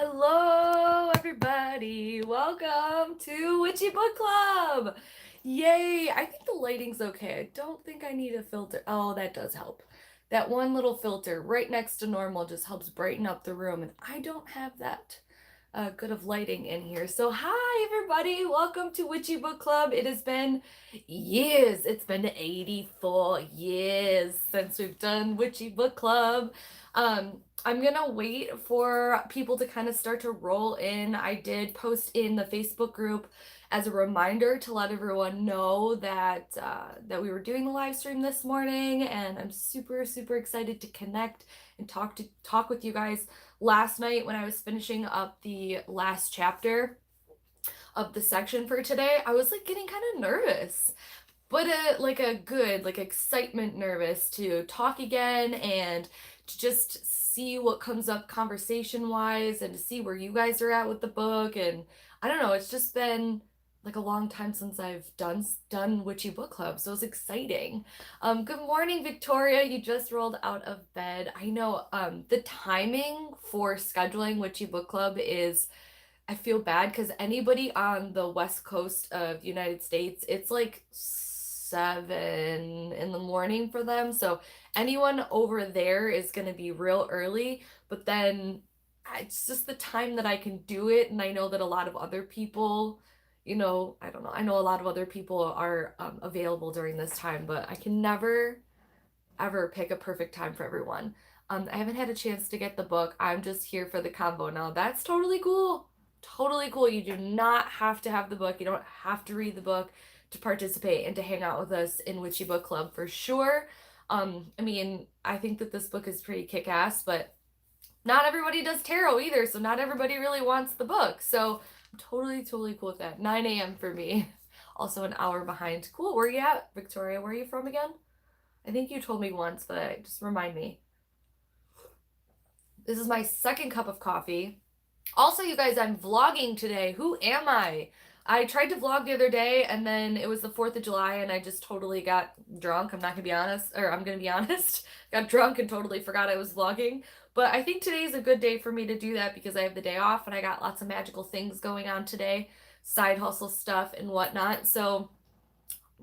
Hello, everybody. Welcome to Witchy Book Club. Yay. I think the lighting's okay. I don't think I need a filter. Oh, that does help. That one little filter right next to normal just helps brighten up the room, and I don't have that good of lighting in here. So, hi, everybody. Welcome to Witchy Book Club. It has been years. It's been 84 years since we've done Witchy Book Club. I'm gonna wait for people to kind of start to roll in. I did post in the Facebook group as a reminder to let everyone know that we were doing the live stream this morning, and I'm super excited to connect and talk with you guys. Last night when I was finishing up the last chapter of the section for today, I was like getting kind of nervous, but a good excitement nervous to talk again and to just see what comes up conversation wise and to see where you guys are at with the book. And I don't know, it's just been like a long time since I've done Witchy Book Club, so it's exciting. Good morning, Victoria. You just rolled out of bed. I know the timing for scheduling Witchy Book Club is, I feel bad because anybody on the west coast of the United States, it's like 7 in the morning for them. So anyone over there is going to be real early, but then it's just the time that I can do it. And I know that a lot of other people, I don't know. I know a lot of other people are available during this time, but I can never, ever pick a perfect time for everyone. I haven't had a chance to get the book. I'm just here for the combo now. That's totally cool. Totally cool. You do not have to have the book. You don't have to read the book to participate and to hang out with us in Witchy Book Club for sure. I mean, I think that this book is pretty kick-ass, but not everybody does tarot either, so not everybody really wants the book. So I'm totally cool with that. 9 a.m. for me. Also an hour behind. Cool. Where you at, Victoria? Where are you from again? I think you told me once, but just remind me. This is my second cup of coffee. Also, you guys, I'm vlogging today. Who am I? I tried to vlog the other day and then it was the 4th of July and I just totally got drunk. I'm not gonna be honest, or I'm gonna be honest. Got drunk and totally forgot I was vlogging. But I think today is a good day for me to do that because I have the day off and I got lots of magical things going on today, side hustle stuff and whatnot. So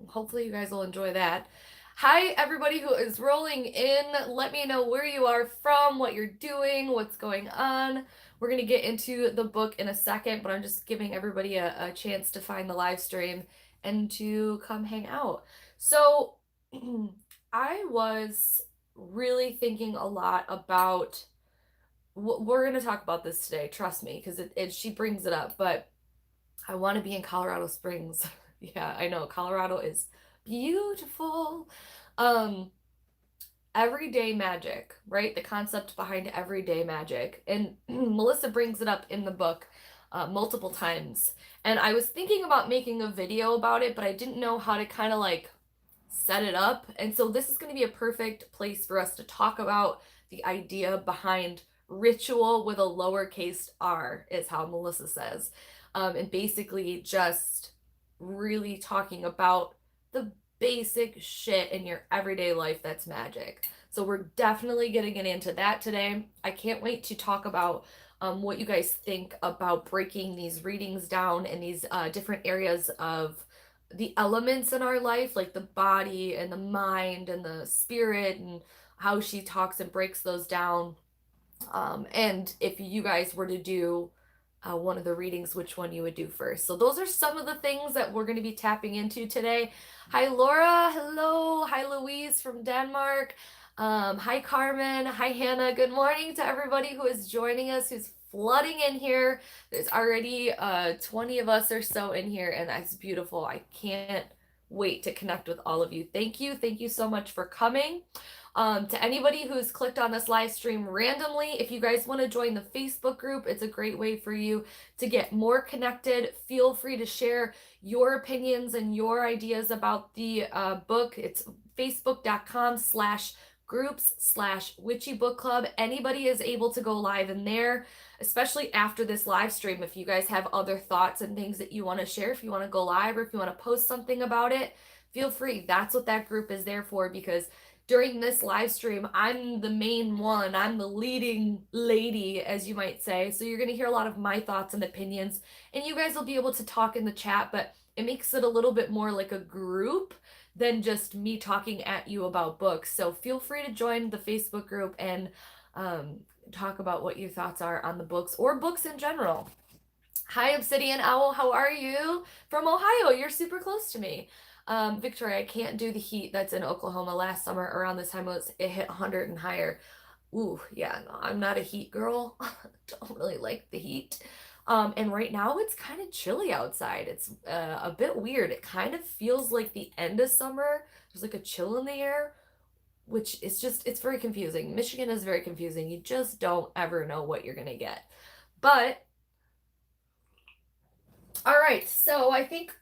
hopefully you guys will enjoy that. Hi, everybody who is rolling in. Let me know where you are from, what you're doing, what's going on. We're going to get into the book in a second, but I'm just giving everybody a chance to find the live stream and to come hang out. So I was really thinking a lot about, we're going to talk about this today, trust me, because she brings it up, but I want to be in Colorado Springs. Yeah, I know, Colorado is beautiful. Everyday magic, right? The concept behind everyday magic. And Melissa brings it up in the book multiple times. And I was thinking about making a video about it, but I didn't know how to kind of like set it up. And so this is going to be a perfect place for us to talk about the idea behind ritual with a lowercase r, is how Melissa says. And basically just really talking about the basic shit in your everyday life that's magic. So we're definitely getting into that today. I can't wait to talk about what you guys think about breaking these readings down in these different areas of the elements in our life, like the body and the mind and the spirit, and how she talks and breaks those down. And if you guys were to do one of the readings, which one you would do first. So those are some of the things that we're going to be tapping into today. Hi, Laura. Hello. Hi, Louise from Denmark. Hi, Carmen. Hi, Hannah. Good morning to everybody who is joining us, who's flooding in here. There's already 20 of us or so in here, and that's beautiful. I can't wait to connect with all of you. Thank you. Thank you so much for coming. To anybody who's clicked on this live stream randomly, if you guys want to join the Facebook group, it's a great way for you to get more connected. Feel free to share your opinions and your ideas about the book. It's facebook.com/groups/witchybookclub. Anybody is able to go live in there, especially after this live stream. If you guys have other thoughts and things that you want to share, if you want to go live or if you want to post something about it, feel free. That's what that group is there for, because during this live stream, I'm the main one. I'm the leading lady, as you might say. So you're going to hear a lot of my thoughts and opinions, and you guys will be able to talk in the chat, but it makes it a little bit more like a group than just me talking at you about books. So feel free to join the Facebook group and talk about what your thoughts are on the books or books in general. Hi, Obsidian Owl. How are you? From Ohio. You're super close to me. Victoria, I can't do the heat that's in Oklahoma. Last summer around this time it hit 100 and higher. Ooh, yeah, no, I'm not a heat girl. Don't really like the heat. And right now it's kind of chilly outside. It's a bit weird. It kind of feels like the end of summer. There's like a chill in the air, which is just, it's very confusing. Michigan is very confusing. You just don't ever know what you're gonna get. But, all right, so I think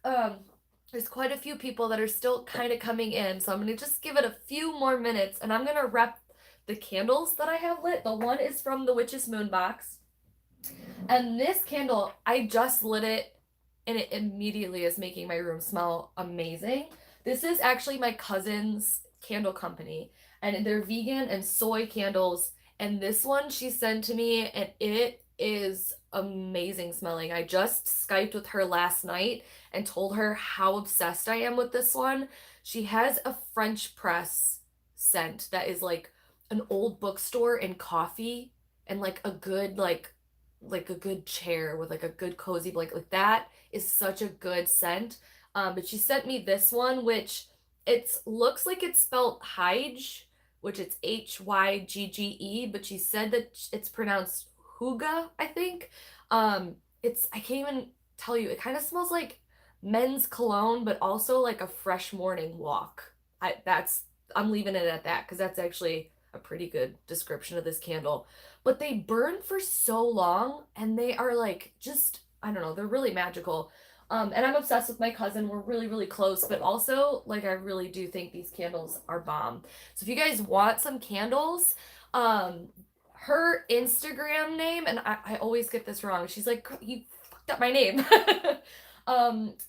there's quite a few people that are still kind of coming in. So I'm gonna just give it a few more minutes, and I'm gonna rep the candles that I have lit. The one is from the Witch's Moon box. And this candle, I just lit it, and it immediately is making my room smell amazing. This is actually my cousin's candle company, and they're vegan and soy candles. And this one she sent to me, and it is amazing smelling. I just Skyped with her last night and told her how obsessed I am with this one. She has a French press scent that is like an old bookstore and coffee, and like a good like a good chair with like a good cozy blanket. Like that is such a good scent. But she sent me this one, which it looks like it's spelled Hyge, which it's Hyggge, but she said that it's pronounced Huga, I think. I can't even tell you. It kind of smells like men's cologne, but also like a fresh morning walk. I'm leaving it at that because that's actually a pretty good description of this candle. But they burn for so long, and they are like just, I don't know, they're really magical. And I'm obsessed with my cousin. We're really, really close, but also like I really do think these candles are bomb. So if you guys want some candles, her Instagram name, and I always get this wrong. She's like, you fucked up my name.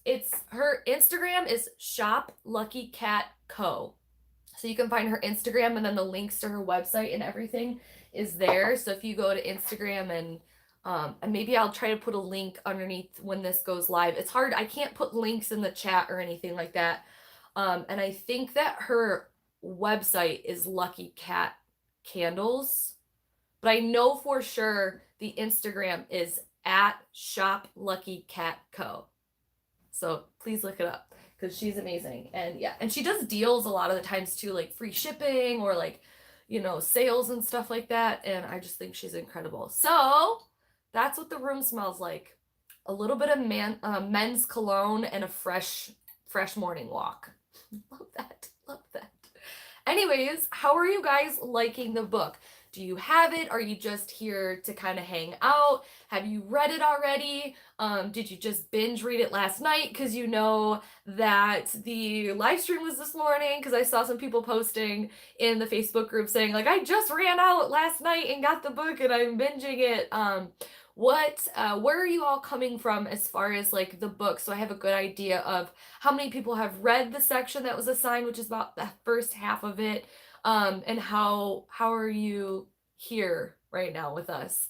It's her Instagram is Shop Lucky Cat Co. So you can find her Instagram, and then the links to her website and everything is there. So if you go to Instagram and maybe I'll try to put a link underneath when this goes live. It's hard. I can't put links in the chat or anything like that. And I think that her website is Lucky Cat Candles, but I know for sure the Instagram is at Shop Lucky Cat Co. So please look it up because she's amazing. And yeah, and she does deals a lot of the times too, like free shipping or like, you know, sales and stuff like that. And I just think she's incredible. So that's what the room smells like. A little bit of men's cologne and a fresh morning walk. Love that. Love that. Anyways, how are you guys liking the book? Do you have it? Are you just here to kind of hang out? Have you read it already? Did you just binge read it last night because you know that the live stream was this morning? Because I saw some people posting in the Facebook group saying like, I just ran out last night and got the book and I'm binging it. Where are you all coming from as far as like the book? So I have a good idea of how many people have read the section that was assigned, which is about the first half of it. And how are you here right now with us?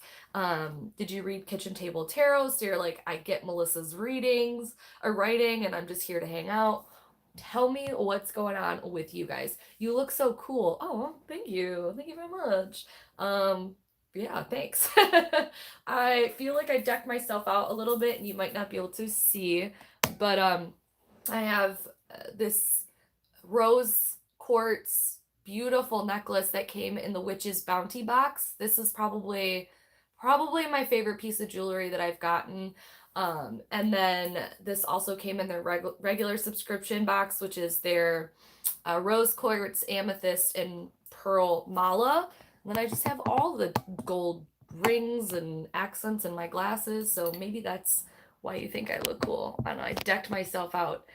Did you read Kitchen Table Tarot? So you're like, I get Melissa's readings or writing, and I'm just here to hang out. Tell me what's going on with you guys. You look so cool. Oh, thank you. Thank you very much. Yeah, thanks. I feel like I decked myself out a little bit, and you might not be able to see, but I have this rose quartz beautiful necklace that came in the Witch's Bounty box. This is probably my favorite piece of jewelry that I've gotten. And then this also came in their regular subscription box, which is their rose quartz, amethyst, and pearl mala. And then I just have all the gold rings and accents in my glasses, so maybe that's why you think I look cool. I don't know, I decked myself out.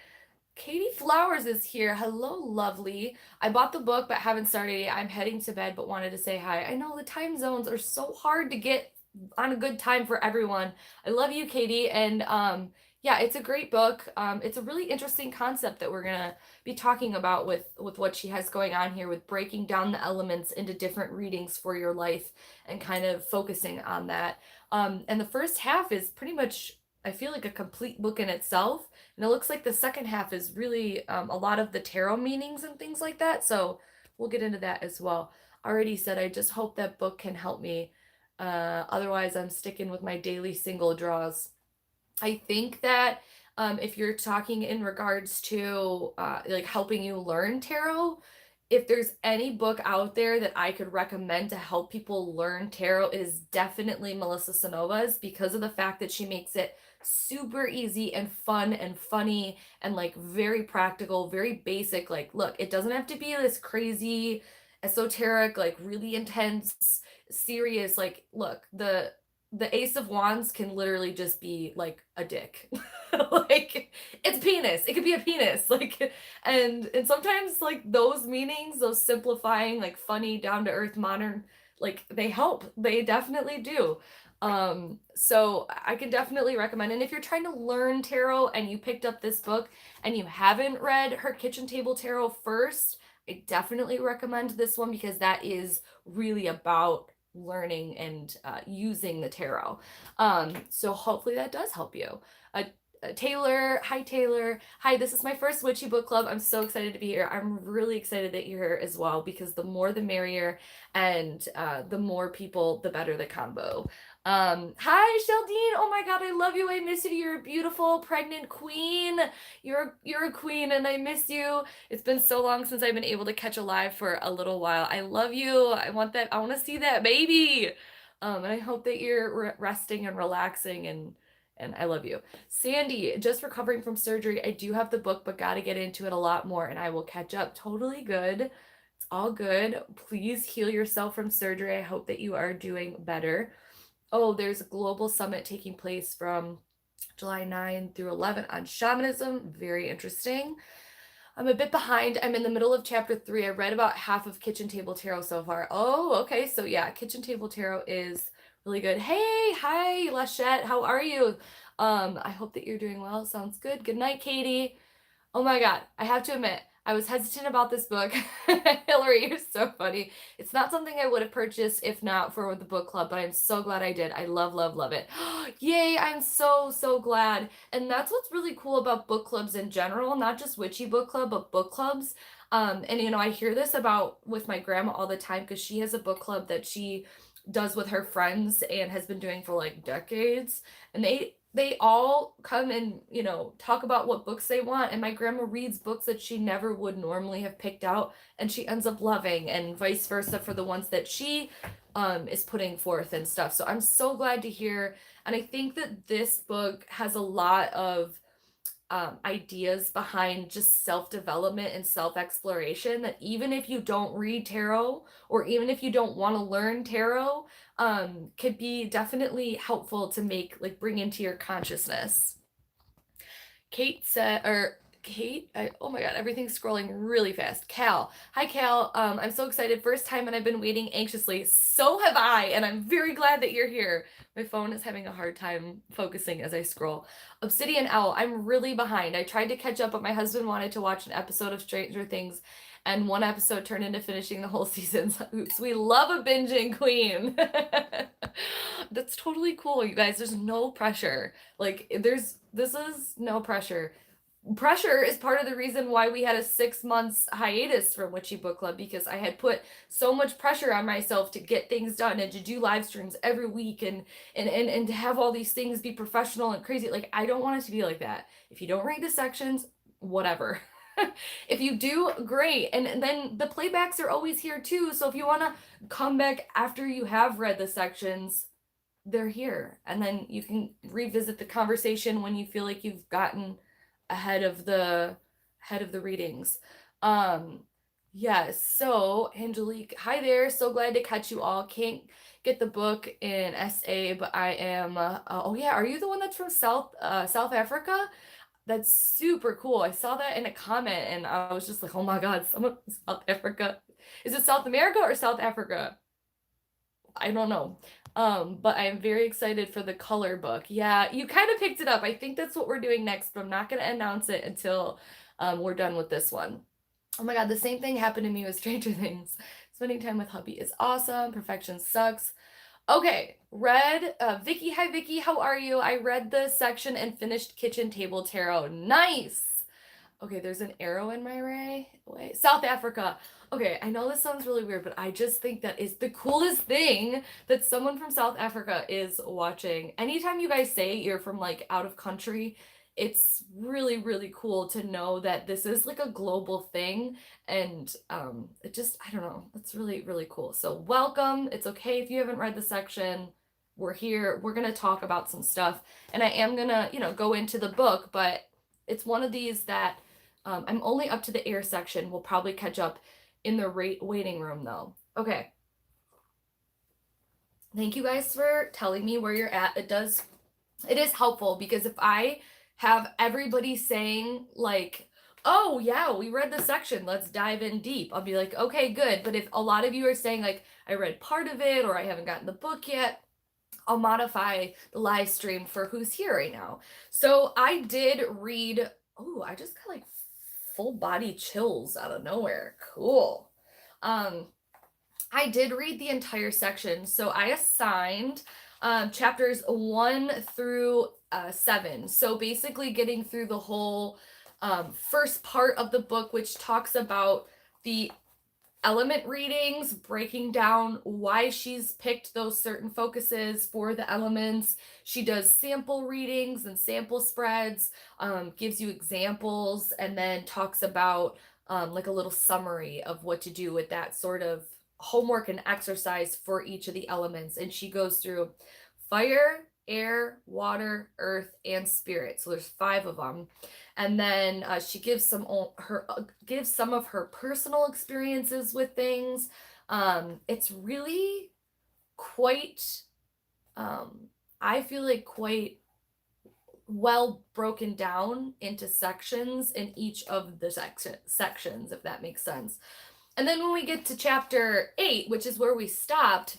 Katy Flowers is here. Hello, lovely. I bought the book but haven't started it. I'm heading to bed but wanted to say hi. I know the time zones are so hard to get on a good time for everyone. I love you, Katie. And yeah, it's a great book. It's a really interesting concept that we're gonna be talking about with what she has going on here with breaking down the elements into different readings for your life and kind of focusing on that. And the first half is pretty much, I feel like, a complete book in itself. And it looks like the second half is really a lot of the tarot meanings and things like that. So we'll get into that as well. Already said, I just hope that book can help me. Otherwise, I'm sticking with my daily single draws. I think that if you're talking in regards to like helping you learn tarot, if there's any book out there that I could recommend to help people learn tarot, it is definitely Melissa Sanova's, because of the fact that she makes it super easy and fun and funny and like very practical, very basic. Like, look, it doesn't have to be this crazy, esoteric, like really intense, serious. Like, look, the Ace of Wands can literally just be like a dick. Like, it's penis. It could be a penis. Like, and sometimes like those meanings, those simplifying, like funny, down to earth, modern, like they help. They definitely do. So I can definitely recommend. And if you're trying to learn tarot and you picked up this book and you haven't read her kitchen table tarot first, I definitely recommend this one, because that is really about learning and using the tarot. So hopefully that does help you. Taylor, hi Taylor. Hi, this is my first Witchy Book Club. I'm so excited to be here. I'm really excited that you're here as well, because the more the merrier, and the more people, the better the combo. Hi Sheldine. Oh my God, I love you. I miss you. You're a beautiful pregnant queen. You're a queen, and I miss you. It's been so long since I've been able to catch a live for a little while. I love you. I want that. I want to see that baby. And I hope that you're resting and relaxing, and I love you. Sandy, just recovering from surgery. I do have the book, but got to get into it a lot more, and I will catch up. Totally good. It's all good. Please heal yourself from surgery. I hope that you are doing better. Oh, there's a global summit taking place from July 9 through 11 on shamanism. Very interesting. I'm a bit behind. I'm in the middle of chapter 3. I read about half of Kitchen Table Tarot so far. Oh, okay. So yeah, Kitchen Table Tarot is really good. Hey, hi, Lachette. How are you? I hope that you're doing well. Sounds good. Good night, Katie. Oh my God, I have to admit, I was hesitant about this book. Hillary, you're so funny. It's not something I would have purchased if not for the book club, but I'm so glad I did. I love, love, love it. Yay, I'm so, so glad. And that's what's really cool about book clubs in general, not just Witchy Book Club, but book clubs. And I hear this about with my grandma all the time, because she has a book club that she does with her friends and has been doing for like decades. And they all come and talk about what books they want, and my grandma reads books that she never would normally have picked out, and she ends up loving, and vice versa for the ones that she is putting forth and stuff. So I'm so glad to hear. And I think that this book has a lot of ideas behind just self-development and self-exploration, that even if you don't read tarot, or even if you don't want to learn tarot, could be definitely helpful to bring into your consciousness. Kate said, or Kate, oh my God, everything's scrolling really fast. Cal, hi Cal. I'm so excited. First time, and I've been waiting anxiously. So have I, and I'm very glad that you're here. My phone is having a hard time focusing as I scroll. Obsidian Owl, I'm really behind. I tried to catch up, but my husband wanted to watch an episode of Stranger Things, and one episode turned into finishing the whole season. Oops, we love a binging queen. That's totally cool, you guys. There's no pressure. This is no pressure. Pressure is part of the reason why we had a 6 months hiatus from Witchy Book Club, because I had put so much pressure on myself to get things done and to do live streams every week, and to have all these things be professional and crazy. Like, I don't want it to be like that. If you don't read the sections, whatever. If you do, great. And then the playbacks are always here too. So if you want to come back after you have read the sections, they're here. And then you can revisit the conversation when you feel like you've gotten ahead of the readings. Yes, so Angelique, hi there. So glad to catch you all. Can't get the book in SA, but I am oh yeah, are you the one that's from South Africa? That's super cool. I saw that in a comment, and I was just like, oh my God, someone from South Africa. Is it South America or South Africa? I don't know. But I'm very excited for the color book. Yeah, you kind of picked it up. I think that's what we're doing next, but I'm not going to announce it until we're done with this one. Oh my God, the same thing happened to me with Stranger Things. Spending time with hubby is awesome. Perfection sucks. Okay, read Vicky. Hi, Vicky. How are you? I read the section and finished Kitchen Table Tarot. Nice. Okay, there's an arrow in my way. South Africa. Okay, I know this sounds really weird, but I just think that is the coolest thing that someone from South Africa is watching. Anytime you guys say you're from like out of country, it's really, really cool to know that this is like a global thing. And it just, I don't know, it's really, really cool. So welcome. It's okay if you haven't read the section. We're here. We're gonna talk about some stuff. And I am gonna, go into the book, but it's one of these that I'm only up to the air section. We'll probably catch up in the waiting room though. Okay. Thank you guys for telling me where you're at. It is helpful because if I have everybody saying like, oh yeah, we read the section, let's dive in deep, I'll be like, okay, good. But if a lot of you are saying like, I read part of it or I haven't gotten the book yet, I'll modify the live stream for who's here right now. So I did read, oh, I just got like full body chills out of nowhere. Cool. I did read the entire section. So I assigned chapters 1 through 7. So basically getting through the whole first part of the book, which talks about the element readings, breaking down why she's picked those certain focuses for the elements. She does sample readings and sample spreads, gives you examples, and then talks about like a little summary of what to do with that sort of homework and exercise for each of the elements. And she goes through fire, air, water, earth, and spirit. So there's 5 of them. And then she gives some of her personal experiences with things. It's really quite, I feel like quite well broken down into sections in each of the sections, if that makes sense. And then when we get to chapter 8, which is where we stopped,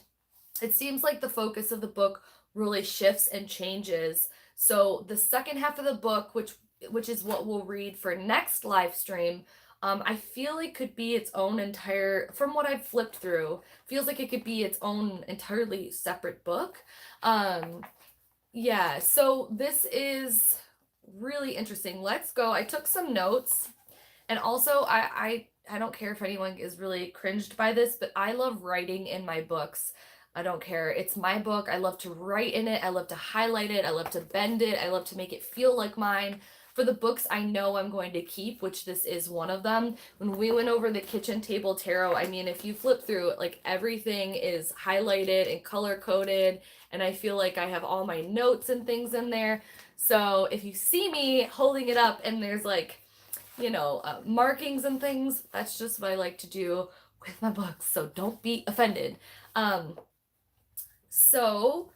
it seems like the focus of the book really shifts and changes. So the second half of the book, which is what we'll read for next live stream, I feel it could be its own entire, from what I've flipped through, feels like it could be its own entirely separate book. Yeah, so this is really interesting. Let's go. I took some notes, and also I don't care if anyone is really cringed by this, but I love writing in my books. I don't care. It's my book. I love to write in it. I love to highlight it. I love to bend it. I love to make it feel like mine. For the books I know I'm going to keep, which this is one of them. When we went over the kitchen table tarot, I mean, if you flip through it, like everything is highlighted and color coded, and I feel like I have all my notes and things in there. So if you see me holding it up and there's like, markings and things, that's just what I like to do with my books. So don't be offended. So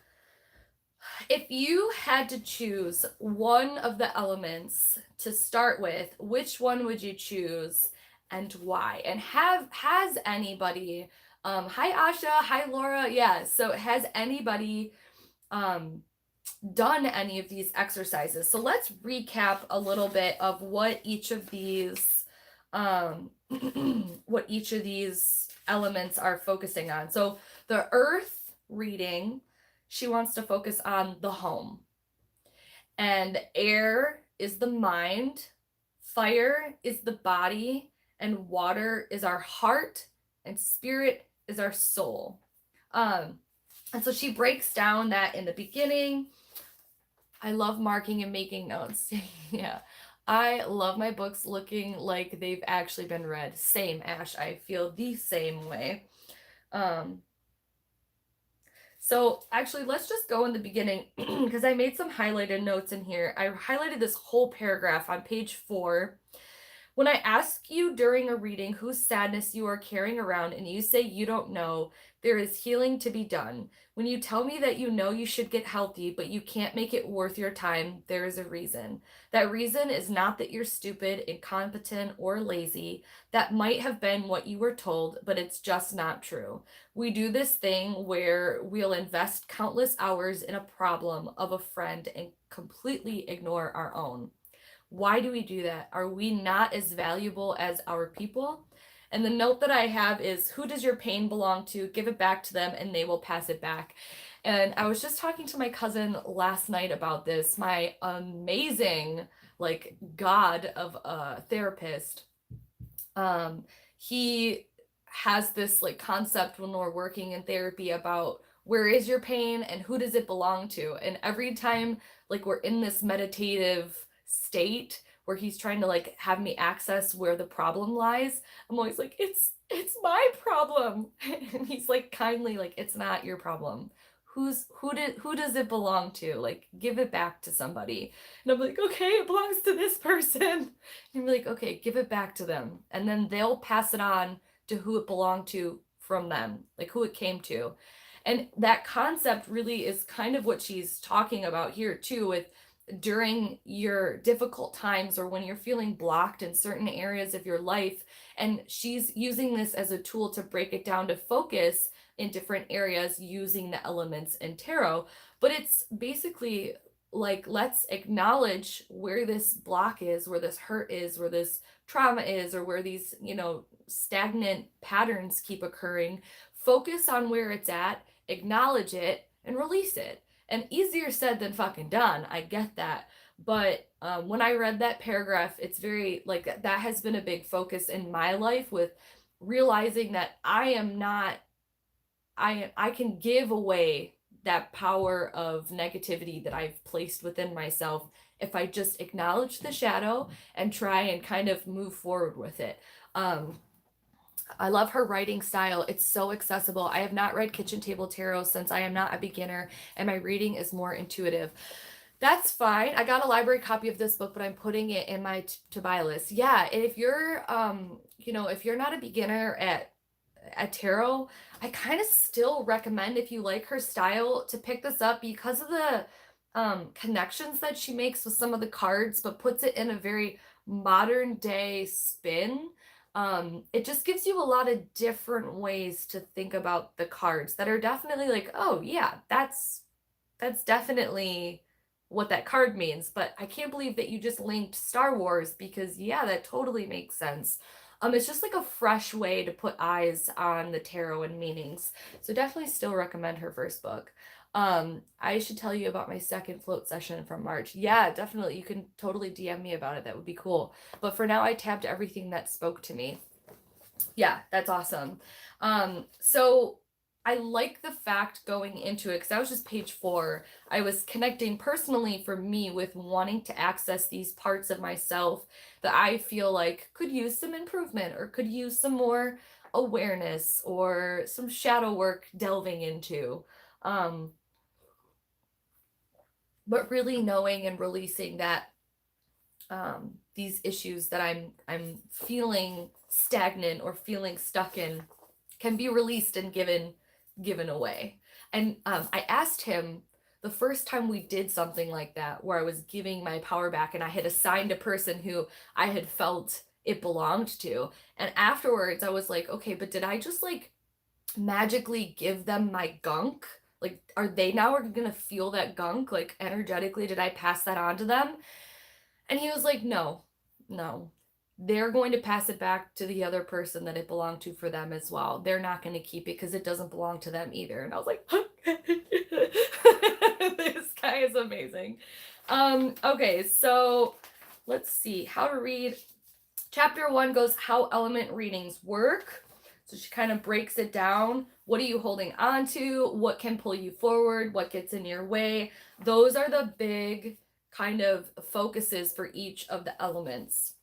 if you had to choose one of the elements to start with, which one would you choose and why? And has anybody, hi Asha, hi Laura, yeah, so has anybody done any of these exercises? So let's recap a little bit of what each of these elements are focusing on. So the earth reading, she wants to focus on the home. And air is the mind, fire is the body, and water is our heart, and spirit is our soul. And so she breaks down that in the beginning. I love marking and making notes. Yeah. I love my books looking like they've actually been read. Same, Ash. I feel the same way. So actually, let's just go in the beginning because I made some highlighted notes in here. I highlighted this whole paragraph on page 4 When I ask you during a reading whose sadness you are carrying around and you say you don't know, there is healing to be done. When you tell me that you know you should get healthy, but you can't make it worth your time, there is a reason. That reason is not that you're stupid, incompetent, or lazy. That might have been what you were told, but it's just not true. We do this thing where we'll invest countless hours in a problem of a friend and completely ignore our own. Why do we do that? Are we not as valuable as our people? And the note that I have is, who does your pain belong to? Give it back to them and they will pass it back. And I was just talking to my cousin last night about this, my amazing, like, god of a therapist. He has this like concept when we're working in therapy about where is your pain and who does it belong to? And every time like we're in this meditative state where he's trying to like have me access where the problem lies, I'm always like, it's my problem. And he's like kindly like, it's not your problem. Who does it belong to? Like, give it back to somebody. And I'm like, okay, it belongs to this person. And I'm like, okay, give it back to them. And then they'll pass it on to who it belonged to from them, like who it came to. And that concept really is kind of what she's talking about here too, with during your difficult times or when you're feeling blocked in certain areas of your life. And she's using this as a tool to break it down to focus in different areas using the elements in tarot. But it's basically like, let's acknowledge where this block is, where this hurt is, where this trauma is, or where these, stagnant patterns keep occurring. Focus on where it's at, acknowledge it, and release it. And easier said than fucking done. I get that. But when I read that paragraph, it's very like that has been a big focus in my life with realizing that I am not, I can give away that power of negativity that I've placed within myself if I just acknowledge the shadow and try and kind of move forward with it. I love her writing style. It's so accessible. I have not read Kitchen Table Tarot since I am not a beginner and my reading is more intuitive. That's fine. I got a library copy of this book, but I'm putting it in my to buy list. Yeah, and if you're if you're not a beginner at tarot, I kind of still recommend, if you like her style, to pick this up because of the connections that she makes with some of the cards, but puts it in a very modern day spin. It just gives you a lot of different ways to think about the cards that are definitely like, oh yeah, that's definitely what that card means. But I can't believe that you just linked Star Wars, because yeah, that totally makes sense. It's just like a fresh way to put eyes on the tarot and meanings. So definitely still recommend her first book. I should tell you about my second float session from March. Yeah, definitely. You can totally DM me about it. That would be cool. But for now, I tabbed everything that spoke to me. Yeah, that's awesome. So I like the fact going into it, because that was just page 4. I was connecting personally for me with wanting to access these parts of myself that I feel like could use some improvement or could use some more awareness or some shadow work delving into. But really knowing and releasing that these issues that I'm feeling stagnant or feeling stuck in can be released and given away. And I asked him the first time we did something like that, where I was giving my power back and I had assigned a person who I had felt it belonged to. And afterwards I was like, okay, but did I just like magically give them my gunk? Like, are they now gonna feel that gunk? Like, energetically, did I pass that on to them? And he was like, no. They're going to pass it back to the other person that it belonged to for them as well. They're not going to keep it because it doesn't belong to them either. And I was like, this guy is amazing. Okay, so let's see. How to read. Chapter 1 goes how element readings work. So she kind of breaks it down. What are you holding on to? What can pull you forward? What gets in your way? Those are the big kind of focuses for each of the elements.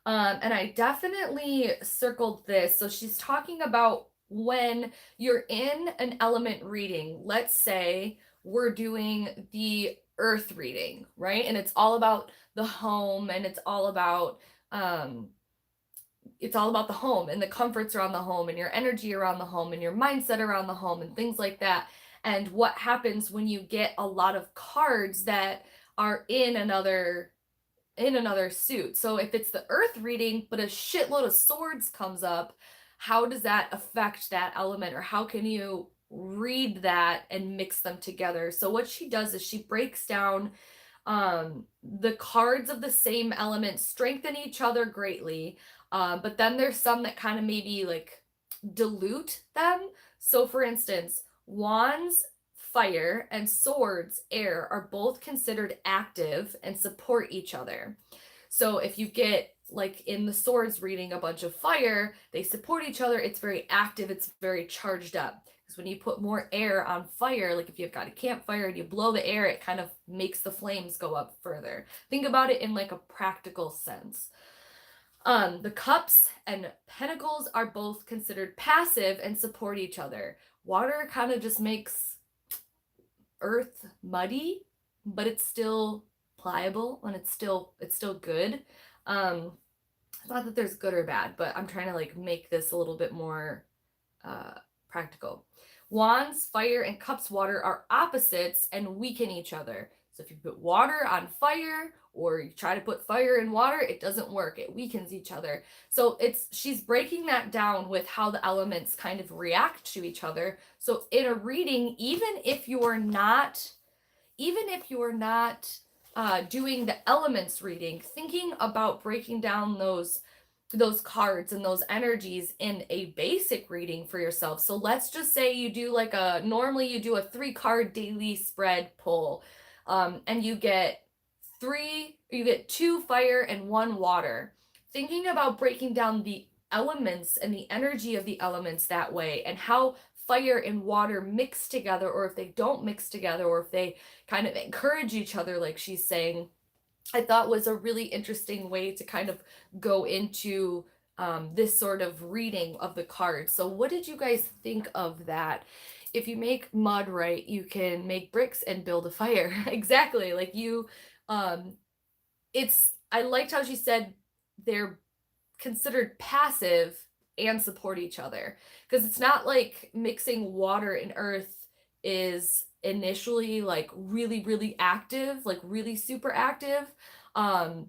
And I definitely circled this. So she's talking about when you're in an element reading. Let's say we're doing the earth reading, right? And it's all about the home and it's all about it's all about the home and the comforts around the home and your energy around the home and your mindset around the home and things like that. And what happens when you get a lot of cards that are in another suit. So if it's the earth reading, but a shitload of swords comes up, how does that affect that element, or how can you read that and mix them together? So what she does is she breaks down the cards of the same element strengthen each other greatly, but then there's some that kind of maybe like dilute them. So for instance, wands, fire, and swords, air, are both considered active and support each other. So if you get, like in the swords reading, a bunch of fire, they support each other. It's very active, it's very charged up. Because when you put more air on fire, like if you've got a campfire and you blow the air, it kind of makes the flames go up further. Think about it in like a practical sense. The cups and pentacles are both considered passive and support each other. Water kind of just makes earth muddy, but it's still pliable and it's still good. Not that there's good or bad, but I'm trying to like make this a little bit more practical. Wands, fire, and cups, water, are opposites and weaken each other. So if you put water on fire or you try to put fire in water, it doesn't work. It weakens each other. So she's breaking that down with how the elements kind of react to each other. So in a reading, even if you're not doing the elements reading, thinking about breaking down those cards and those energies in a basic reading for yourself. So let's just say you do normally you do a 3-card daily spread pull, and you get 2 fire and 1 water. Thinking about breaking down the elements and the energy of the elements that way, and how fire and water mix together, or if they don't mix together, or if they kind of encourage each other, like she's saying, I thought was a really interesting way to kind of go into this sort of reading of the cards. So what did you guys think of that? If you make mud right, you can make bricks and build a fire. Exactly. Like I liked how she said they're considered passive and support each other, because it's not like mixing water and earth is initially like really really active, like really super active,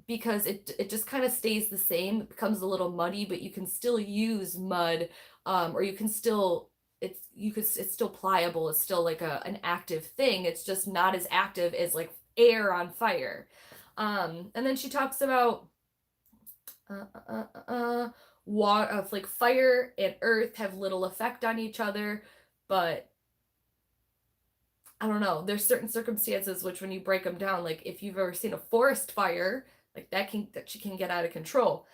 because it just kind of stays the same. It becomes a little muddy, but you can still use mud, or you can still it's still pliable. It's still like an active thing. It's just not as active as like air on fire. And then she talks about water, like fire and earth have little effect on each other, but I don't know, there's certain circumstances which, when you break them down, like if you've ever seen a forest fire, like that she can get out of control.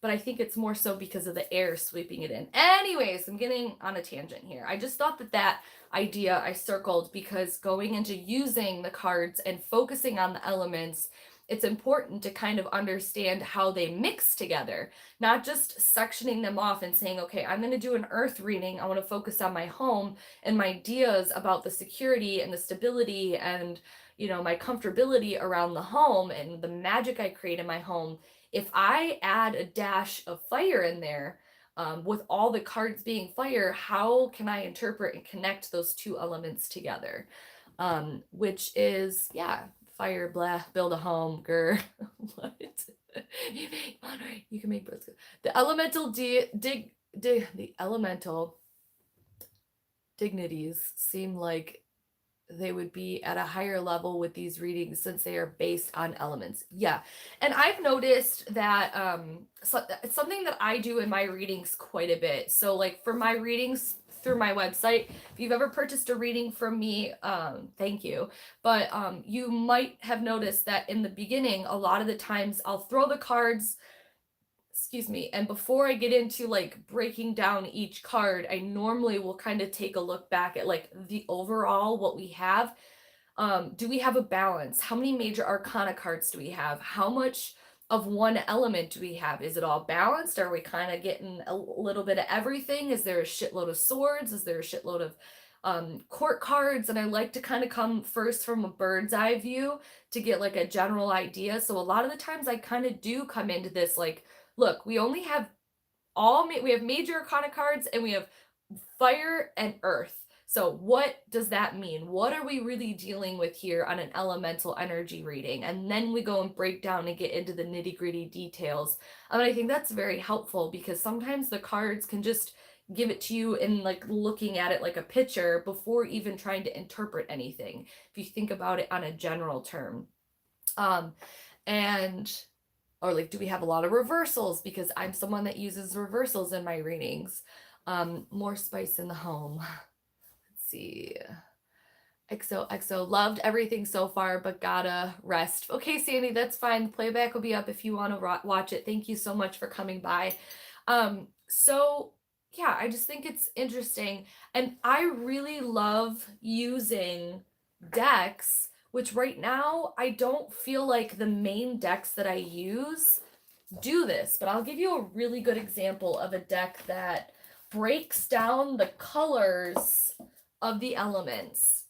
But I think it's more so because of the air sweeping it in. Anyways, I'm getting on a tangent here. I just thought that idea I circled, because going into using the cards and focusing on the elements, it's important to kind of understand how they mix together, not just sectioning them off and saying, okay, I'm going to do an earth reading. I want to focus on my home and my ideas about the security and the stability and, my comfortability around the home and the magic I create in my home. If I add a dash of fire in there, with all the cards being fire, how can I interpret and connect those 2 elements together? Which is, fire, blah, build a home, grr. What? You can make both. The elemental the elemental dignities seem like they would be at a higher level with these readings, since they are based on elements. Yeah. And I've noticed that it's something that I do in my readings quite a bit. So like for my readings through my website, if you've ever purchased a reading from me, thank you. But you might have noticed that in the beginning, a lot of the times I'll throw the cards, and before I get into like breaking down each card, I normally will kind of take a look back at like the overall, what we have. Do we have a balance? How many major arcana cards do we have? How much of one element do we have? Is it all balanced? Are we kind of getting a little bit of everything? Is there a shitload of swords? Is there a shitload of court cards, and I like to kind of come first from a bird's eye view to get like a general idea. So a lot of the times I kind of do come into this like, look, we only have we have major arcana cards and we have fire and earth. So what does that mean? What are we really dealing with here on an elemental energy reading? And then we go and break down and get into the nitty-gritty details. And I think that's very helpful because sometimes the cards can just give it to you in like looking at it like a picture before even trying to interpret anything, if you think about it on a general term. And or like, do we have a lot of reversals? Because I'm someone that uses reversals in my readings. More spice in the home. Let's see. XOXO, loved everything so far, but gotta rest. Okay, Sandy, that's fine. The playback will be up if you want to watch it. Thank you so much for coming by. So yeah, I just think it's interesting. And I really love using decks, which right now I don't feel like the main decks that I use do this, but I'll give you a really good example of a deck that breaks down the colors of the elements,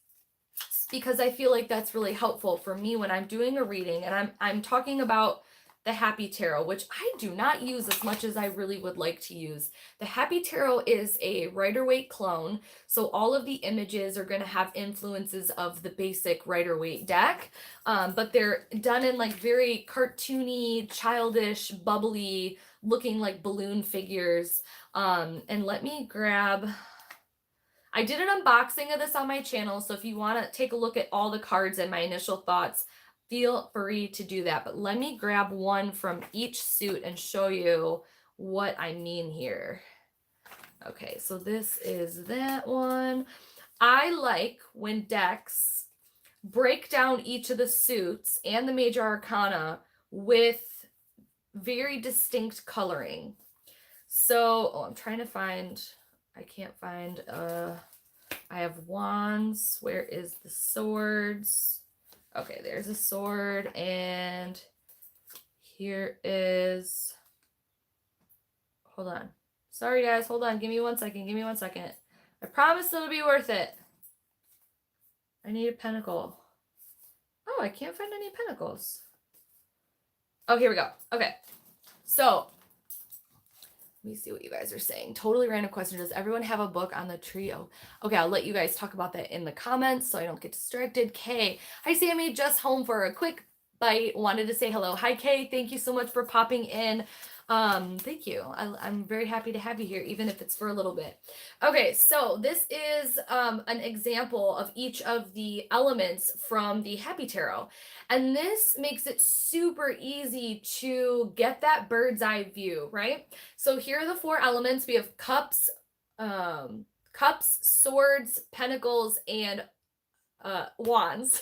because I feel like that's really helpful for me when I'm doing a reading. And I'm talking about the Happy Tarot, which I do not use as much as I really would like to use. The Happy Tarot is a Rider-Waite clone, so all of the images are going to have influences of the basic Rider-Waite deck, but they're done in like very cartoony, childish, bubbly, looking like balloon figures. And let me grab... I did an unboxing of this on my channel, so if you want to take a look at all the cards and my initial thoughts, feel free to do that. But let me grab one from each suit and show you what I mean here. Okay, so this is that one. I like when decks break down each of the suits and the major arcana with very distinct coloring. So, I'm trying to find... I can't find, I have wands. Where is the swords? Okay, there's a sword, and here is, hold on. Sorry guys, hold on, give me 1 second, give me 1 second. I promise it'll be worth it. I need a pentacle. Oh, I can't find any pentacles. Oh, here we go. Okay, so let me see what you guys are saying. Totally random question. Does everyone have a book on the trio? Okay, I'll let you guys talk about that in the comments so I don't get distracted. Kay. Hi, Sammy. Just home for a quick bite. Wanted to say hello. Hi, Kay. Thank you so much for popping in. Thank you. I'm very happy to have you here, even if it's for a little bit. Okay, so this is an example of each of the elements from the Happy Tarot. And this makes it super easy to get that bird's eye view, right? So here are the 4 elements. We have cups, swords, pentacles, and wands.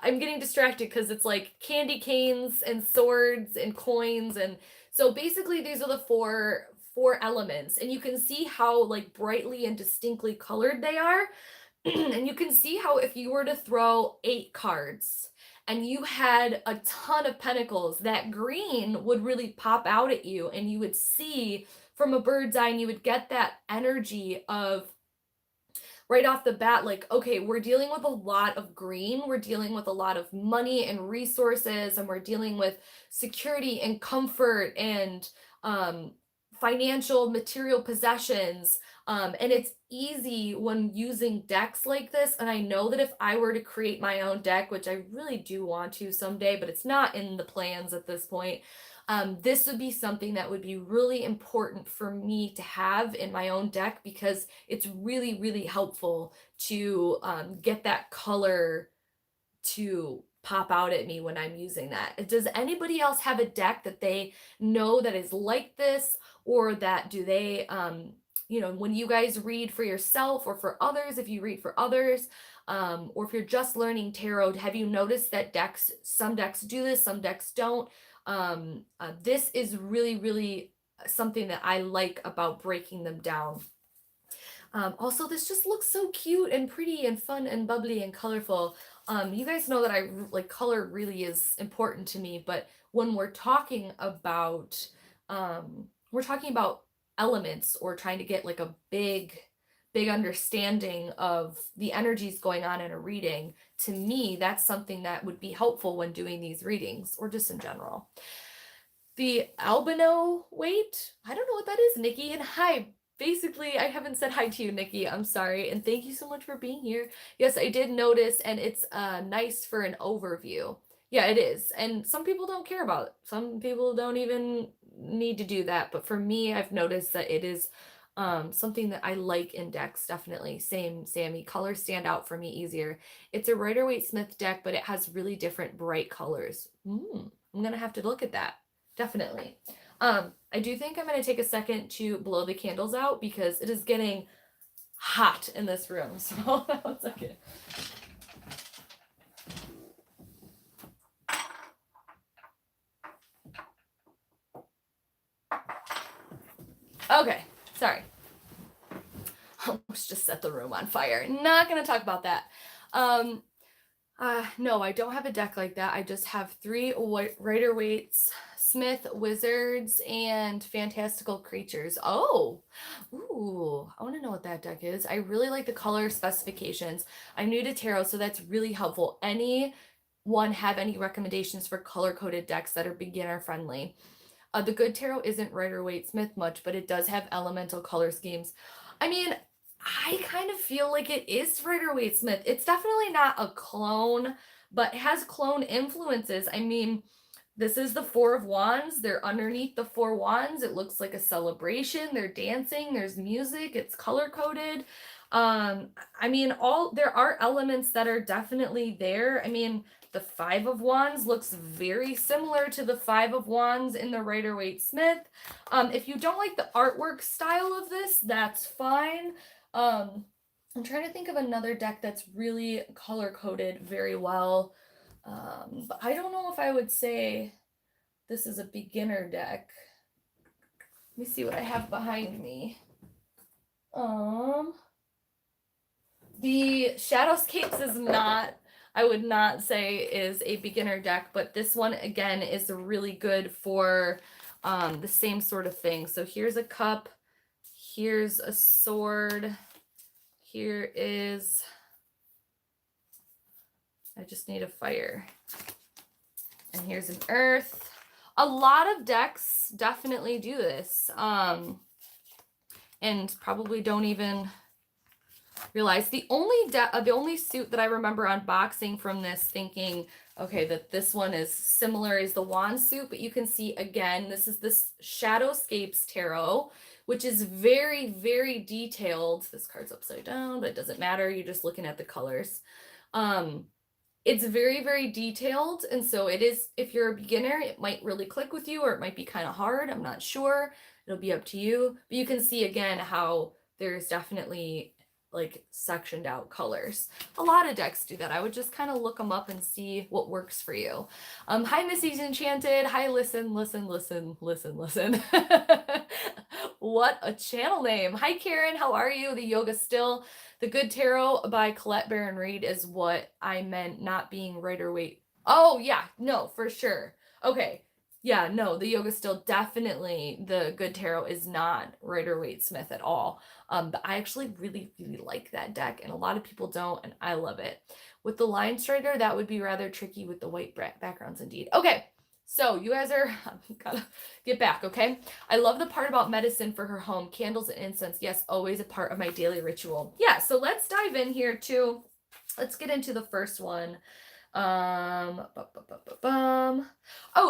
I'm getting distracted because it's like candy canes and swords and coins, and so basically these are the four elements, and you can see how like brightly and distinctly colored they are. And you can see how if you were to throw 8 cards and you had a ton of pentacles, that green would really pop out at you, and you would see from a bird's eye, and you would get that energy of right off the bat, like, okay, we're dealing with a lot of green, we're dealing with a lot of money and resources, and we're dealing with security and comfort and financial material possessions. And it's easy when using decks like this. And I know that if I were to create my own deck, which I really do want to someday, but it's not in the plans at this point, this would be something that would be really important for me to have in my own deck, because it's really, really helpful to get that color to pop out at me when I'm using that. Does anybody else have a deck that they know that is like this, or that do they, you know, when you guys read for yourself or for others, if you read for others, or if you're just learning tarot, have you noticed that some decks do this, some decks don't? This is really, really something that I like about breaking them down. Also, this just looks so cute and pretty and fun and bubbly and colorful. You guys know that I like color really is important to me, but when we're talking about elements or trying to get like a big big understanding of the energies going on in a reading, to me, that's something that would be helpful when doing these readings or just in general. The albino weight, I don't know what that is, Nikki. And hi, basically, I haven't said hi to you, Nikki. I'm sorry. And thank you so much for being here. Yes, I did notice, and it's nice for an overview. Yeah, it is. And some people don't care about it. Some people don't even need to do that. But for me, I've noticed that it is something that I like in decks, definitely. Same, Sammy. Colors stand out for me easier. It's a Rider-Waite-Smith deck, but it has really different bright colors. I'm going to have to look at that. Definitely. I do think I'm going to take a second to blow the candles out because it is getting hot in this room. So hold on 1 second. Okay, sorry. Almost just set the room on fire. Not going to talk about that. No, I don't have a deck like that. I just have 3 Rider-Waite's Smith Wizards and Fantastical Creatures. Oh, ooh, I want to know what that deck is. I really like the color specifications. I'm new to tarot, so that's really helpful. Anyone have any recommendations for color-coded decks that are beginner-friendly? The Good Tarot isn't Rider-Waite-Smith much, but it does have elemental color schemes. I mean, I kind of feel like it is Rider-Waite-Smith. It's definitely not a clone, but it has clone influences. I mean, this is the 4 of Wands. They're underneath the 4 Wands. It looks like a celebration. They're dancing. There's music. It's color-coded. I mean, there are elements that are definitely there. I mean, the 5 of Wands looks very similar to the 5 of Wands in the Rider-Waite-Smith. If you don't like the artwork style of this, that's fine. I'm trying to think of another deck that's really color-coded very well. But I don't know if I would say this is a beginner deck. Let me see what I have behind me. The Shadowscapes is not, I would not say is a beginner deck, but this one again is really good for the same sort of thing. So here's a cup, here's a sword, here is, I just need a fire, and here's an earth. A lot of decks definitely do this, and probably don't even realize. The only suit that I remember unboxing from this thinking, okay, that this one is similar is the wand suit, but you can see again, this is this Shadowscapes Tarot, which is very, very detailed. This card's upside down, but it doesn't matter. You're just looking at the colors. It's very, very detailed. And so it is, if you're a beginner, it might really click with you, or it might be kind of hard. I'm not sure. It'll be up to you. But you can see again how there's definitely like sectioned out colors. A lot of decks do that. I would just kind of look them up and see what works for you. Hi, Missy's Enchanted. Hi, listen. What a channel name. Hi, Karen. How are you? The Yoga Still. The Good Tarot by Colette Baron Reid is what I meant, not being Rider-Waite. Oh, yeah. No, for sure. Okay. Yeah, no, the Yoga Still, definitely the Good Tarot is not Rider-Waite-Smith at all. But I actually really, really like that deck, and a lot of people don't, and I love it. With the Line Strider, that would be rather tricky with the white backgrounds indeed. Okay, so you guys are, gotta get back, okay? I love the part about medicine for her home. Candles and incense, yes, always a part of my daily ritual. Yeah, so let's dive in here too. Let's get into the first one. Oh,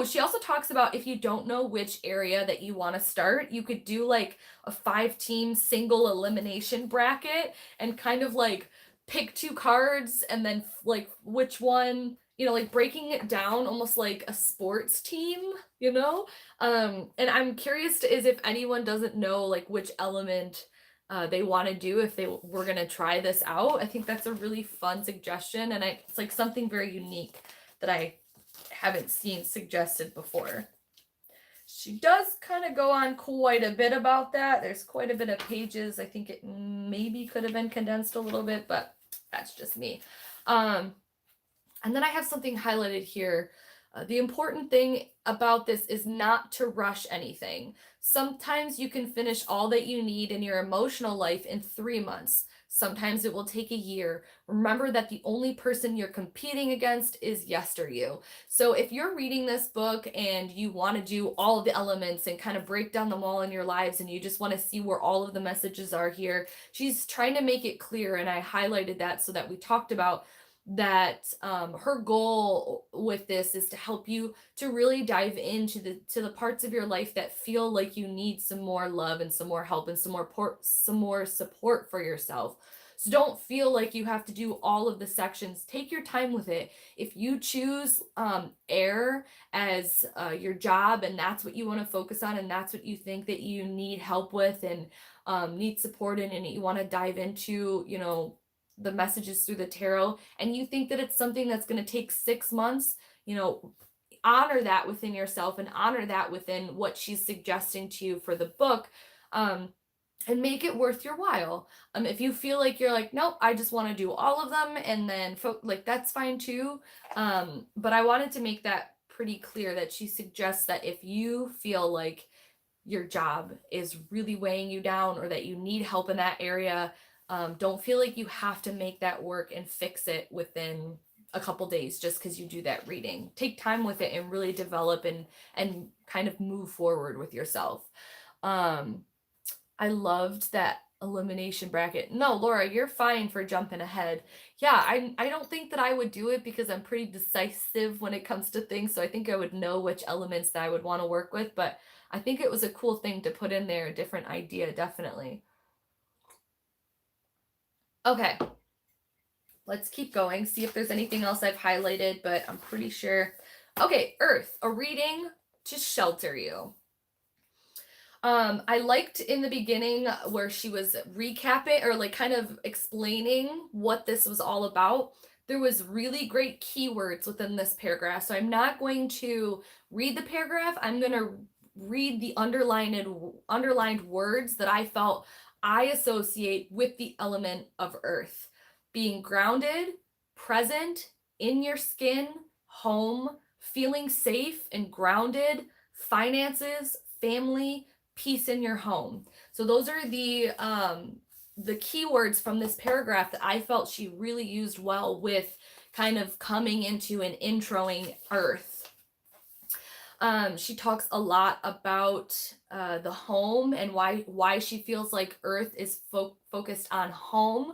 she also talks about if you don't know which area that you want to start, you could do like a 5-team single elimination bracket and kind of like pick 2 cards and then like which one, you know, like breaking it down almost like a sports team, you know? And I'm curious is if anyone doesn't know like which element they want to do if they were going to try this out. I think that's a really fun suggestion, and it's like something very unique that I haven't seen suggested before. She does kind of go on quite a bit about that. There's quite a bit of pages. I think it maybe could have been condensed a little bit, but that's just me. And then I have something highlighted here The important thing about this is not to rush anything. Sometimes you can finish all that you need in your emotional life in 3 months. Sometimes it will take a year. Remember that the only person you're competing against is yester you. So if you're reading this book and you want to do all of the elements and kind of break down them all in your lives and you just want to see where all of the messages are here, she's trying to make it clear. And I highlighted that so that we talked about that her goal with this is to help you to really dive into the parts of your life that feel like you need some more love and some more help and some more support for yourself. So don't feel like you have to do all of the sections. Take your time with it. If you choose air as your job and that's what you want to focus on and that's what you think that you need help with and need support in and you want to dive into, you know, the messages through the tarot, and you think that it's something that's going to take 6 months, you know, honor that within yourself and honor that within what she's suggesting to you for the book. And make it worth your while. If you feel like you're like, nope, I just want to do all of them, and then like that's fine too. But I wanted to make that pretty clear that she suggests that if you feel like your job is really weighing you down or that you need help in that area, don't feel like you have to make that work and fix it within a couple days just because you do that reading. Take time with it and really develop and kind of move forward with yourself. I loved that elimination bracket. No, Laura, you're fine for jumping ahead. Yeah, I don't think that I would do it because I'm pretty decisive when it comes to things, so I think I would know which elements that I would want to work with, but I think it was a cool thing to put in there, a different idea, definitely. Okay, let's keep going, see if there's anything else I've highlighted, but I'm pretty sure. Okay, Earth, a reading to shelter you. I liked in the beginning where she was recapping or like kind of explaining what this was all about. There was really great keywords within this paragraph. So I'm not going to read the paragraph. I'm going to read the underlined words that I felt I associate with the element of earth. Being grounded, present, in your skin, home, feeling safe and grounded, finances, family, peace in your home. So those are the keywords from this paragraph that I felt she really used well with kind of coming into and introing Earth. She talks a lot about the home and why she feels like Earth is focused on home.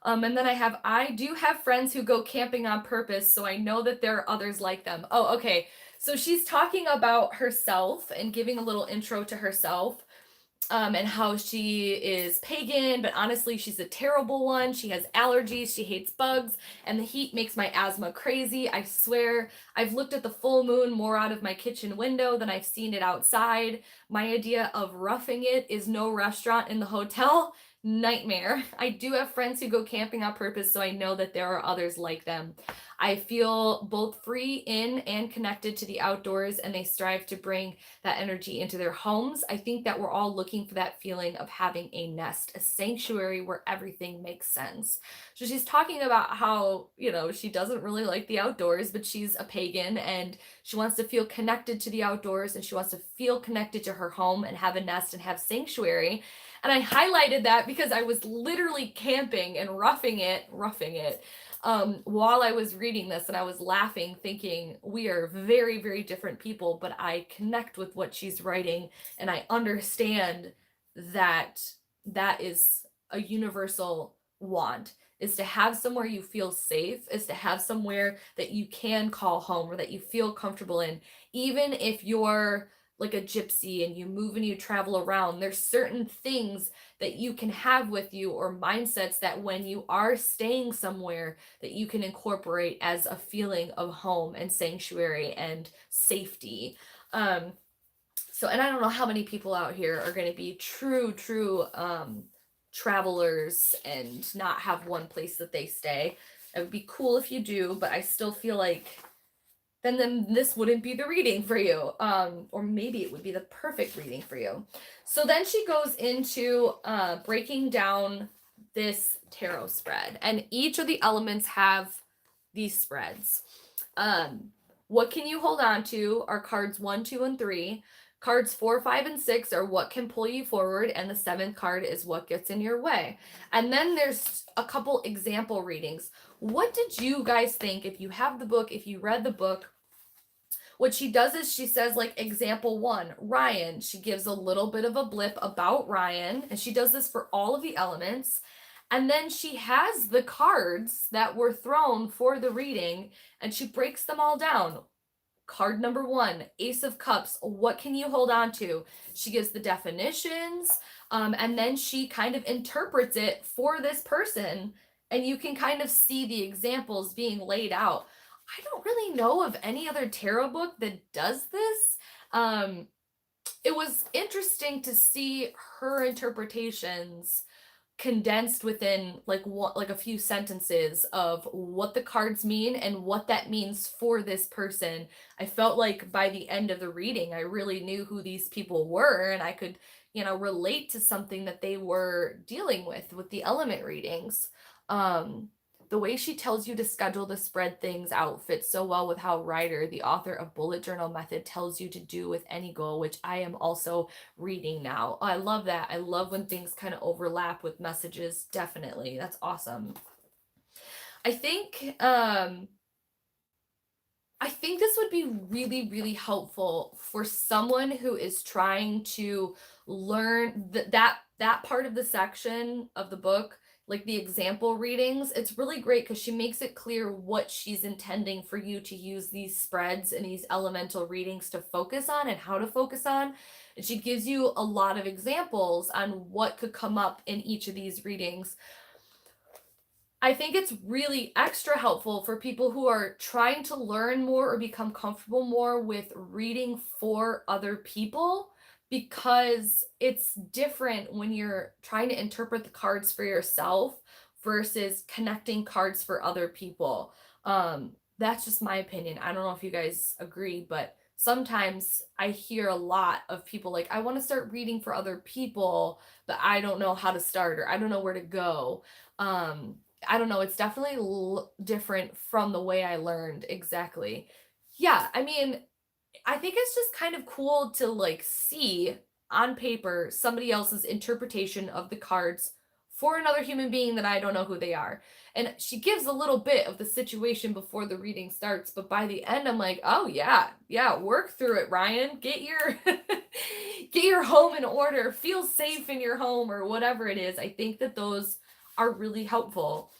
And then I do have friends who go camping on purpose, so I know that there are others like them. Oh, okay. So she's talking about herself and giving a little intro to herself, and how she is pagan, but honestly, she's a terrible one. She has allergies, she hates bugs, and the heat makes my asthma crazy. I swear, I've looked at the full moon more out of my kitchen window than I've seen it outside. My idea of roughing it is no restaurant in the hotel. Nightmare. I do have friends who go camping on purpose, so I know that there are others like them. I feel both free in and connected to the outdoors, and they strive to bring that energy into their homes. I think that we're all looking for that feeling of having a nest, a sanctuary where everything makes sense. So she's talking about how, you know, she doesn't really like the outdoors, but she's a pagan and she wants to feel connected to the outdoors and she wants to feel connected to her home and have a nest and have sanctuary. And I highlighted that because I was literally camping and roughing it while I was reading this, and I was laughing thinking we are very, very different people, but I connect with what she's writing and I understand that that is a universal want, is to have somewhere you feel safe, is to have somewhere that you can call home or that you feel comfortable in. Even if you're like a gypsy and you move and you travel around, there's certain things that you can have with you or mindsets that when you are staying somewhere that you can incorporate as a feeling of home and sanctuary and safety. So, and I don't know how many people out here are going to be true travelers and not have one place that they stay. It would be cool if you do, but I still feel like then this wouldn't be the reading for you. Or maybe it would be the perfect reading for you. So then she goes into breaking down this tarot spread, and each of the elements have these spreads. What can you hold on to are cards 1, 2, and 3. Cards 4, 5, and 6 are what can pull you forward, and the 7th card is what gets in your way. And then there's a couple example readings. What did you guys think if you have the book, if you read the book? What she does is she says, like, example 1, Ryan. She gives a little bit of a blip about Ryan, and she does this for all of the elements. And then she has the cards that were thrown for the reading, and she breaks them all down. Card number 1, Ace of Cups. What can you hold on to? She gives the definitions, and then she kind of interprets it for this person, and you can kind of see the examples being laid out. I don't really know of any other tarot book that does this. It was interesting to see her interpretations condensed within like a few sentences of what the cards mean and what that means for this person. I felt like by the end of the reading I really knew who these people were, and I could, relate to something that they were dealing with the element readings. The way she tells you to schedule the spread things out fits so well with how Ryder, the author of Bullet Journal Method, tells you to do with any goal, which I am also reading now. I love that. I love when things kind of overlap with messages. Definitely. That's awesome. I think this would be really, really helpful for someone who is trying to learn that part of the section of the book, like the example readings. It's really great because she makes it clear what she's intending for you to use these spreads and these elemental readings to focus on and how to focus on. And she gives you a lot of examples on what could come up in each of these readings. I think it's really extra helpful for people who are trying to learn more or become comfortable more with reading for other people, because it's different when you're trying to interpret the cards for yourself versus connecting cards for other people. That's just my opinion. I don't know if you guys agree, but sometimes I hear a lot of people like, I want to start reading for other people, but I don't know how to start, or I don't know where to go. I don't know. It's definitely different from the way I learned. Exactly. Yeah. I mean, I think it's just kind of cool to like see on paper somebody else's interpretation of the cards for another human being that I don't know who they are. And she gives a little bit of the situation before the reading starts, but by the end I'm like, "Oh yeah. Yeah, work through it, Ryan. Get your get your home in order. Feel safe in your home," or whatever it is. I think that those are really helpful.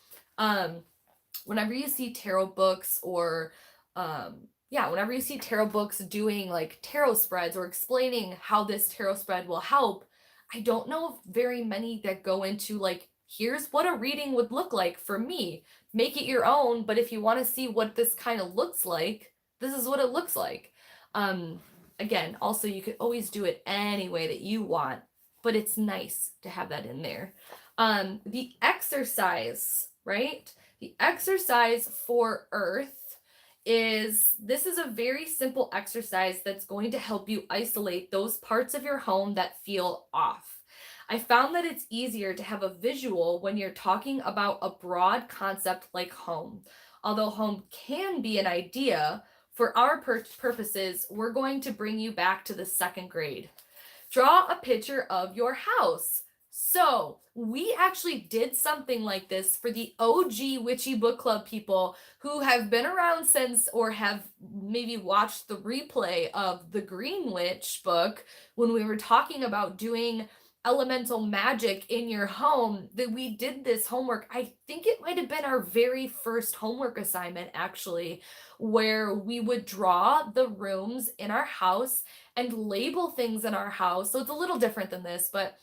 Whenever you see tarot books or whenever you see tarot books doing like tarot spreads or explaining how this tarot spread will help, I don't know of very many that go into like, here's what a reading would look like for me. Make it your own, but if you want to see what this kind of looks like, this is what it looks like. Again, also you could always do it any way that you want, but it's nice to have that in there. The exercise, right? The exercise for Earth is a very simple exercise that's going to help you isolate those parts of your home that feel off. I found that it's easier to have a visual when you're talking about a broad concept like home. Although home can be an idea, for our purposes, we're going to bring you back to the 2nd grade. Draw a picture of your house. So we actually did something like this for the OG Witchy Book Club people who have been around since, or have maybe watched the replay of the Green Witch book when we were talking about doing elemental magic in your home, that we did this homework. I think it might have been our very first homework assignment actually, where we would draw the rooms in our house and label things in our house. So it's a little different than this, but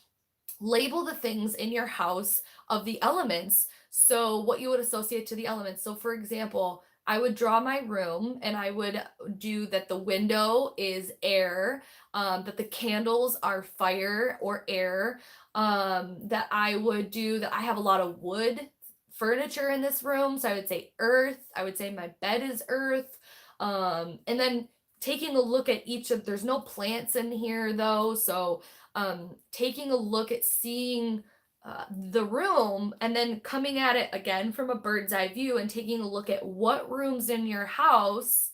label the things in your house of the elements. So what you would associate to the elements. So for example, I would draw my room and I would do that the window is air, that the candles are fire or air, that I would do that I have a lot of wood furniture in this room. So I would say earth. I would say my bed is earth. And then taking a look at there's no plants in here though. So taking a look at seeing the room and then coming at it again from a bird's eye view and taking a look at what rooms in your house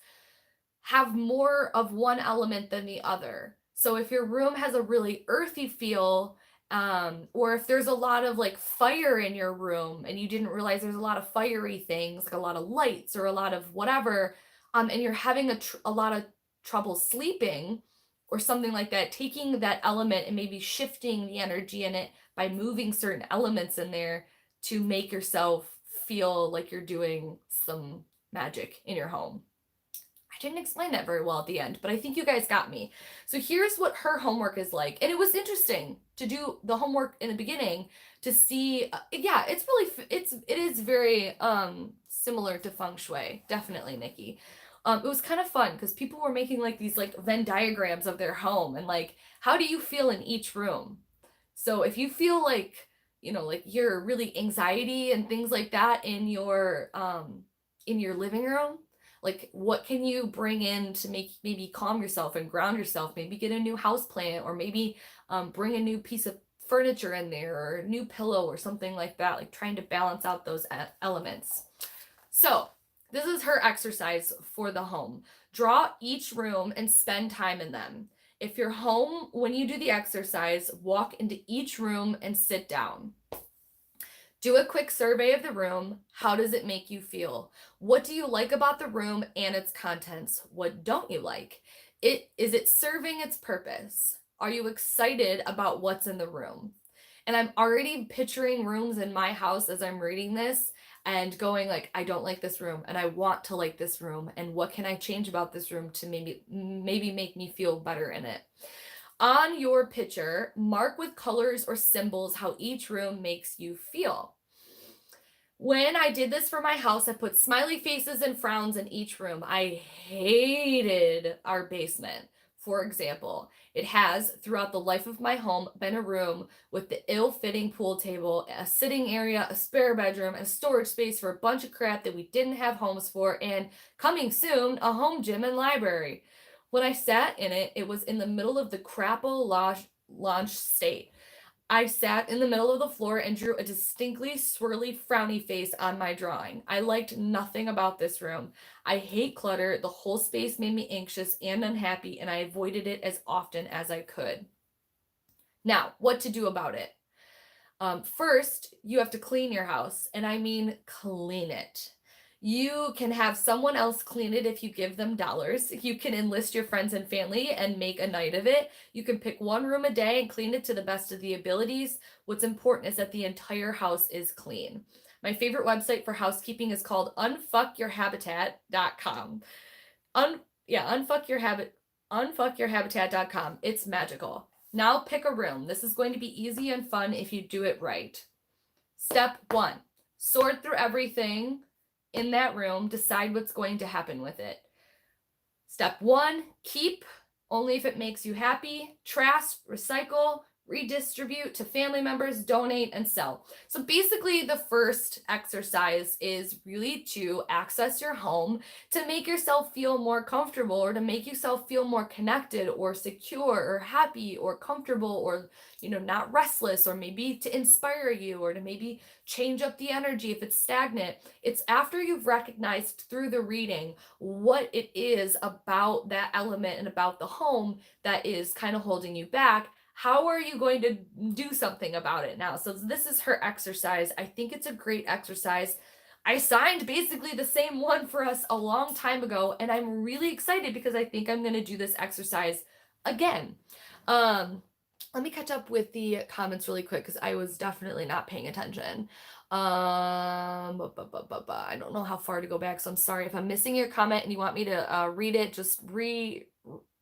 have more of one element than the other. So if your room has a really earthy feel, or if there's a lot of like fire in your room and you didn't realize there's a lot of fiery things, like a lot of lights or a lot of whatever, and you're having a lot of trouble sleeping or something like that, taking that element and maybe shifting the energy in it by moving certain elements in there to make yourself feel like you're doing some magic in your home. I didn't explain that very well at the end, but I think you guys got me. So here's what her homework is like. And it was interesting to do the homework in the beginning to see, yeah, it is very similar to feng shui. Definitely, Nikki. It was kind of fun because people were making like these like Venn diagrams of their home and like, how do you feel in each room? So if you feel like, like you're really anxiety and things like that in your living room, like what can you bring in to make maybe calm yourself and ground yourself? Maybe get a new house plant, or maybe bring a new piece of furniture in there, or a new pillow or something like that, like trying to balance out those elements. So this is her exercise for the home. Draw each room and spend time in them. If you're home, when you do the exercise, walk into each room and sit down. Do a quick survey of the room. How does it make you feel? What do you like about the room and its contents? What don't you like? Is it serving its purpose? Are you excited about what's in the room? And I'm already picturing rooms in my house as I'm reading this and going like, I don't like this room and I want to like this room, and what can I change about this room to maybe make me feel better in it? On your picture, mark with colors or symbols how each room makes you feel. When I did this for my house, I put smiley faces and frowns in each room. I hated our basement. For example, it has, throughout the life of my home, been a room with the ill-fitting pool table, a sitting area, a spare bedroom, and a storage space for a bunch of crap that we didn't have homes for, and coming soon, a home gym and library. When I sat in it, it was in the middle of the crapple launch state. I sat in the middle of the floor and drew a distinctly swirly, frowny face on my drawing. I liked nothing about this room. I hate clutter. The whole space made me anxious and unhappy, and I avoided it as often as I could. Now, what to do about it? First, you have to clean your house, and I mean clean it. You can have someone else clean it if you give them dollars. You can enlist your friends and family and make a night of it. You can pick one room a day and clean it to the best of the abilities. What's important is that the entire house is clean. My favorite website for housekeeping is called unfuckyourhabitat.com. Unfuckyourhabitat.com. It's magical. Now pick a room. This is going to be easy and fun if you do it right. Step 1, sort through everything in that room, decide what's going to happen with it. Step 1, keep only if it makes you happy, trash, recycle, redistribute to family members, donate, and sell. So basically the first exercise is really to access your home to make yourself feel more comfortable, or to make yourself feel more connected or secure or happy or comfortable, or not restless, or maybe to inspire you, or to maybe change up the energy if it's stagnant. It's after you've recognized through the reading what it is about that element and about the home that is kind of holding you back. How are you going to do something about it now? So this is her exercise. I think it's a great exercise. I signed basically the same one for us a long time ago, and I'm really excited because I think I'm going to do this exercise again. Let me catch up with the comments really quick because I was definitely not paying attention. I don't know how far to go back, so I'm sorry if I'm missing your comment and you want me to read it. Just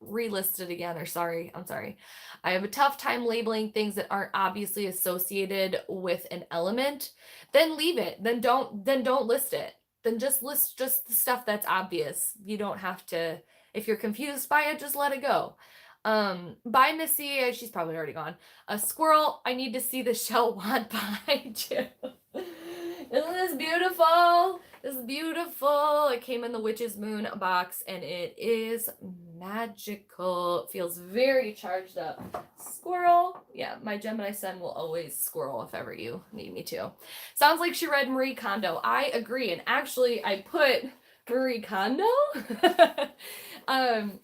relist it again, or I'm sorry. I have a tough time labeling things that aren't obviously associated with an element. Then leave it. Then don't list it. Then just list just the stuff that's obvious. You don't have to, if you're confused by it, just let it go. Bye Missy, she's probably already gone. A squirrel, I need to see the shell wand behind you. Isn't this beautiful? This is beautiful. It came in the Witch's Moon box and it is magical. It feels very charged up. Squirrel. Yeah, my Gemini sun will always squirrel if ever you need me to. Sounds like she read Marie Kondo. I agree. And actually, I put Marie Kondo?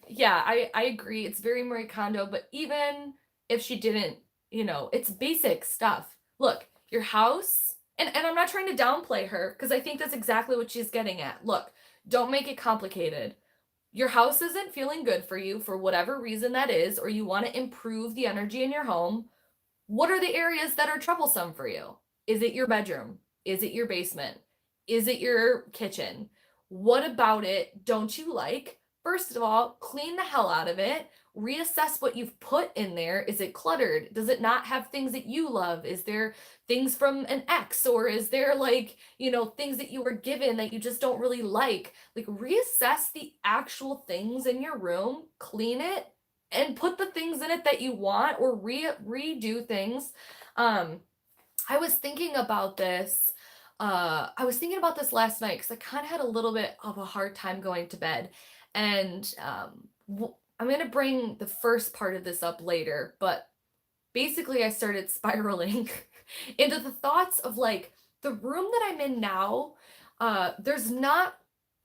Yeah, I agree. It's very Marie Kondo, but even if she didn't, it's basic stuff. Look, your house, and I'm not trying to downplay her because I think that's exactly what she's getting at. Look, don't make it complicated. Your house isn't feeling good for you for whatever reason that is, or you want to improve the energy in your home. What are the areas that are troublesome for you? Is it your bedroom? Is it your basement? Is it your kitchen? What about it don't you like? First of all, clean the hell out of it. Reassess what you've put in there. Is it cluttered? Does it not have things that you love? Is there things from an ex, or is there like, things that you were given that you just don't really like? Like, reassess the actual things in your room, clean it, and put the things in it that you want, or redo things. Um, I was thinking about this. I was thinking about this last night because I kind of had a little bit of a hard time going to bed, and I'm gonna bring the first part of this up later. But basically, I started spiraling into the thoughts of like the room that I'm in now. There's not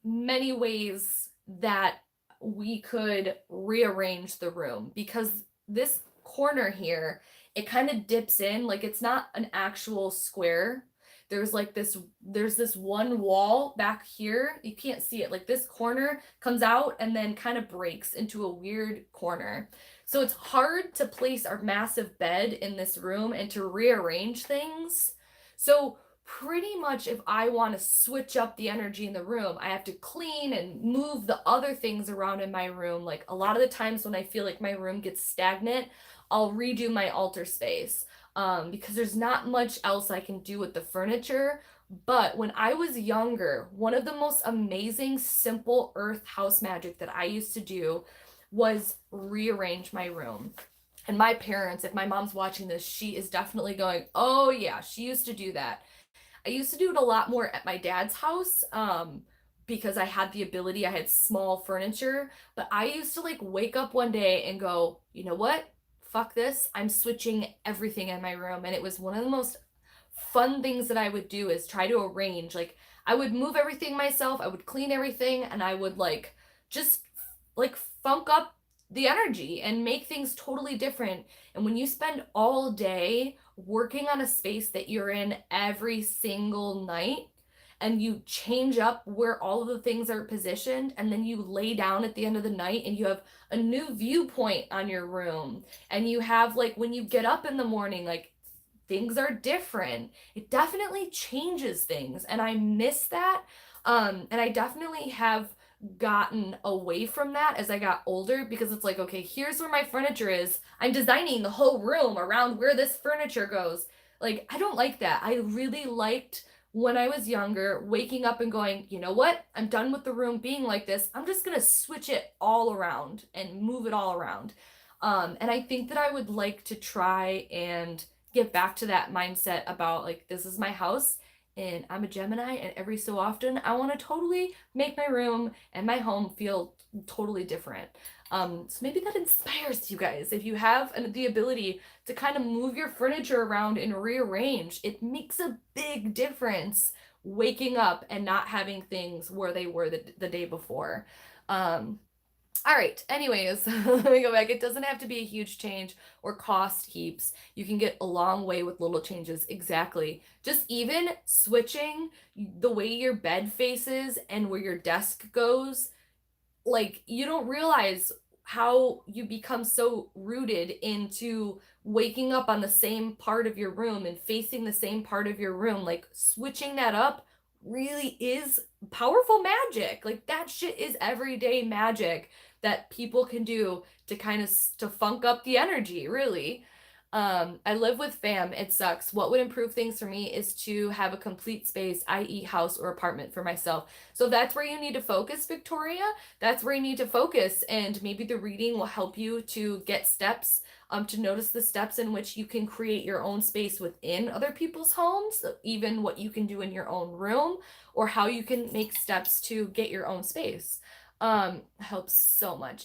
many ways that we could rearrange the room because this corner here, it kind of dips in, like it's not an actual square. There's this one wall back here. You can't see it. Like this corner comes out and then kind of breaks into a weird corner. So it's hard to place our massive bed in this room and to rearrange things. So pretty much if I want to switch up the energy in the room, I have to clean and move the other things around in my room. Like a lot of the times when I feel like my room gets stagnant, I'll redo my altar space because there's not much else I can do with the furniture. But when I was younger, one of the most amazing simple earth house magic that I used to do was rearrange my room. And my parents, if my mom's watching this, she is definitely going, oh yeah, she used to do that. I used to do it a lot more at my dad's house because I had the ability, I had small furniture, but I used to like wake up one day and go, you know what? Fuck this. I'm switching everything in my room. And it was one of the most fun things that I would do is try to arrange. Like I would move everything myself, I would clean everything, and I would like just like funk up the energy and make things totally different. And when you spend all day working on a space that you're in every single night, and you change up where all of the things are positioned, and then you lay down at the end of the night and you have a new viewpoint on your room, and you have like when you get up in the morning, like things are different. It definitely changes things, and I miss that. And I definitely have gotten away from that as I got older because it's like, okay, here's where my furniture is. I'm designing the whole room around where this furniture goes. Like, I don't like that. I really liked when I was younger waking up and going, you know what? I'm done with the room being like this. I'm just gonna switch it all around and move it all around. And I think that I would like to try and get back to that mindset about like, this is my house and I'm a Gemini, and every so often I want to totally make my room and my home feel totally different. So maybe that inspires you guys. If you have the ability to kind of move your furniture around and rearrange, it makes a big difference waking up and not having things where they were the day before. All right, anyways, let me go back. It doesn't have to be a huge change or cost heaps. You can get a long way with little changes. Exactly. Just even switching the way your bed faces and where your desk goes, like you don't realize how you become so rooted into waking up on the same part of your room and facing the same part of your room. Like switching that up really is powerful magic. Like that shit is everyday magic that people can do to kind of to funk up the energy, really. I live with fam. It sucks. What would improve things for me is to have a complete space, i.e., house or apartment for myself. So that's where you need to focus, Victoria. That's where you need to focus. And maybe the reading will help you to get steps, to notice the steps in which you can create your own space within other people's homes, even what you can do in your own room, or how you can make steps to get your own space. Helps so much.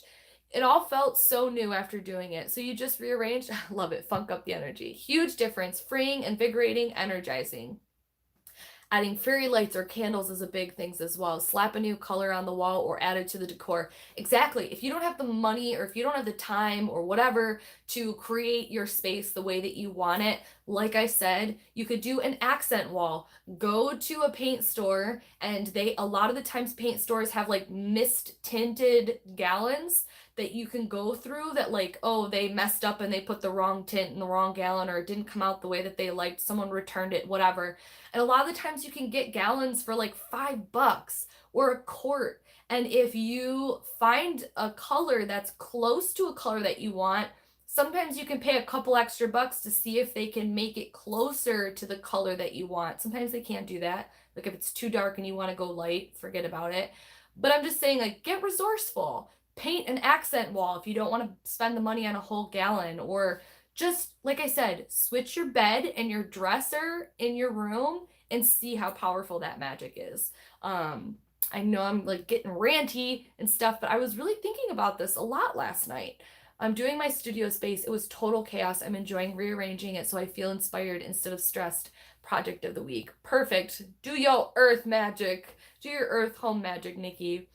It all felt so new after doing it. So you just rearranged. Love it. Funk up the energy. Huge difference. Freeing, invigorating, energizing. Adding fairy lights or candles is a big thing as well. Slap a new color on the wall or add it to the decor. Exactly. If you don't have the money or if you don't have the time or whatever to create your space the way that you want it, like I said, you could do an accent wall. Go to a paint store, and a lot of the times paint stores have like mist tinted gallons that you can go through that, like, oh, they messed up and they put the wrong tint in the wrong gallon, or it didn't come out the way that they liked, someone returned it, whatever. And a lot of the times you can get gallons for like $5 or a quart. And if you find a color that's close to a color that you want, sometimes you can pay a couple extra bucks to see if they can make it closer to the color that you want. Sometimes they can't do that. Like if it's too dark and you want to go light, forget about it. But I'm just saying, like, get resourceful. Paint an accent wall if you don't want to spend the money on a whole gallon, or just, like I said, switch your bed and your dresser in your room and see how powerful that magic is. I know I'm like getting ranty and stuff, but I was really thinking about this a lot last night. I'm doing my studio space. It was total chaos. I'm enjoying rearranging it so I feel inspired instead of stressed. Project of the week. Perfect. Do your earth magic. Do your earth home magic, Nikki.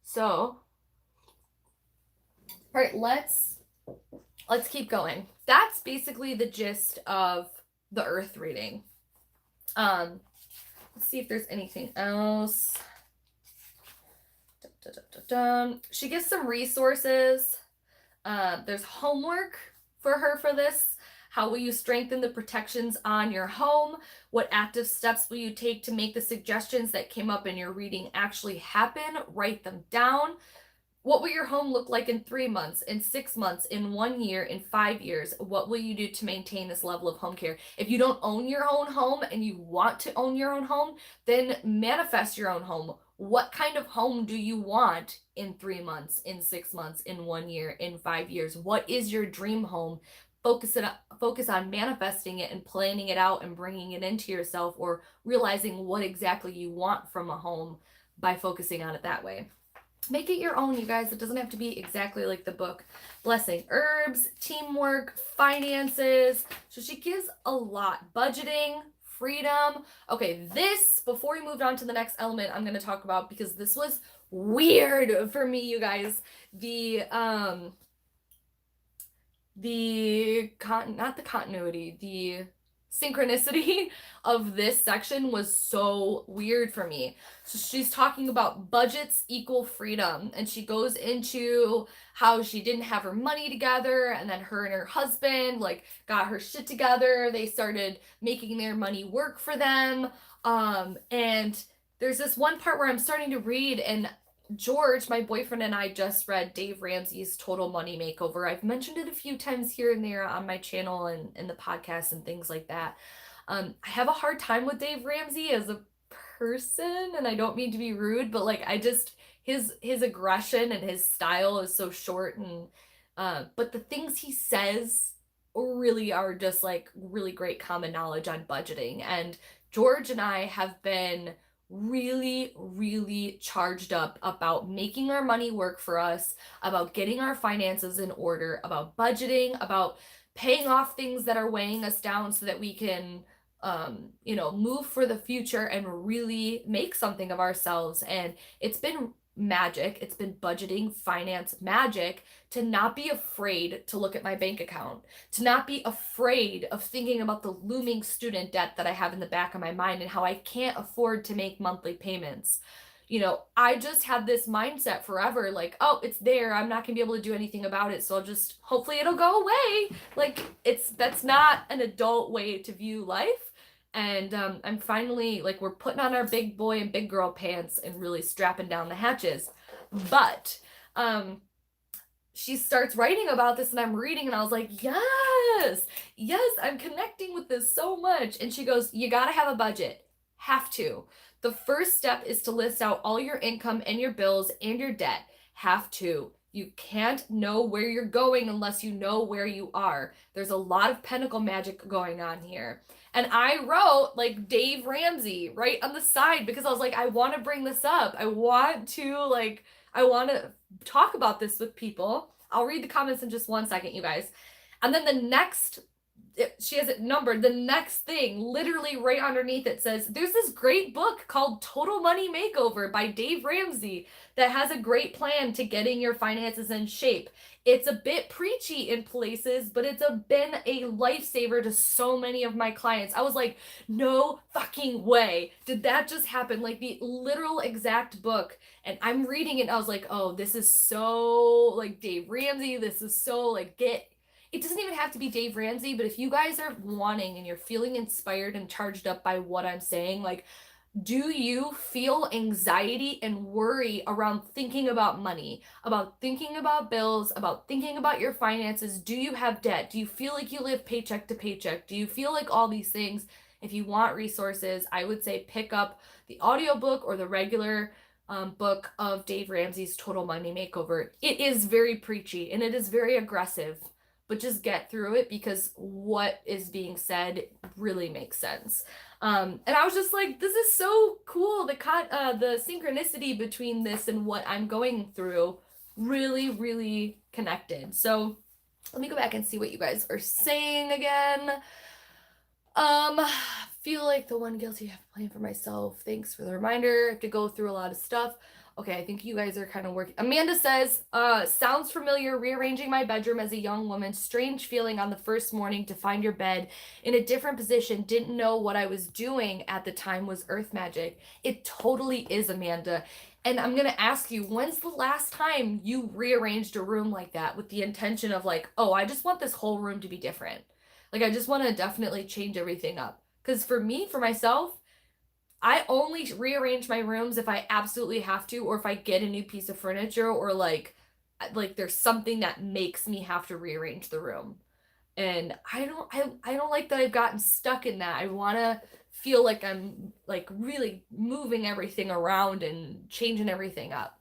So, all right, let's keep going. That's basically the gist of the earth reading. Let's see if there's anything else. She gives some resources. There's homework for her for this. How will you strengthen the protections on your home? What active steps will you take to make the suggestions that came up in your reading actually happen? Write them down. What will your home look like in 3 months, in 6 months, in 1 year, in 5 years? What will you do to maintain this level of home care? If you don't own your own home and you want to own your own home, then manifest your own home. What kind of home do you want in 3 months, in 6 months, in 1 year, in 5 years? What is your dream home? Focus on manifesting it and planning it out and bringing it into yourself, or realizing what exactly you want from a home by focusing on it that way. Make it your own, you guys. It doesn't have to be exactly like the book. Blessing herbs, teamwork, finances. So she gives a lot. Budgeting, freedom. Okay, this, before we moved on to the next element, I'm going to talk about, because this was weird for me, you guys. The synchronicity of this section was so weird for me. So she's talking about budgets equal freedom, and she goes into how she didn't have her money together, and then her and her husband like got her shit together. They started making their money work for them. And there's this one part where I'm starting to read, and George, my boyfriend, and I just read Dave Ramsey's Total Money Makeover. I've mentioned it a few times here and there on my channel and in the podcast and things like that. I have a hard time with Dave Ramsey as a person, and I don't mean to be rude, but like his aggression and his style is so short, and but the things he says really are just like really great common knowledge on budgeting. And George and I have been really charged up about making our money work for us, about getting our finances in order, about budgeting, about paying off things that are weighing us down so that we can move for the future and really make something of ourselves. And it's been magic. It's been budgeting, finance, magic, to not be afraid to look at my bank account, to not be afraid of thinking about the looming student debt that I have in the back of my mind and how I can't afford to make monthly payments. I just had this mindset forever, like, oh, it's there, I'm not gonna be able to do anything about it, so hopefully it'll go away. Like, that's not an adult way to view life. And I'm finally, like, we're putting on our big boy and big girl pants and really strapping down the hatches. But she starts writing about this, and I'm reading, and I was like, yes, I'm connecting with this so much. And she goes, you gotta have a budget. Have to. The first step is to list out all your income and your bills and your debt. Have to. You can't know where you're going unless you know where you are. There's a lot of pentacle magic going on here. And I wrote like Dave Ramsey right on the side because I was like, I want to bring this up. I want to talk about this with people. I'll read the comments in just 1 second, you guys. And then the next she has it numbered. The next thing, literally right underneath it says, there's this great book called Total Money Makeover by Dave Ramsey that has a great plan to getting your finances in shape. It's a bit preachy in places, but it's been a lifesaver to so many of my clients. I was like, no fucking way. Did that just happen? Like the literal exact book. And I'm reading it and I was like, oh, this is so like Dave Ramsey. This is so like it doesn't even have to be Dave Ramsey, but if you guys are wanting and you're feeling inspired and charged up by what I'm saying, like, do you feel anxiety and worry around thinking about money, about thinking about bills, about thinking about your finances? Do you have debt? Do you feel like you live paycheck to paycheck? Do you feel like all these things? If you want resources, I would say pick up the audiobook or the regular book of Dave Ramsey's Total Money Makeover. It is very preachy and it is very aggressive, but just get through it because what is being said really makes sense. And I was just like, this is so cool. The synchronicity between this and what I'm going through really, really connected. So let me go back and see what you guys are saying again. Feel like the one guilty I have to blame for myself. Thanks for the reminder. I have to go through a lot of stuff. Okay, I think you guys are kind of working. Amanda says, sounds familiar, rearranging my bedroom as a young woman. Strange feeling on the first morning to find your bed in a different position. Didn't know what I was doing at the time was earth magic. It totally is, Amanda. And I'm going to ask you, when's the last time you rearranged a room like that with the intention of like, oh, I just want this whole room to be different. Like, I just want to definitely change everything up. Because for me, for myself, I only rearrange my rooms if I absolutely have to, or if I get a new piece of furniture, or like there's something that makes me have to rearrange the room. And I don't like that I've gotten stuck in that. I want to feel like I'm like really moving everything around and changing everything up.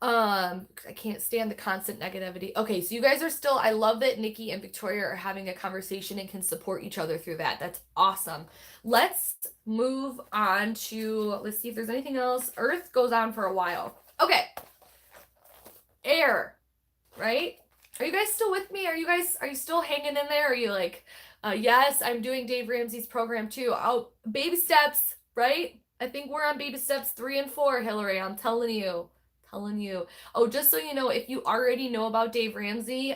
I can't stand the constant negativity. Okay, so you guys are still, I love that Nikki and Victoria are having a conversation and can support each other through that. That's awesome. Let's move on to, let's see if there's anything else. Earth goes on for a while. Okay. Air, right? Are you guys still with me? Are you still hanging in there? Are you like, yes, I'm doing Dave Ramsey's program too. Oh, baby steps, right? I think we're on baby steps 3 and 4, Hillary. I'm telling you. Oh, just so you know, if you already know about Dave Ramsey,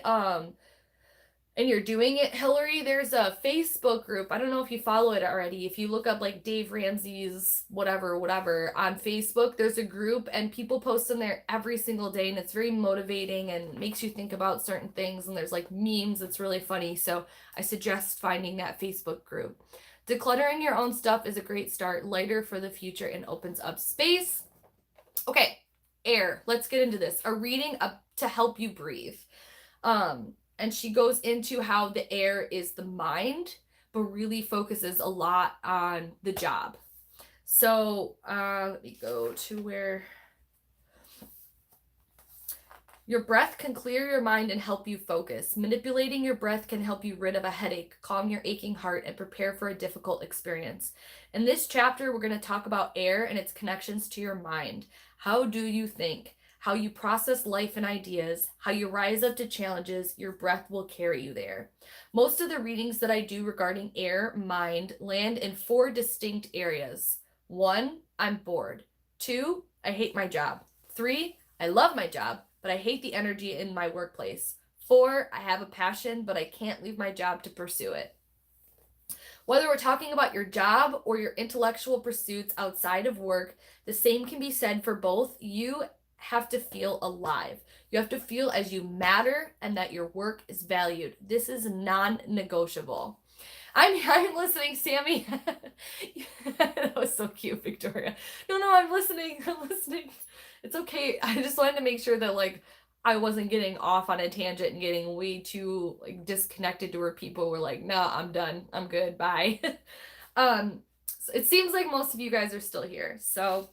and you're doing it, Hillary, there's a Facebook group. I don't know if you follow it already. If you look up like Dave Ramsey's whatever on Facebook, there's a group and people post in there every single day and it's very motivating and makes you think about certain things and there's like memes. It's really funny. So I suggest finding that Facebook group. Decluttering your own stuff is a great start, lighter for the future and opens up space. Okay, air. Let's get into this. A reading up to help you breathe. And she goes into how the air is the mind, but really focuses a lot on the job. So let me go to where your breath can clear your mind and help you focus. Manipulating your breath can help you rid of a headache, calm your aching heart, and prepare for a difficult experience. In this chapter, we're going to talk about air and its connections to your mind. How do you think? How you process life and ideas, how you rise up to challenges, your breath will carry you there. Most of the readings that I do regarding air, mind, land in 4 distinct areas. 1, I'm bored. 2, I hate my job. 3, I love my job, but I hate the energy in my workplace. 4, I have a passion, but I can't leave my job to pursue it. Whether we're talking about your job or your intellectual pursuits outside of work, the same can be said for both. You have to feel alive. You have to feel as you matter and that your work is valued. This is non-negotiable. I'm listening, Sammy. That was so cute, Victoria. No, I'm listening. It's okay. I just wanted to make sure that like I wasn't getting off on a tangent and getting way too like disconnected to where people were like, "No, I'm done. I'm good. Bye." So it seems like most of you guys are still here. So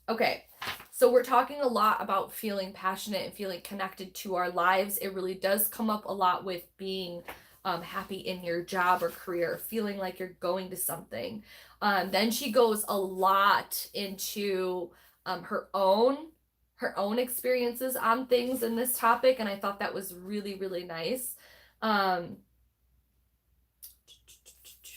okay. So we're talking a lot about feeling passionate and feeling connected to our lives. It really does come up a lot with being happy in your job or career, feeling like you're going to something. Then she goes a lot into her own experiences on things in this topic, and I thought that was really, really nice.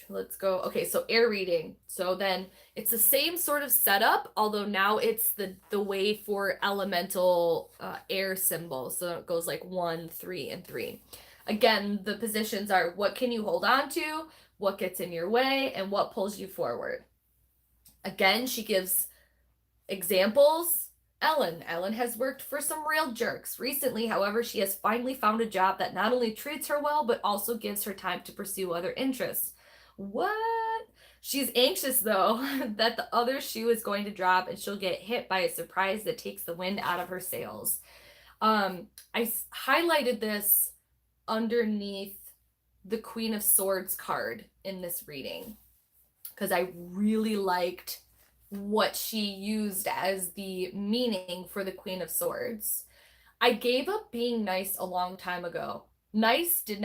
let's go. Okay, so air reading. So then it's the same sort of setup, although now it's the way for elemental air symbols. So it goes like 1, 3, and 3. Again, the positions are what can you hold on to, what gets in your way, and what pulls you forward. Again, she gives examples. Ellen has worked for some real jerks. Recently, however, she has finally found a job that not only treats her well, but also gives her time to pursue other interests. What? She's anxious, though, that the other shoe is going to drop and she'll get hit by a surprise that takes the wind out of her sails. I highlighted this underneath the Queen of Swords card in this reading because I really liked what she used as the meaning for the Queen of Swords. I gave up being nice a long time ago. Nice did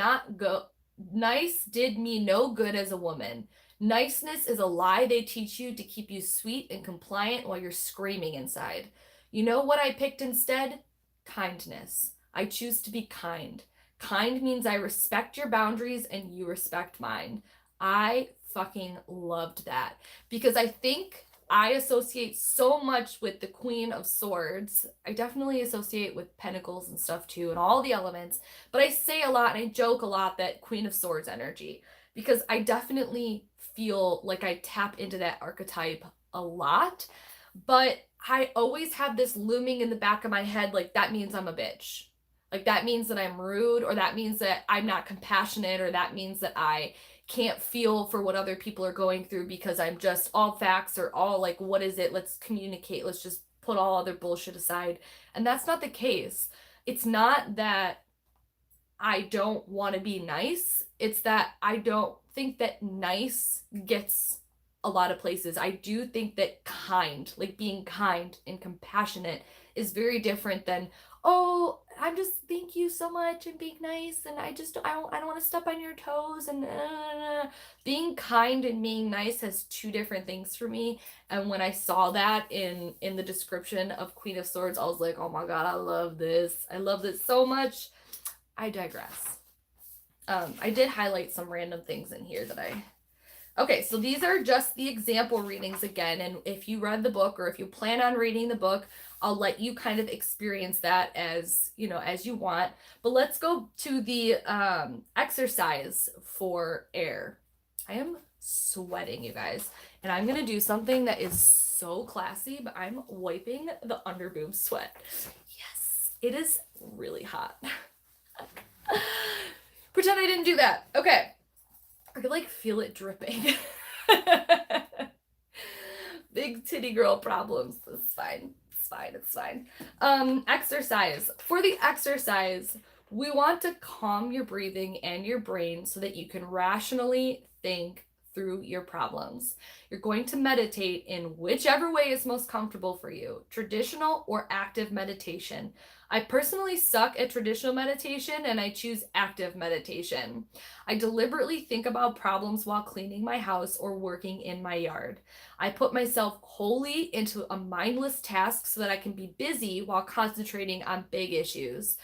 me no good as a woman. Niceness is a lie they teach you to keep you sweet and compliant while you're screaming inside. You know what I picked instead? Kindness. I choose to be kind. Kind means I respect your boundaries and you respect mine. I fucking loved that because I think I associate so much with the Queen of Swords. I definitely associate with Pentacles and stuff too, and all the elements. But I say a lot and I joke a lot that Queen of Swords energy because I definitely feel like I tap into that archetype a lot. But I always have this looming in the back of my head like that means I'm a bitch. Like that means that I'm rude, or that means that I'm not compassionate, or that means that I can't feel for what other people are going through because I'm just all facts or all like, what is it? Let's communicate. Let's just put all other bullshit aside. And that's not the case. It's not that I don't want to be nice. It's that I don't think that nice gets a lot of places. I do think that kind, like being kind and compassionate, is very different than, oh, I'm just thank you so much and being nice and I don't want to step on your toes and being kind and being nice has two different things for me. And when I saw that in the description of Queen of Swords, I was like, oh my god, I love this. I love this so much. I digress. I did highlight some random things in here that I... Okay, so these are just the example readings again, and if you read the book or if you plan on reading the book, I'll let you kind of experience that as, you know, as you want. But let's go to the exercise for air. I am sweating, you guys, and I'm going to do something that is so classy, but I'm wiping the underboob sweat. Yes, it is really hot. Pretend I didn't do that. Okay. I could like feel it dripping. Big titty girl problems. It's fine. It's fine. It's fine. Exercise. For the exercise, we want to calm your breathing and your brain so that you can rationally think through your problems. You're going to meditate in whichever way is most comfortable for you, traditional or active meditation. I personally suck at traditional meditation and I choose active meditation. I deliberately think about problems while cleaning my house or working in my yard. I put myself wholly into a mindless task so that I can be busy while concentrating on big issues.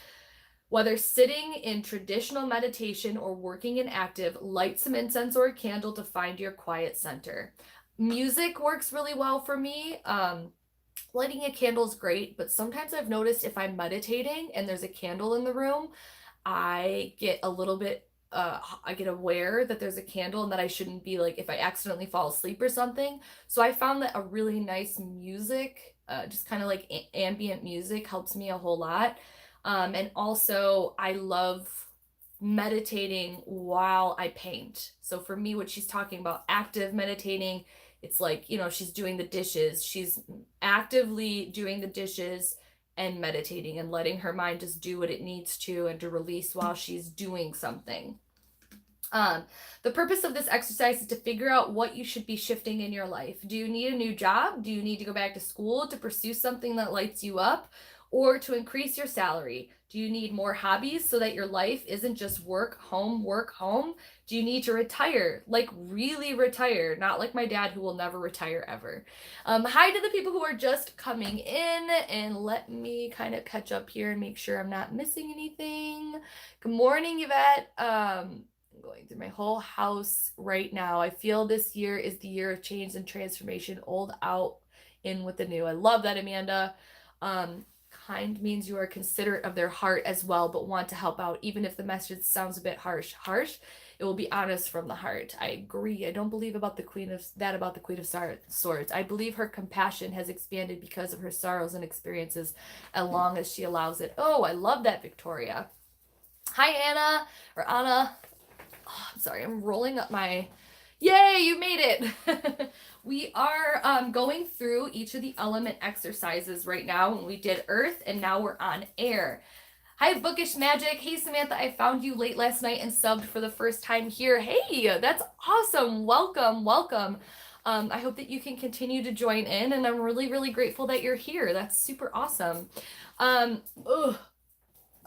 Whether sitting in traditional meditation or working in active, light some incense or a candle to find your quiet center. Music works really well for me. Lighting a candle is great, but sometimes I've noticed if I'm meditating and there's a candle in the room, I get a little bit, I get aware that there's a candle and that I shouldn't be like, if I accidentally fall asleep or something. So I found that a really nice music, just kind of like ambient music helps me a whole lot. And also I love meditating while I paint. So for me, what she's talking about, active meditating, it's like, you know, she's doing the dishes. She's actively doing the dishes and meditating and letting her mind just do what it needs to and to release while she's doing something. The purpose of this exercise is to figure out what you should be shifting in your life. Do you need a new job? Do you need to go back to school to pursue something that lights you up? Or to increase your salary? Do you need more hobbies so that your life isn't just work, home, work, home? Do you need to retire? Like really retire, not like my dad who will never retire ever. Hi to the people who are just coming in, and let me kind of catch up here and make sure I'm not missing anything. Good morning, Yvette. I'm going through my whole house right now. I feel this year is the year of change and transformation, old out, in with the new. I love that, Amanda. Um, Kind means you are considerate of their heart as well, but want to help out, even if the message sounds a bit harsh. Harsh, it will be honest from the heart. I agree. I don't believe about the about the Queen of Swords. I believe her compassion has expanded because of her sorrows and experiences, as long as she allows it. Oh, I love that, Victoria. Hi, Anna, or Anna. Oh, I'm sorry, I'm rolling up my... Yay, you made it! We are going through each of the element exercises right now. We did earth, and now we're on air. Hi, Bookish Magic. Hey, Samantha, I found you late last night and subbed for the first time here. Hey, that's awesome. Welcome, welcome. I hope that you can continue to join in, and I'm really, really grateful that you're here. That's super awesome.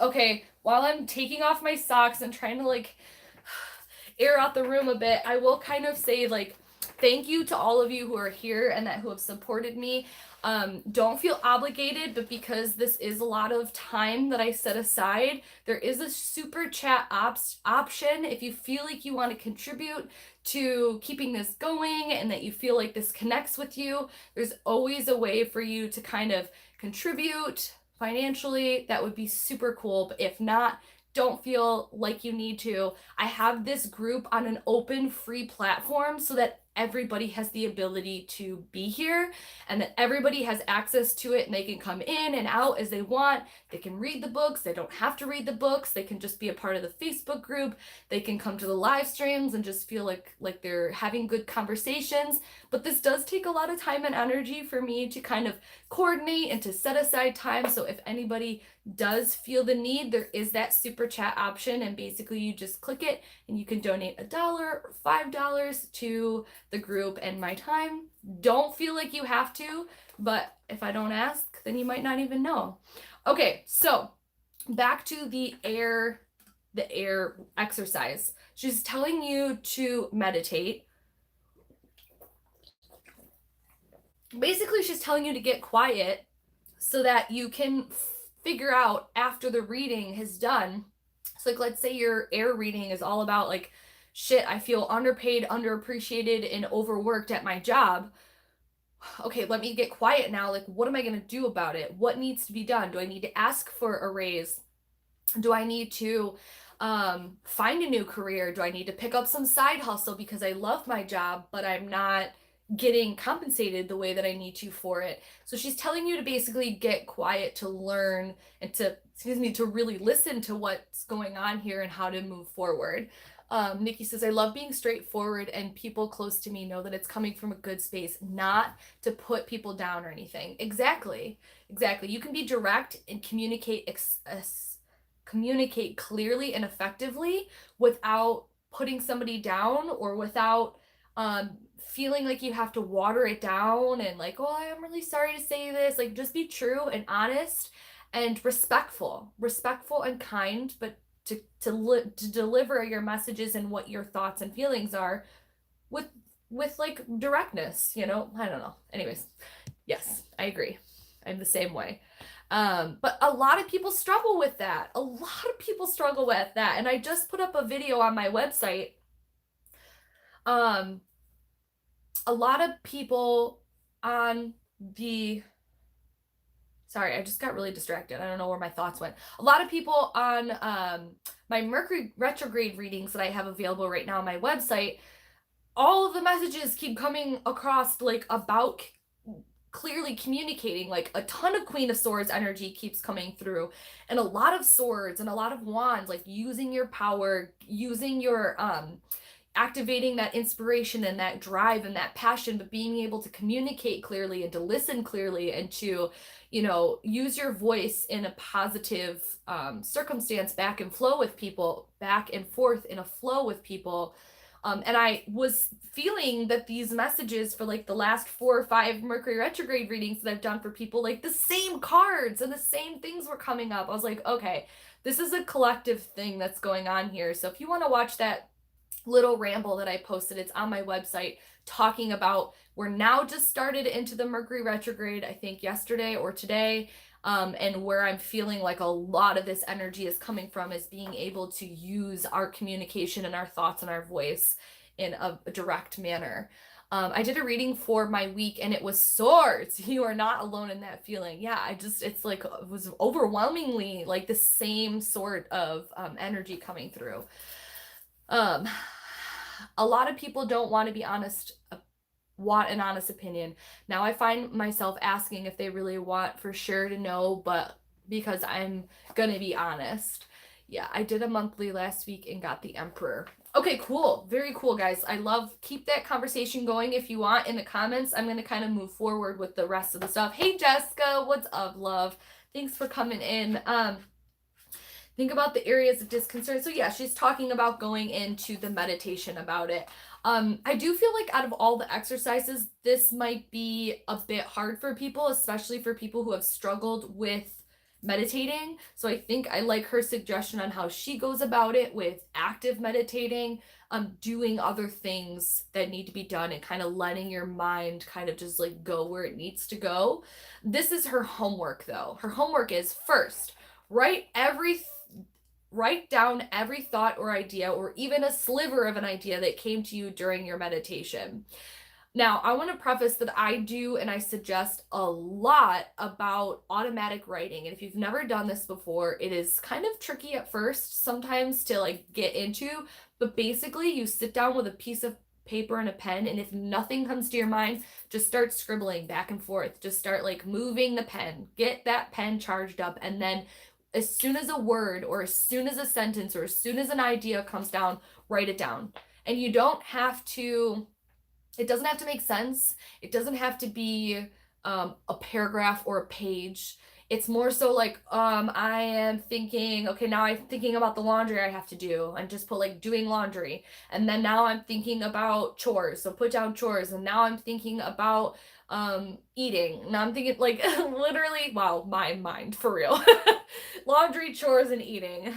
Okay, while I'm taking off my socks and trying to like air out the room a bit, I will kind of say like thank you to all of you who are here and who have supported me. Don't feel obligated, but because this is a lot of time that I set aside, there is a super chat option if you feel like you want to contribute to keeping this going and that you feel like this connects with you. There's always a way for you to kind of contribute financially. That would be super cool. But if not, don't feel like you need to. I have this group on an open free platform so that everybody has the ability to be here and that everybody has access to it, and they can come in and out as they want. They can read the books. They don't have to read the books. They can just be a part of the Facebook group. They can come to the live streams and just feel like they're having good conversations. But this does take a lot of time and energy for me to kind of coordinate and to set aside time. So if anybody does feel the need, there is that super chat option, and basically you just click it and you can donate $1 or $5 to the group and my time. Don't feel like you have to, but if I don't ask, then you might not even know. Okay, so back to the air exercise. She's telling you to meditate. Basically, she's telling you to get quiet so that you can figure out after the reading is done. So like, let's say your air reading is all about like, shit, I feel underpaid, underappreciated, and overworked at my job. Okay, let me get quiet now. Like, what am I going to do about it? What needs to be done? Do I need to ask for a raise? Do I need to find a new career? Do I need to pick up some side hustle because I love my job, but I'm not getting compensated the way that I need to for it? So she's telling you to basically get quiet, to learn, and to really listen to what's going on here and how to move forward. Nikki says, I love being straightforward, and people close to me know that it's coming from a good space, not to put people down or anything. Exactly. You can be direct and communicate clearly and effectively without putting somebody down or without feeling like you have to water it down and like, oh, I'm really sorry to say this. Like, just be true and honest and respectful and kind, but to deliver your messages and what your thoughts and feelings are with like directness, I don't know. Anyways, yes, I agree. I'm the same way. But a lot of people struggle with that. And I just put up a video on my website. A lot of people on the... Sorry, I just got really distracted. I don't know where my thoughts went. A lot of people on my Mercury retrograde readings that I have available right now on my website, all of the messages keep coming across like about clearly communicating. Like a ton of Queen of Swords energy keeps coming through, and a lot of swords and a lot of wands, like using your power, using your activating that inspiration and that drive and that passion, but being able to communicate clearly and to listen clearly and to, use your voice in a positive circumstance, back and forth in a flow with people. And I was feeling that these messages for like the last 4 or 5 Mercury retrograde readings that I've done for people, like the same cards and the same things were coming up. I was like, okay, this is a collective thing that's going on here. So if you want to watch that little ramble that I posted. It's on my website, talking about we're now just started into the Mercury retrograde, I think yesterday or today. And where I'm feeling like a lot of this energy is coming from is being able to use our communication and our thoughts and our voice in a direct manner. I did a reading for my week and it was swords. You are not alone in that feeling. Yeah, it's like, it was overwhelmingly like the same sort of energy coming through. Um, a lot of people don't want to be honest, want an honest opinion. Now I find myself asking if they really want for sure to know, but because I'm gonna be honest. Yeah, I did a monthly last week and got the Emperor. Okay, cool. Very cool, guys. I love, keep that conversation going if you want in the comments. I'm gonna kind of move forward with the rest of the stuff. Hey Jessica, what's up, love? Thanks for coming in. Think about the areas of disconcern. So yeah, she's talking about going into the meditation about it. I do feel like out of all the exercises, this might be a bit hard for people, especially for people who have struggled with meditating. So I think I like her suggestion on how she goes about it with active meditating, doing other things that need to be done and kind of letting your mind kind of just like go where it needs to go. This is her homework though. Her homework is first, write down every thought or idea or even a sliver of an idea that came to you during your meditation. Now, I want to preface that I do and I suggest a lot about automatic writing. And if you've never done this before, it is kind of tricky at first sometimes to like get into, but basically you sit down with a piece of paper and a pen, and if nothing comes to your mind, just start scribbling back and forth. Just start like moving the pen, get that pen charged up, and then as soon as a word or as soon as a sentence or as soon as an idea comes down, write it down. And you don't have to, it doesn't have to make sense. It doesn't have to be a paragraph or a page. It's more so like, I am thinking, okay, now I'm thinking about the laundry I have to do, and just put like doing laundry. And then now I'm thinking about chores. So put down chores. And now I'm thinking about eating. Now I'm thinking like literally, wow, my mind for real. Laundry, chores, and eating.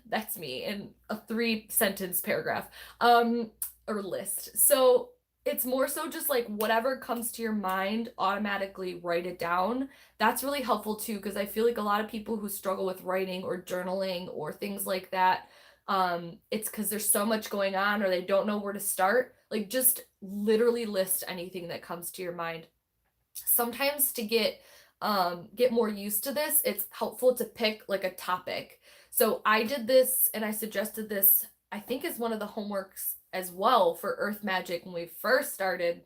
That's me in a 3-sentence paragraph or list. So it's more so just like whatever comes to your mind, automatically write it down. That's really helpful too, because I feel like a lot of people who struggle with writing or journaling or things like that, it's because there's so much going on or they don't know where to start. Like just literally list anything that comes to your mind. Sometimes to get more used to this, it's helpful to pick like a topic. So I did this and I suggested this, I think, as one of the homeworks as well for Earth Magic when we first started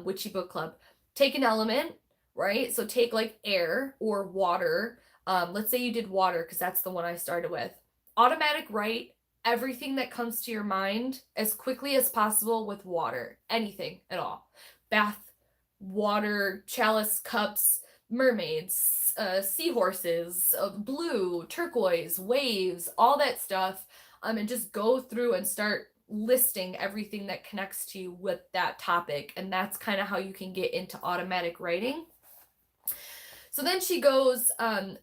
Witchy Book Club. Take an element, right? So take like air or water. Let's say you did water because that's the one I started with. Automatic write everything that comes to your mind as quickly as possible with water. Anything at all. Bath, water, chalice, cups, mermaids, seahorses, blue, turquoise, waves, all that stuff. And just go through and start listing everything that connects to you with that topic. And that's kind of how you can get into automatic writing. So then she goes,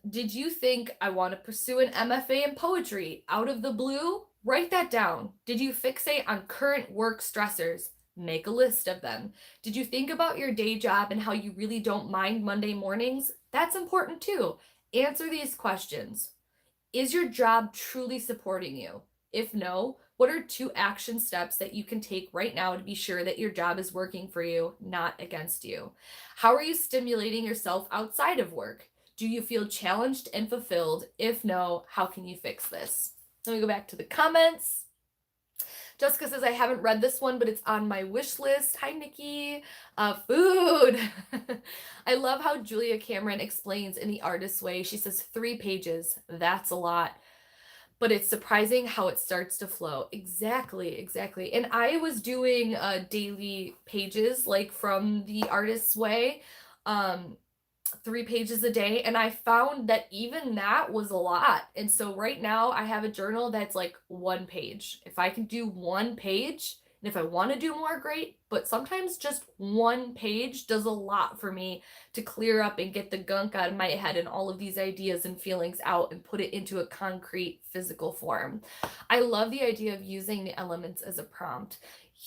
did you think I want to pursue an MFA in poetry out of the blue? Write that down. Did you fixate on current work stressors? Make a list of them. Did you think about your day job and how you really don't mind Monday mornings? That's important too. Answer these questions. Is your job truly supporting you? If no, what are 2 action steps that you can take right now to be sure that your job is working for you, not against you? How are you stimulating yourself outside of work? Do you feel challenged and fulfilled? If no, how can you fix this? Let me go back to the comments. Jessica says, I haven't read this one, but it's on my wish list. Hi, Nikki. Food. I love how Julia Cameron explains in the artist's way. She says 3 pages. That's a lot. But it's surprising how it starts to flow. Exactly. And I was doing daily pages, like from the artist's way, 3 pages a day, and I found that even that was a lot. And so right now I have a journal that's like 1 page. If I can do 1 page, And if I want to do more, great, but sometimes just one page does a lot for me to clear up and get the gunk out of my head and all of these ideas and feelings out and put it into a concrete physical form. I love the idea of using the elements as a prompt.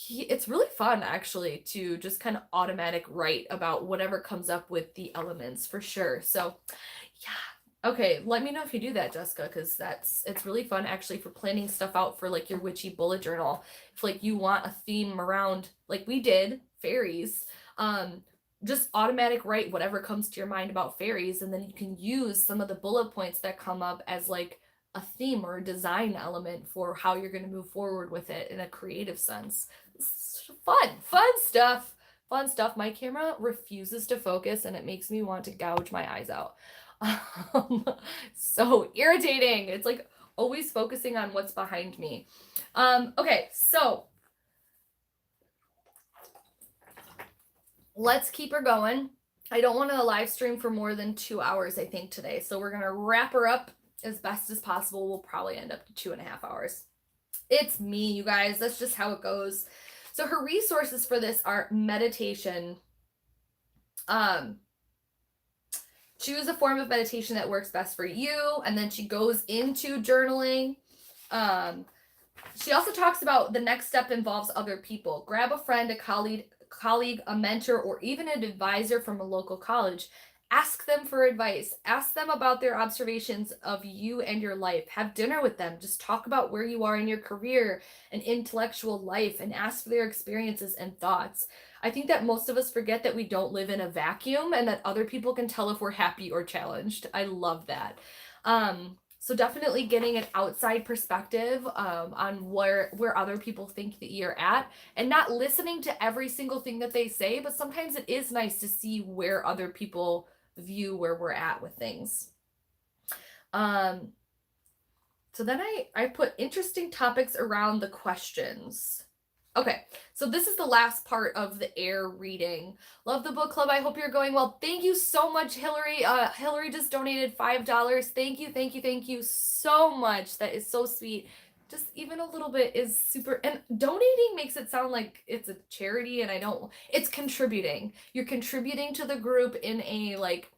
It's really fun actually to just kind of automatic write about whatever comes up with the elements for sure. So yeah. Okay, let me know if you do that, Jessica, because it's really fun actually for planning stuff out for like your witchy bullet journal. If like you want a theme around, like we did, fairies, just automatic write whatever comes to your mind about fairies, and then you can use some of the bullet points that come up as like a theme or a design element for how you're going to move forward with it in a creative sense. It's fun stuff. Fun stuff. My camera refuses to focus and it makes me want to gouge my eyes out. So irritating. It's like always focusing on what's behind me. Okay, so let's keep her going. I don't want to live stream for more than 2 hours, I think, today. So we're going to wrap her up as best as possible. We'll probably end up to 2.5 hours. It's me, you guys. That's just how it goes. So her resources for this are meditation. Choose a form of meditation that works best for you. And then she goes into journaling. She also talks about the next step involves other people. Grab a friend, a colleague, a mentor, or even an advisor from a local college. Ask them for advice. Ask them about their observations of you and your life. Have dinner with them. Just talk about where you are in your career and intellectual life and ask for their experiences and thoughts. I think that most of us forget that we don't live in a vacuum and that other people can tell if we're happy or challenged. I love that. So definitely getting an outside perspective on where other people think that you're at, and not listening to every single thing that they say, but sometimes it is nice to see where other people view where we're at with things. So then I put interesting topics around the questions. Okay, so this is the last part of the air reading. Love the book club. I hope you're going well. Thank you so much, Hillary. Hillary just donated $5. Thank you so much. That is so sweet. Just even a little bit is super, and donating makes it sound like it's a charity, and it's contributing. You're contributing to the group in a like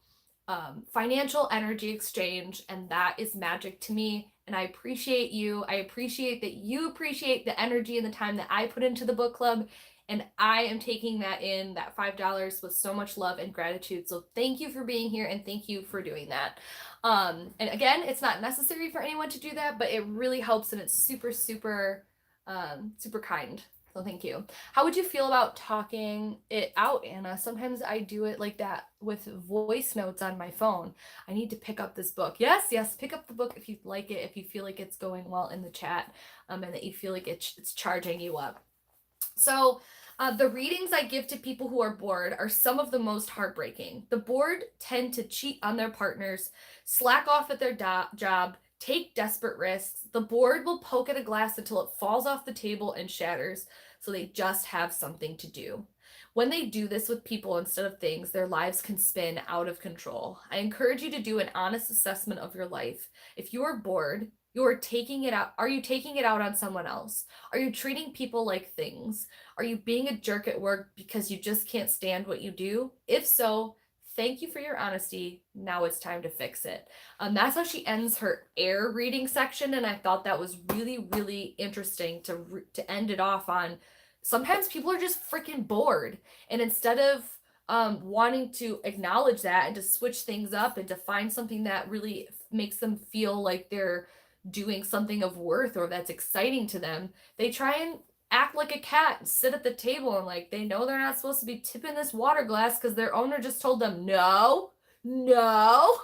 financial energy exchange, and that is magic to me. And I appreciate you. I appreciate that you appreciate the energy and the time that I put into the book club. And I am taking that $5 with so much love and gratitude. So thank you for being here, and thank you for doing that. And again, it's not necessary for anyone to do that, but it really helps, and it's super, super, super kind. So thank you. How would you feel about talking it out, Anna? Sometimes I do it like that with voice notes on my phone. I need to pick up this book. Yes, pick up the book if you like it, if you feel like it's going well in the chat, and that you feel like it's charging you up. So the readings I give to people who are bored are some of the most heartbreaking. The bored tend to cheat on their partners, slack off at their job, take desperate risks. The bored will poke at a glass until it falls off the table and shatters, so they just have something to do. When they do this with people instead of things, their lives can spin out of control. I encourage you to do an honest assessment of your life. If you are bored, you're taking it out. Are you taking it out on someone else? Are you treating people like things? Are you being a jerk at work because you just can't stand what you do? If so, thank you for your honesty. Now it's time to fix it. That's how she ends her air reading section, and I thought that was really, really interesting to end it off on. Sometimes people are just freaking bored, and instead of wanting to acknowledge that and to switch things up and to find something that really makes them feel like they're doing something of worth or that's exciting to them, they try and act like a cat and sit at the table, and like they know they're not supposed to be tipping this water glass because their owner just told them no no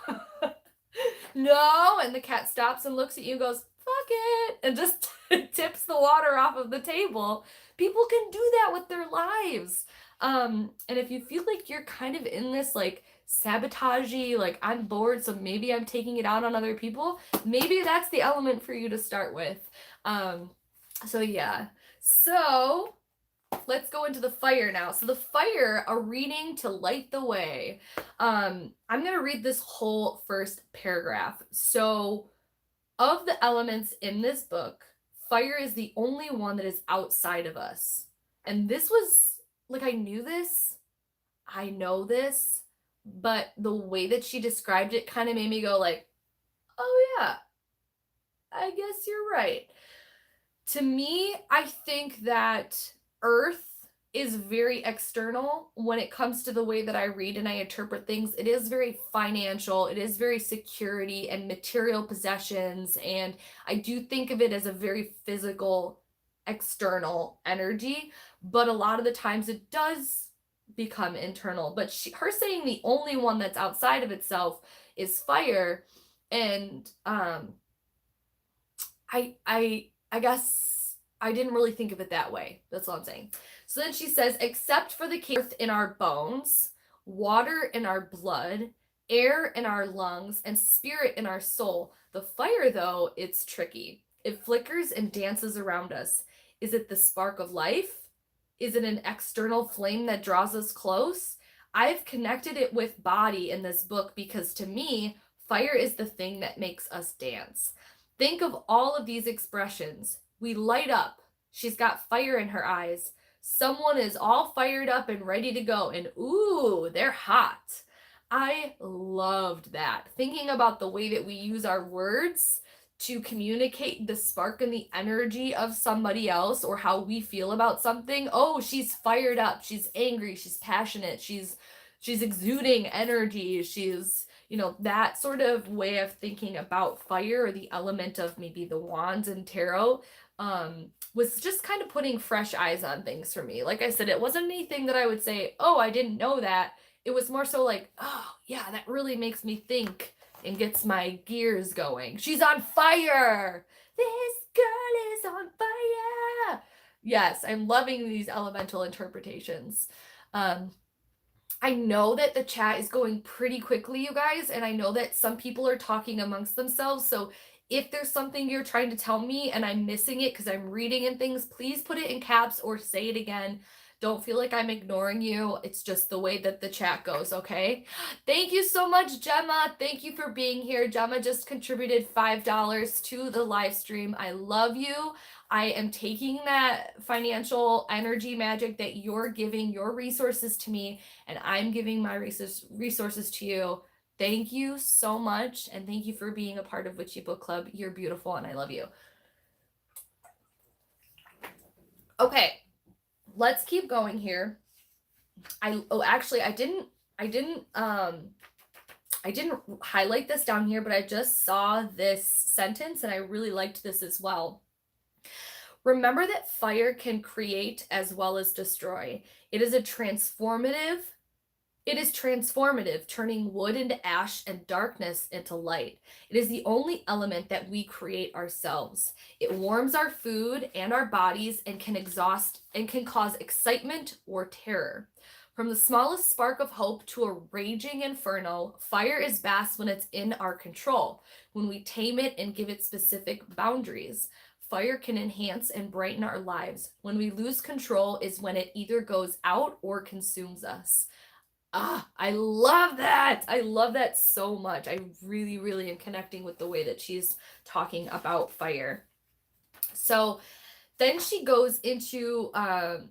and the cat stops and looks at you and goes fuck it and just tips the water off of the table. People can do that with their lives, and if you feel like you're kind of in this like sabotagey, like I'm bored so maybe I'm taking it out on other people, maybe that's the element for you to start with. So yeah, so let's go into the fire now. So the fire, a reading to light the way. I'm going to read this whole first paragraph. So of the elements in this book, fire is the only one that is outside of us. And this was, like, I knew this, I know this, but the way that she described it kind of made me go like, oh yeah, I guess you're right. To me, I think that Earth is very external when it comes to the way that I read and I interpret things. It is very financial, it is very security and material possessions, and I do think of it as a very physical, external energy, but a lot of the times it does become internal. But her saying the only one that's outside of itself is fire, and I guess I didn't really think of it that way. That's all I'm saying. So then she says, except for the earth in our bones, water in our blood, air in our lungs, and spirit in our soul. The fire, though, it's tricky. It flickers and dances around us. Is it the spark of life? Is it an external flame that draws us close? I've connected it with body in this book because to me, fire is the thing that makes us dance. Think of all of these expressions. We light up. She's got fire in her eyes. Someone is all fired up and ready to go, and ooh, they're hot. I loved that. Thinking about the way that we use our words to communicate the spark and the energy of somebody else or how we feel about something. Oh, she's fired up. She's angry. She's passionate. She's exuding energy. She's, you know, that sort of way of thinking about fire, or the element of maybe the wands and tarot, was just kind of putting fresh eyes on things for me. Like I said, it wasn't anything that I would say, oh, I didn't know that. It was more so like, oh, yeah, that really makes me think and gets my gears going. She's on fire. This girl is on fire. Yes, I'm loving these elemental interpretations. I know that the chat is going pretty quickly, you guys, and I know that some people are talking amongst themselves. So if there's something you're trying to tell me and I'm missing it because I'm reading and things, please put it in caps or say it again. Don't feel like I'm ignoring you. It's just the way that the chat goes, okay? Thank you so much, Gemma. Thank you for being here. Gemma just contributed $5 to the live stream. I love you. I am taking that financial energy magic that you're giving your resources to me, and I'm giving my resources to you. Thank you so much, and thank you for being a part of Witchy Book Club. You're beautiful, and I love you. Okay, let's keep going here. Actually, I didn't highlight this down here, but I just saw this sentence, and I really liked this as well. Remember that fire can create as well as destroy. It is transformative, turning wood into ash and darkness into light. It is the only element that we create ourselves. It warms our food and our bodies and can exhaust and can cause excitement or terror. From the smallest spark of hope to a raging inferno, fire is best when it's in our control, when we tame it and give it specific boundaries. Fire can enhance and brighten our lives. When we lose control is when it either goes out or consumes us. I love that. I love that so much. I really, really am connecting with the way that she's talking about fire. So then she goes into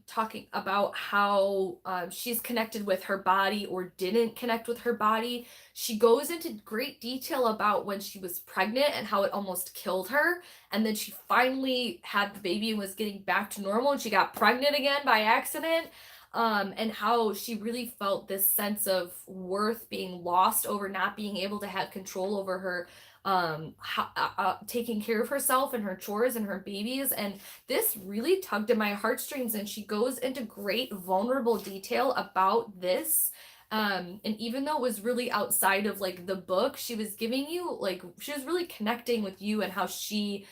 talking about how she's connected with her body or didn't connect with her body. She goes into great detail about when she was pregnant and how it almost killed her. And then she finally had the baby and was getting back to normal, and she got pregnant again by accident. And how she really felt this sense of worth being lost over not being able to have control over her taking care of herself and her chores and her babies. And this really tugged at my heartstrings, and she goes into great vulnerable detail about this. And even though it was really outside of like the book, she was giving you like, she was really connecting with you and how she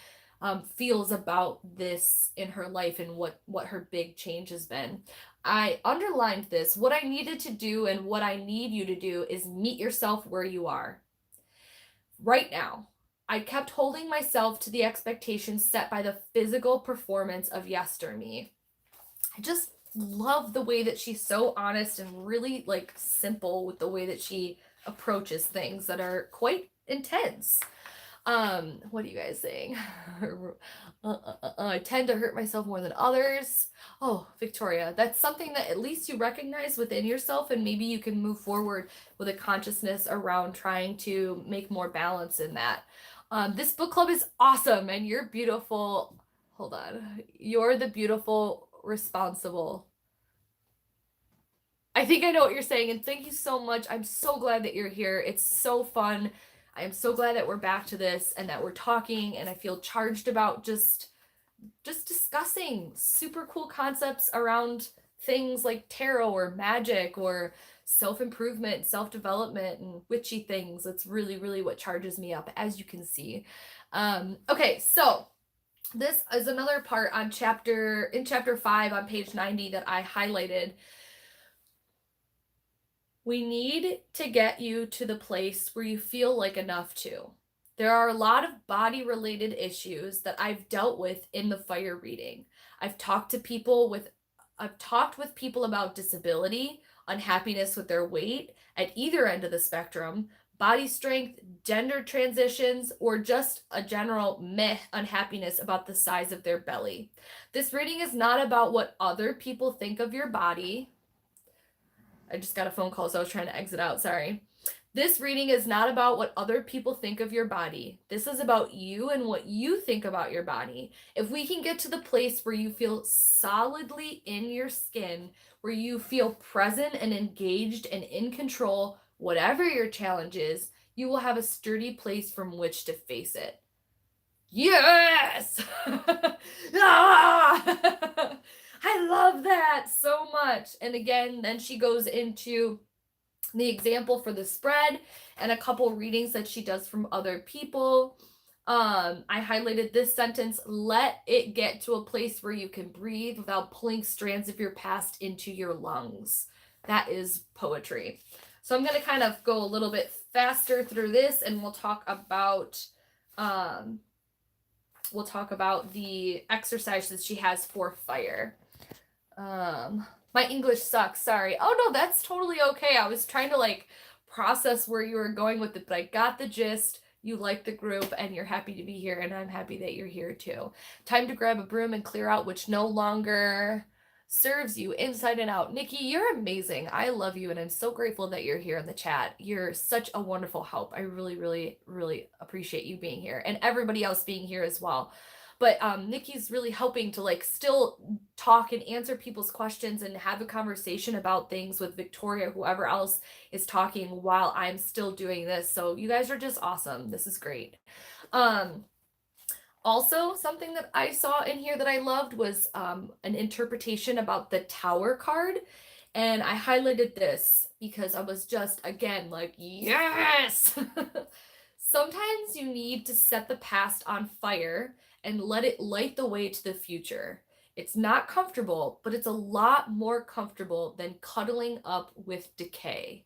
feels about this in her life and what her big change has been. I underlined this. What I needed to do and what I need you to do is meet yourself where you are. Right now, I kept holding myself to the expectations set by the physical performance of yesterme. I just love the way that she's so honest and really like simple with the way that she approaches things that are quite intense. What are you guys saying? I tend to hurt myself more than others. Oh, Victoria, that's something that at least you recognize within yourself, and maybe you can move forward with a consciousness around trying to make more balance in that. This book club is awesome, and you're beautiful. Hold on. You're the beautiful, responsible. I think I know what you're saying, and thank you so much. I'm so glad that you're here. It's so fun. I am so glad that we're back to this and that we're talking, and I feel charged about just discussing super cool concepts around things like tarot or magic or self-improvement, self-development, and witchy things. That's really, really what charges me up, as you can see. Okay, so this is another part on chapter 5 on page 90 that I highlighted. We need to get you to the place where you feel like enough to. There are a lot of body related issues that I've dealt with in the fire reading. I've talked with people about disability, unhappiness with their weight at either end of the spectrum, body strength, gender transitions, or just a general meh unhappiness about the size of their belly. This reading is not about what other people think of your body. I just got a phone call, so I was trying to exit out. Sorry. This reading is not about what other people think of your body. This is about you and what you think about your body. If we can get to the place where you feel solidly in your skin, where you feel present and engaged and in control, whatever your challenge is, you will have a sturdy place from which to face it. Yes! Ah! I love that so much. And again, then she goes into the example for the spread and a couple readings that she does from other people. I highlighted this sentence: let it get to a place where you can breathe without pulling strands of your past into your lungs. That is poetry. So I'm going to kind of go a little bit faster through this, and we'll talk about the exercises she has for fire. My English sucks, sorry. Oh no, that's totally okay. I was trying to like process where you were going with it, but I got the gist. You like the group and you're happy to be here, and I'm happy that you're here too. Time to grab a broom and clear out which no longer serves you inside and out. Nikki, you're amazing. I love you, and I'm so grateful that you're here in the chat. You're such a wonderful help. I really, really, really appreciate you being here, and everybody else being here as well. But Nikki's really helping to like still talk and answer people's questions and have a conversation about things with Victoria, whoever else is talking, while I'm still doing this. So you guys are just awesome. This is great. Also, something that I saw in here that I loved was an interpretation about the Tower card. And I highlighted this because I was just, again, like, yes! Sometimes you need to set the past on fire and let it light the way to the future. It's not comfortable, but it's a lot more comfortable than cuddling up with decay.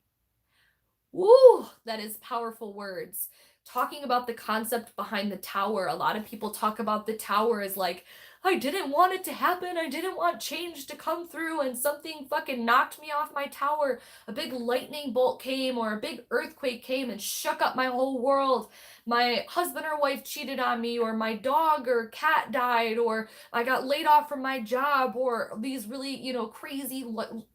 Woo, that is powerful words. Talking about the concept behind the tower, a lot of people talk about the tower as like, I didn't want it to happen. I didn't want change to come through, and something fucking knocked me off my tower. A big lightning bolt came, or a big earthquake came and shook up my whole world. My husband or wife cheated on me, or my dog or cat died, or I got laid off from my job, or these really, crazy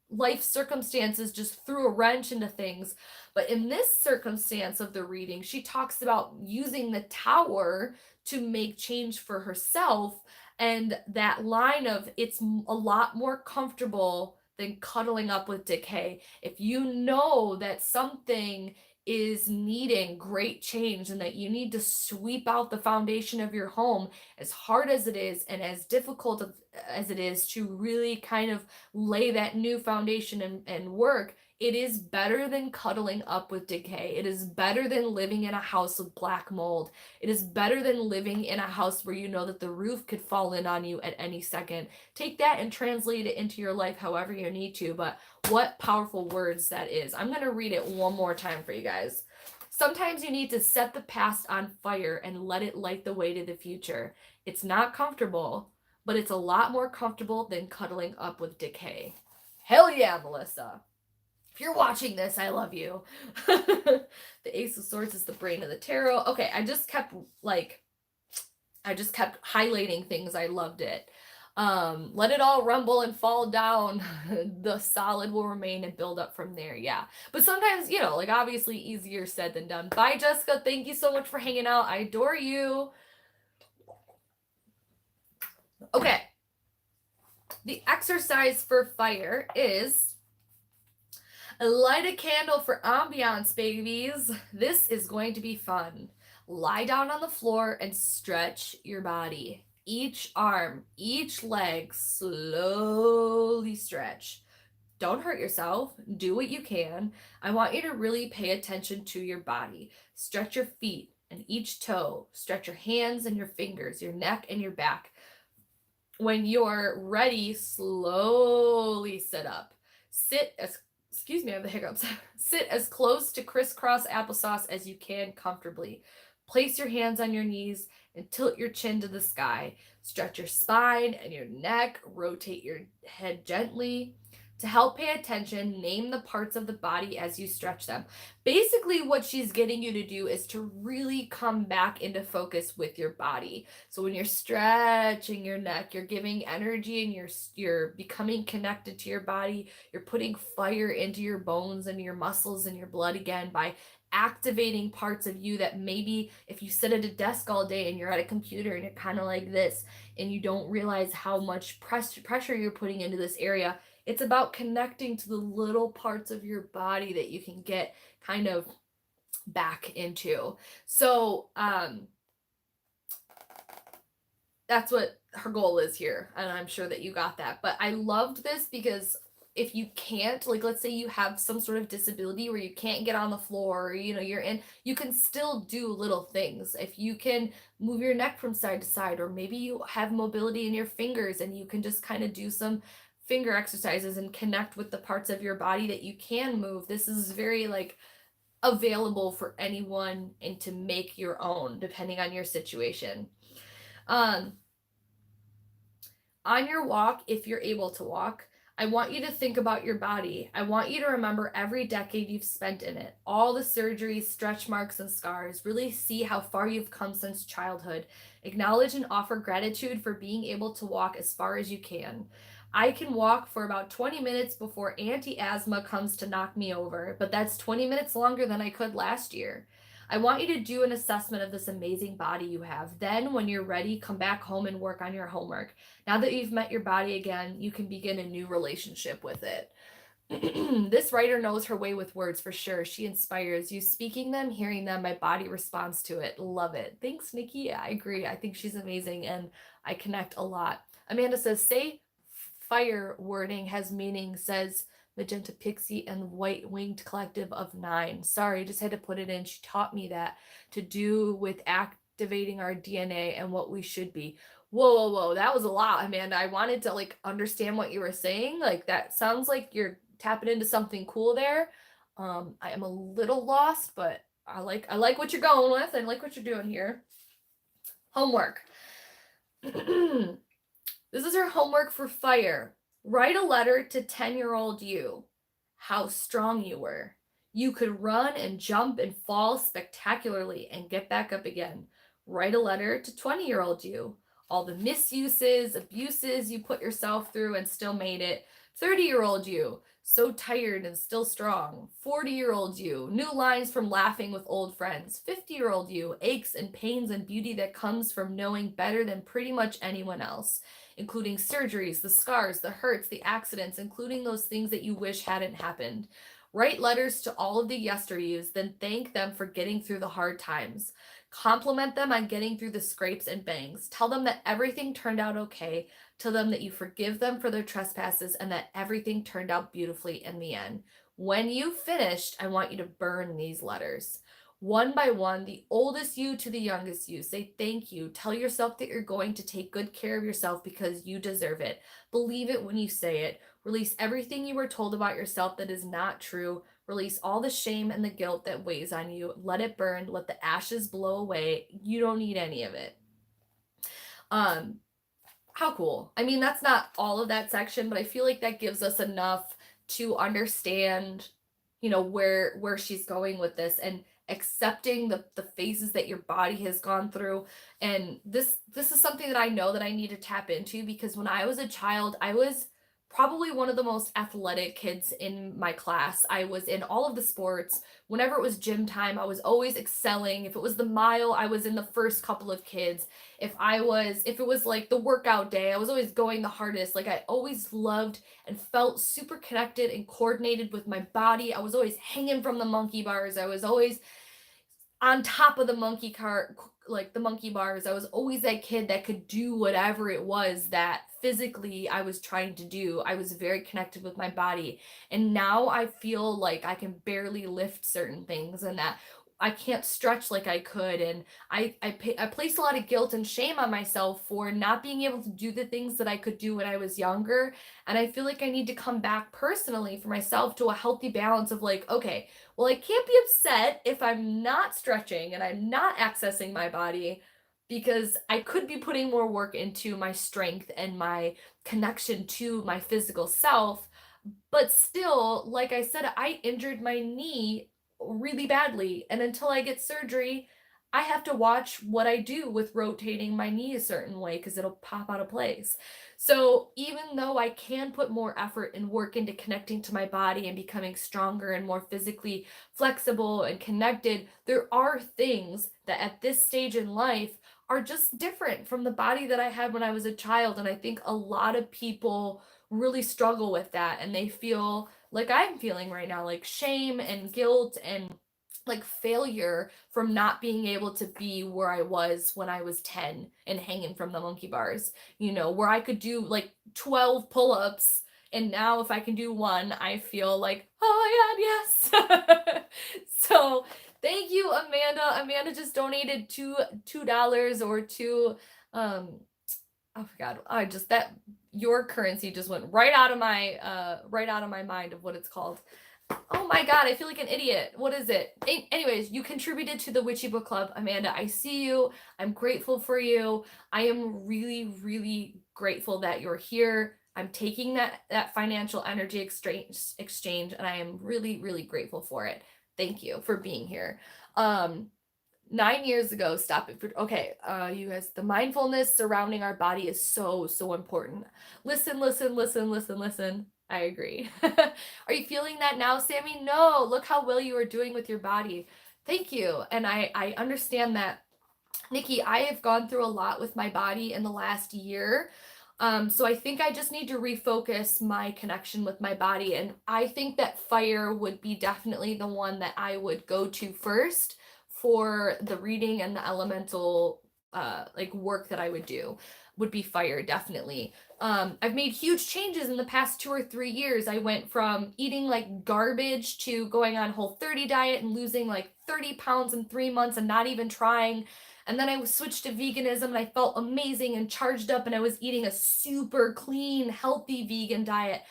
life circumstances just threw a wrench into things. But in this circumstance of the reading, she talks about using the tower to make change for herself. And that line of, it's a lot more comfortable than cuddling up with decay. If you know that something is needing great change and that you need to sweep out the foundation of your home, as hard as it is and as difficult as it is to really kind of lay that new foundation and work, it is better than cuddling up with decay. It is better than living in a house with black mold. It is better than living in a house where you know that the roof could fall in on you at any second. Take that and translate it into your life however you need to, but what powerful words that is. I'm going to read it one more time for you guys. Sometimes you need to set the past on fire and let it light the way to the future. It's not comfortable, but it's a lot more comfortable than cuddling up with decay. Hell yeah, Melissa. If you're watching this, I love you. The Ace of Swords is the brain of the tarot. Okay, I just kept highlighting things. I loved it. Let it all rumble and fall down. The solid will remain and build up from there. Yeah. But sometimes, you know, like obviously easier said than done. Bye, Jessica. Thank you so much for hanging out. I adore you. Okay. The exercise for fire is light a candle for ambiance, babies. This is going to be fun. Lie down on the floor and stretch your body. Each arm, each leg, slowly stretch. Don't hurt yourself. Do what you can. I want you to really pay attention to your body. Stretch your feet and each toe. Stretch your hands and your fingers, your neck and your back. When you're ready, slowly sit up. Excuse me, I have the hiccups. Sit as close to crisscross applesauce as you can comfortably. Place your hands on your knees and tilt your chin to the sky. Stretch your spine and your neck. Rotate your head gently. To help pay attention, name the parts of the body as you stretch them. Basically, what she's getting you to do is to really come back into focus with your body. So when you're stretching your neck, you're giving energy and you're becoming connected to your body. You're putting fire into your bones and your muscles and your blood again by activating parts of you that maybe if you sit at a desk all day and you're at a computer and you're kind of like this and you don't realize how much pressure you're putting into this area. It's about connecting to the little parts of your body that you can get kind of back into. So that's what her goal is here. And I'm sure that you got that. But I loved this because if you can't, like, let's say you have some sort of disability where you can't get on the floor, or, you know, you can still do little things. If you can move your neck from side to side, or maybe you have mobility in your fingers and you can just kind of do some finger exercises and connect with the parts of your body that you can move. This is very like available for anyone and to make your own depending on your situation. On your walk, if you're able to walk, I want you to think about your body. I want you to remember every decade you've spent in it, all the surgeries, stretch marks, and scars. Really see how far you've come since childhood. Acknowledge and offer gratitude for being able to walk as far as you can. I can walk for about 20 minutes before anti-asthma comes to knock me over, but that's 20 minutes longer than I could last year. I want you to do an assessment of this amazing body you have. Then, when you're ready, come back home and work on your homework. Now that you've met your body again, you can begin a new relationship with it. This writer knows her way with words for sure. She inspires you. Speaking them, hearing them, my body responds to it. Love it. Thanks, Nikki. I agree. I think she's amazing and I connect a lot. Amanda says, say fire wording has meaning, says Magenta Pixie and White Winged Collective of 9. Sorry, just had to put it in. She taught me that to do with activating our DNA and what we should be. Whoa. That was a lot, Amanda. I wanted to like understand what you were saying. Like that sounds like you're tapping into something cool there. I am a little lost, but I like what you're going with. I like what you're doing here. Homework. This is her homework for fire. Write a letter to 10-year-old you. How strong you were. You could run and jump and fall spectacularly and get back up again. Write a letter to 20-year-old you. All the misuses, abuses you put yourself through and still made it. 30-year-old you. So tired and still strong. 40-year-old you. New lines from laughing with old friends. 50-year-old you. Aches and pains and beauty that comes from knowing better than pretty much anyone else, including surgeries, the scars, the hurts, the accidents, including those things that you wish hadn't happened. Write letters to all of the yesteryous, then thank them for getting through the hard times. Compliment them on getting through the scrapes and bangs. Tell them that everything turned out okay. Tell them that you forgive them for their trespasses and that everything turned out beautifully in the end. When you've finished, I want you to burn these letters. One by one, the oldest you to the youngest you. Say thank you. Tell yourself that you're going to take good care of yourself because you deserve it. Believe it when you say it. Release everything you were told about yourself that is not true. Release all the shame and the guilt that weighs on you. Let it burn. Let the ashes blow away. You don't need any of it. How cool. I mean, that's not all of that section, but I feel like that gives us enough to understand where she's going with this, and accepting the phases that your body has gone through. And this is something that I know that I need to tap into, because when I was a child, I was probably one of the most athletic kids in my class. I was in all of the sports. Whenever it was gym time, I was always excelling. If it was the mile, I was in the first couple of kids. If it was like the workout day, I was always going the hardest. Like, I always loved and felt super connected and coordinated with my body. I was always hanging from the monkey bars. I was always on top of the monkey cart, like the monkey bars. I was always that kid that could do whatever it was that physically I was trying to do. I was very connected with my body. And now I feel like I can barely lift certain things, and that I can't stretch like I could. And I place a lot of guilt and shame on myself for not being able to do the things that I could do when I was younger. And I feel like I need to come back personally for myself to a healthy balance of like, okay, well, I can't be upset if I'm not stretching and I'm not accessing my body, because I could be putting more work into my strength and my connection to my physical self. But still, like I said, I injured my knee really badly. And until I get surgery, I have to watch what I do with rotating my knee a certain way, because it'll pop out of place. So even though I can put more effort and work into connecting to my body and becoming stronger and more physically flexible and connected, there are things that at this stage in life are just different from the body that I had when I was a child. And I think a lot of people really struggle with that, and they feel like I'm feeling right now, like shame and guilt and like failure from not being able to be where I was when I was 10 and hanging from the monkey bars, where I could do like 12 pull-ups, and now if I can do one, I feel like, oh my god, yes. So thank you, Amanda. Amanda just donated $2 or two. Oh my god, I just that your currency just went right out of my mind of what it's called. Oh my god, I feel like an idiot. What is it? Anyways, you contributed to the Witchy Book Club, Amanda. I see you. I'm grateful for you. I am really, really grateful that you're here. I'm taking that financial energy exchange, and I am really, really grateful for it. Thank you for being here. 9 years ago, stop it. Okay, you guys, the mindfulness surrounding our body is so, so important. Listen, listen, listen, listen, listen. I agree. Are you feeling that now, Sammy? No, look how well you are doing with your body. Thank you. And I understand that. Nikki, I have gone through a lot with my body in the last year. So I think I just need to refocus my connection with my body. And I think that fire would be definitely the one that I would go to first for the reading and the elemental like work that I would do, would be fire, definitely. I've made huge changes in the past 2 or 3 years. I went from eating like garbage to going on Whole30 diet and losing like 30 pounds in 3 months and not even trying. And then I switched to veganism, and I felt amazing and charged up, and I was eating a super clean, healthy vegan diet.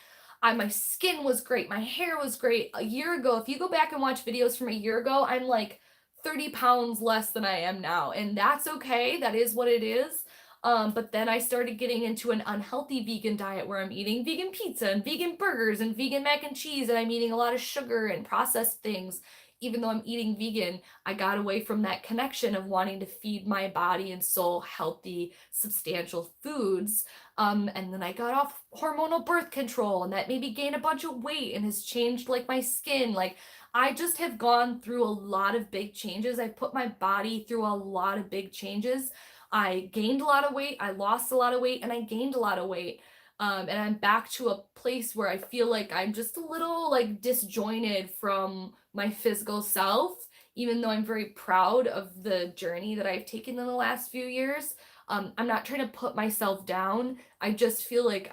My skin was great. My hair was great. A year ago, if you go back and watch videos from a year ago, I'm like 30 pounds less than I am now. And that's okay. That is what it is. But then I started getting into an unhealthy vegan diet where I'm eating vegan pizza and vegan burgers and vegan mac and cheese, and I'm eating a lot of sugar and processed things. Even though I'm eating vegan, I got away from that connection of wanting to feed my body and soul healthy, substantial foods. And then I got off hormonal birth control, and that made me gain a bunch of weight and has changed like my skin. Like, I just have gone through a lot of big changes. I've put my body through a lot of big changes. I gained a lot of weight, I lost a lot of weight, and I gained a lot of weight. And I'm back to a place where I feel like I'm just a little like disjointed from my physical self, even though I'm very proud of the journey that I've taken in the last few years. I'm not trying to put myself down. I just feel like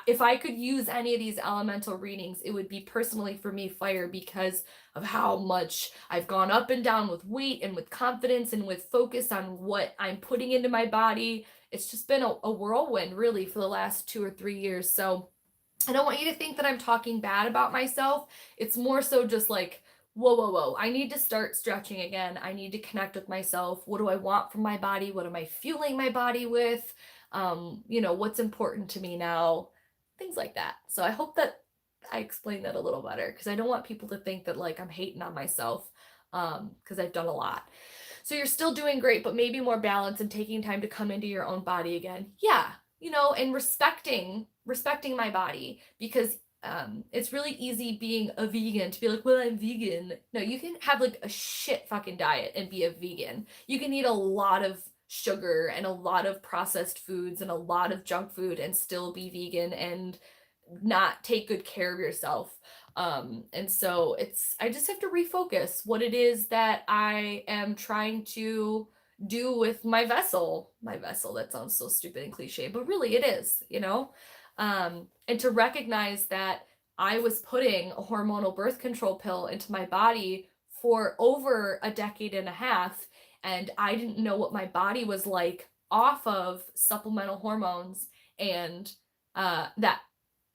if I could use any of these elemental readings, it would be personally for me fire, because of how much I've gone up and down with weight and with confidence and with focus on what I'm putting into my body. It's just been a whirlwind really for the last 2 or 3 years. So I don't want you to think that I'm talking bad about myself. It's more so just like, whoa, whoa, whoa. I need to start stretching again. I need to connect with myself. What do I want from my body? What am I fueling my body with? What's important to me now? Things like that. So I hope that I explain that a little better because I don't want people to think that like I'm hating on myself, because I've done a lot. So you're still doing great, but maybe more balance and taking time to come into your own body again. Yeah, you know, and respecting my body, because it's really easy being a vegan to be like, well, I'm vegan. No, you can have like a shit fucking diet and be a vegan. You can eat a lot of sugar and a lot of processed foods and a lot of junk food and still be vegan and not take good care of yourself. And so I just have to refocus what it is that I am trying to do with my vessel. My vessel, that sounds so stupid and cliche, but really it is, you know? And to recognize that I was putting a hormonal birth control pill into my body for over a decade and a half, and I didn't know what my body was like off of supplemental hormones, and that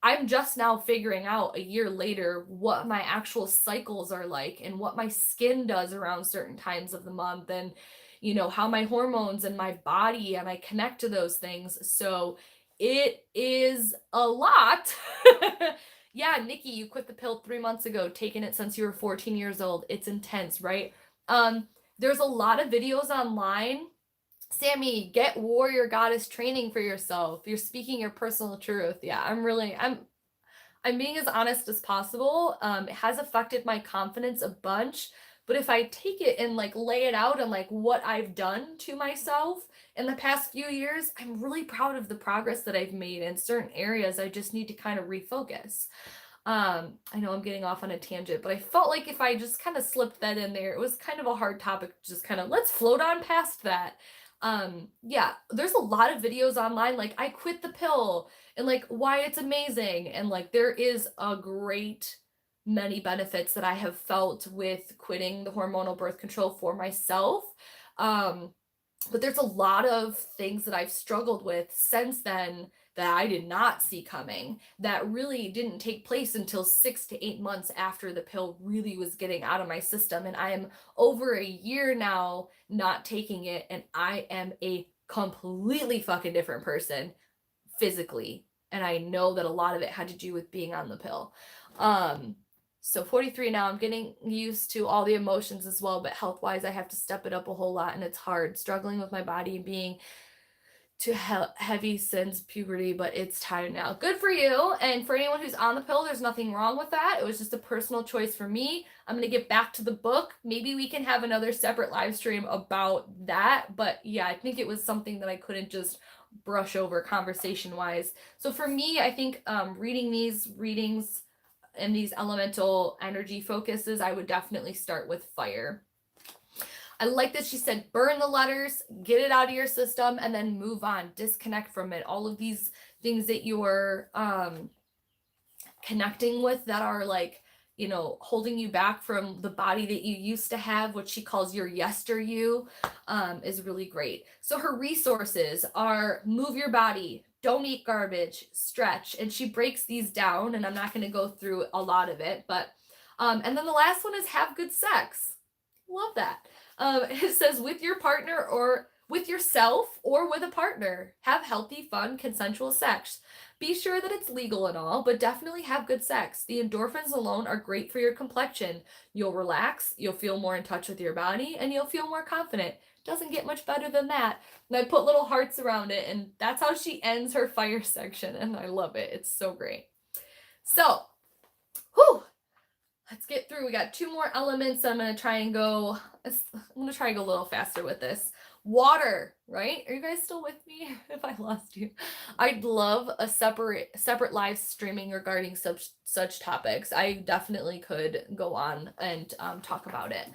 I'm just now figuring out a year later what my actual cycles are like and what my skin does around certain times of the month, and you know how my hormones and my body and I connect to those things. So it is a lot. Yeah, Nikki, you quit the pill 3 months ago, taking it since you were 14 years old. It's intense, right? There's a lot of videos online. Sammy, get warrior goddess training for yourself. You're speaking your personal truth. Yeah, I'm being as honest as possible. It has affected my confidence a bunch, but if I take it and like lay it out and like what I've done to myself in the past few years, I'm really proud of the progress that I've made in certain areas. I just need to kind of refocus. I know I'm getting off on a tangent, but I felt like if I just kind of slipped that in there, it was kind of a hard topic, just kind of let's float on past that. Yeah, there's a lot of videos online, like I quit the pill and like why it's amazing, and like there is a great many benefits that I have felt with quitting the hormonal birth control for myself. Um, but there's a lot of things that I've struggled with since then that I did not see coming, that really didn't take place until 6 to 8 months after the pill really was getting out of my system. And I am over a year now not taking it, and I am a completely fucking different person physically. And I know that a lot of it had to do with being on the pill. So 43 now, I'm getting used to all the emotions as well, but health-wise, I have to step it up a whole lot, and it's hard. Struggling with my body and being too heavy since puberty, but it's time now. Good for you. And for anyone who's on the pill, there's nothing wrong with that. It was just a personal choice for me. I'm going to get back to the book. Maybe we can have another separate live stream about that. But yeah, I think it was something that I couldn't just brush over conversation-wise. So for me, I think reading these readings and these elemental energy focuses, I would definitely start with fire. I like that she said burn the letters, get it out of your system, and then move on, disconnect from it. All of these things that you're connecting with that are like, you know, holding you back from the body that you used to have, what she calls your yester you, is really great. So her resources are move your body, don't eat garbage, stretch, and she breaks these down, and I'm not going to go through a lot of it, but and then the last one is have good sex. Love that. It says with your partner or with yourself or with a partner, have healthy, fun, consensual sex. Be sure that it's legal and all, but definitely have good sex. The endorphins alone are great for your complexion. You'll relax, you'll feel more in touch with your body, and you'll feel more confident. Doesn't get much better than that. And I put little hearts around it, and that's how she ends her fire section, and I love it. It's so great. So, whew, let's get through. We got 2 more elements. I'm going to try and go a little faster with this. Water, right? Are you guys still with me? If I lost you, I'd love a separate live streaming regarding such topics. I definitely could go on and talk about it.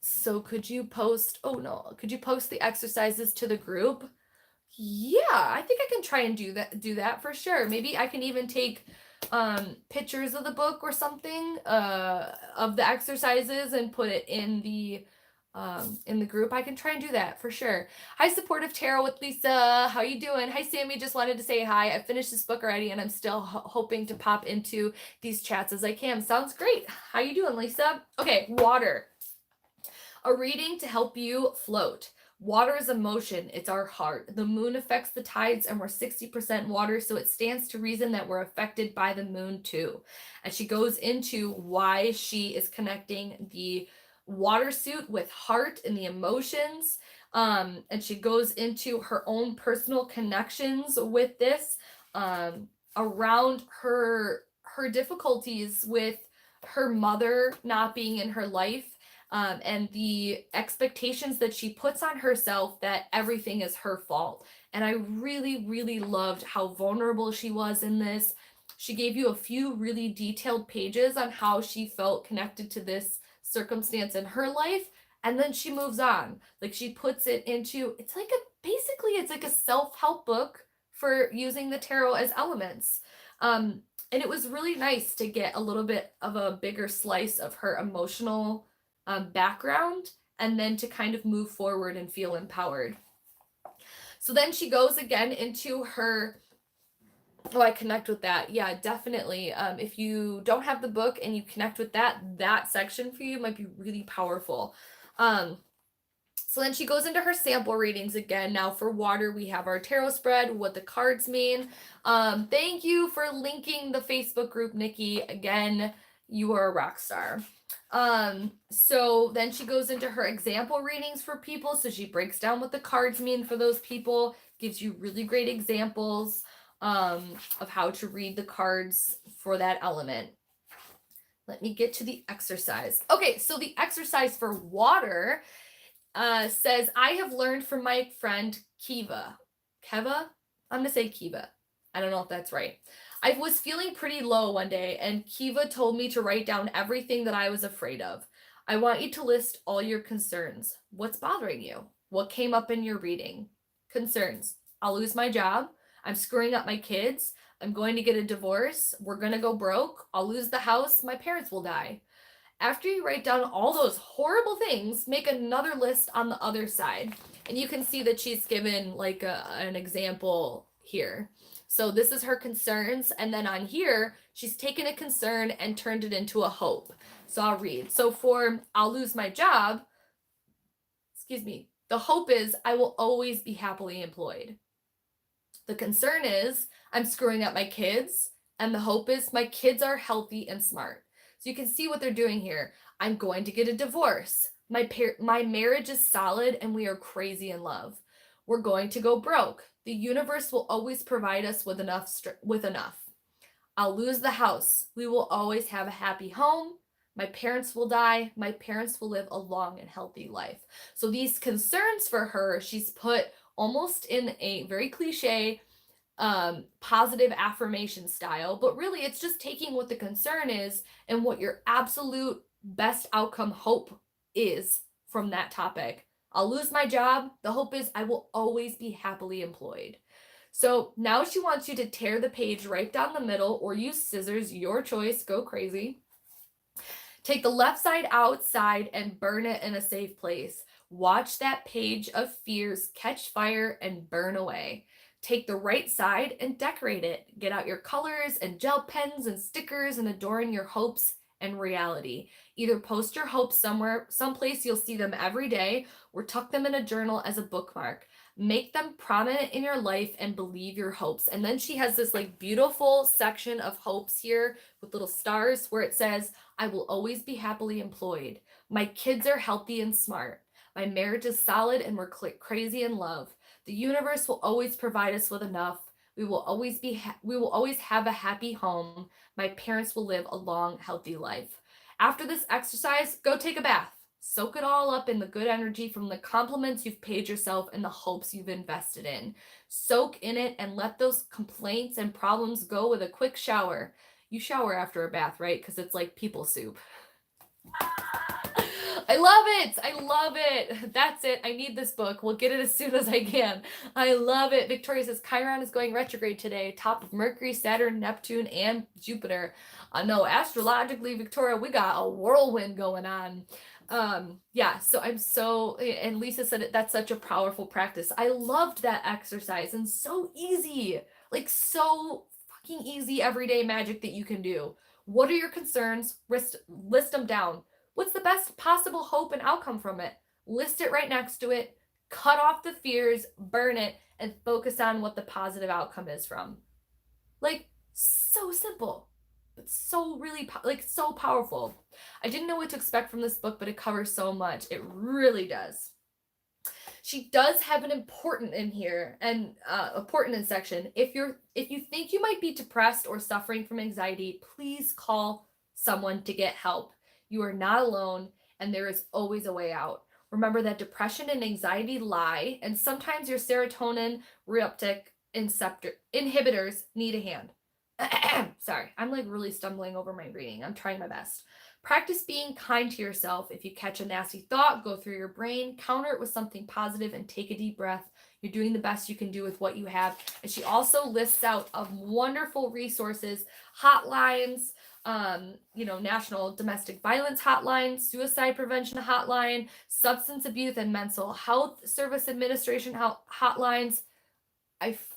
So could you post the exercises to the group? Yeah, I think I can try and do that for sure. Maybe I can even take pictures of the book or something of the exercises and put it in the group. I can try and do that for sure. Hi, Supportive Tarot with Lisa. How you doing? Hi, Sammy. Just wanted to say hi. I finished this book already, and I'm still hoping to pop into these chats as I can. Sounds great. How you doing, Lisa? Okay, water. A reading to help you float. Water is emotion, it's our heart. The moon affects the tides, and we're 60% water, so it stands to reason that we're affected by the moon too. And she goes into why she is connecting the water suit with heart and the emotions. And she goes into her own personal connections with this, around her difficulties with her mother not being in her life, and the expectations that she puts on herself that everything is her fault. And I really, really loved how vulnerable she was in this. She gave you a few really detailed pages on how she felt connected to this circumstance in her life, and then she moves on. Like, she puts it into, it's like a self-help book for using the tarot as elements. And it was really nice to get a little bit of a bigger slice of her emotional background, and then to kind of move forward and feel empowered. So then she goes again into her, oh, I connect with that. Yeah, definitely. If you don't have the book and you connect with that section for you might be really powerful. So then she goes into her sample readings again. Now for water, we have our tarot spread, what the cards mean. Thank you for linking the Facebook group, Nikki. Again, you are a rock star. So then she goes into her example readings for people. So she breaks down what the cards mean for those people, gives you really great examples of how to read the cards for that element. Let me get to the exercise. Okay, so the exercise for water says, I have learned from my friend Kiva. Keva? I'm going to say Kiva. I don't know if that's right. I was feeling pretty low one day, and Kiva told me to write down everything that I was afraid of. I want you to list all your concerns. What's bothering you? What came up in your reading? Concerns. I'll lose my job. I'm screwing up my kids. I'm going to get a divorce. We're going to go broke. I'll lose the house. My parents will die. After you write down all those horrible things, make another list on the other side. And you can see that she's given like an example here. So this is her concerns. And then on here, she's taken a concern and turned it into a hope. So I'll read. So for I'll lose my job, the hope is I will always be happily employed. The concern is I'm screwing up my kids. And the hope is my kids are healthy and smart. So you can see what they're doing here. I'm going to get a divorce. My marriage is solid and we are crazy in love. We're going to go broke. The universe will always provide us with enough. I'll lose the house. We will always have a happy home. My parents will die. My parents will live a long and healthy life. So these concerns for her, she's put almost in a very cliche positive affirmation style, but really it's just taking what the concern is and what your absolute best outcome hope is from that topic. I'll lose my job. The hope is I will always be happily employed. So now she wants you to tear the page right down the middle or use scissors, your choice, go crazy. Take the left side outside and burn it in a safe place. Watch that page of fears catch fire and burn away. Take the right side and decorate it. Get out your colors and gel pens and stickers and adorn your hopes and reality. Either post your hopes somewhere, someplace you'll see them every day, or tuck them in a journal as a bookmark. Make them prominent in your life and believe your hopes. And then she has this like beautiful section of hopes here with little stars where it says, I will always be happily employed. My kids are healthy and smart. My marriage is solid and we're crazy in love. The universe will always provide us with enough. We will always have a happy home. My parents will live a long, healthy life. After this exercise, go take a bath. Soak it all up in the good energy from the compliments you've paid yourself and the hopes you've invested in. Soak in it and let those complaints and problems go with a quick shower. You shower after a bath, right? Because it's like people soup. I love it. I love it. That's it. I need this book. We'll get it as soon as I can. I love it. Victoria says Chiron is going retrograde today. Top of Mercury, Saturn, Neptune, and Jupiter. No, astrologically, Victoria, we got a whirlwind going on. Yeah, so and Lisa said that's such a powerful practice. I loved that exercise and so easy. Like so fucking easy everyday magic that you can do. What are your concerns? List them down. What's the best possible hope and outcome from it? List it right next to it, cut off the fears, burn it, and focus on what the positive outcome is from. Like, so simple, but so really, like, so powerful. I didn't know what to expect from this book, but it covers so much. It really does. She does have an important in here and important in section. If you think you might be depressed or suffering from anxiety, please call someone to get help. You are not alone, and there is always a way out. Remember that depression and anxiety lie, and sometimes your serotonin reuptake inhibitors need a hand. Sorry, I'm like really stumbling over my reading. I'm trying my best. Practice being kind to yourself. If you catch a nasty thought, go through your brain, counter it with something positive, and take a deep breath. You're doing the best you can do with what you have. And she also lists out of wonderful resources, hotlines, National Domestic Violence Hotline, Suicide Prevention Hotline, Substance Abuse and Mental Health Service Administration hotlines.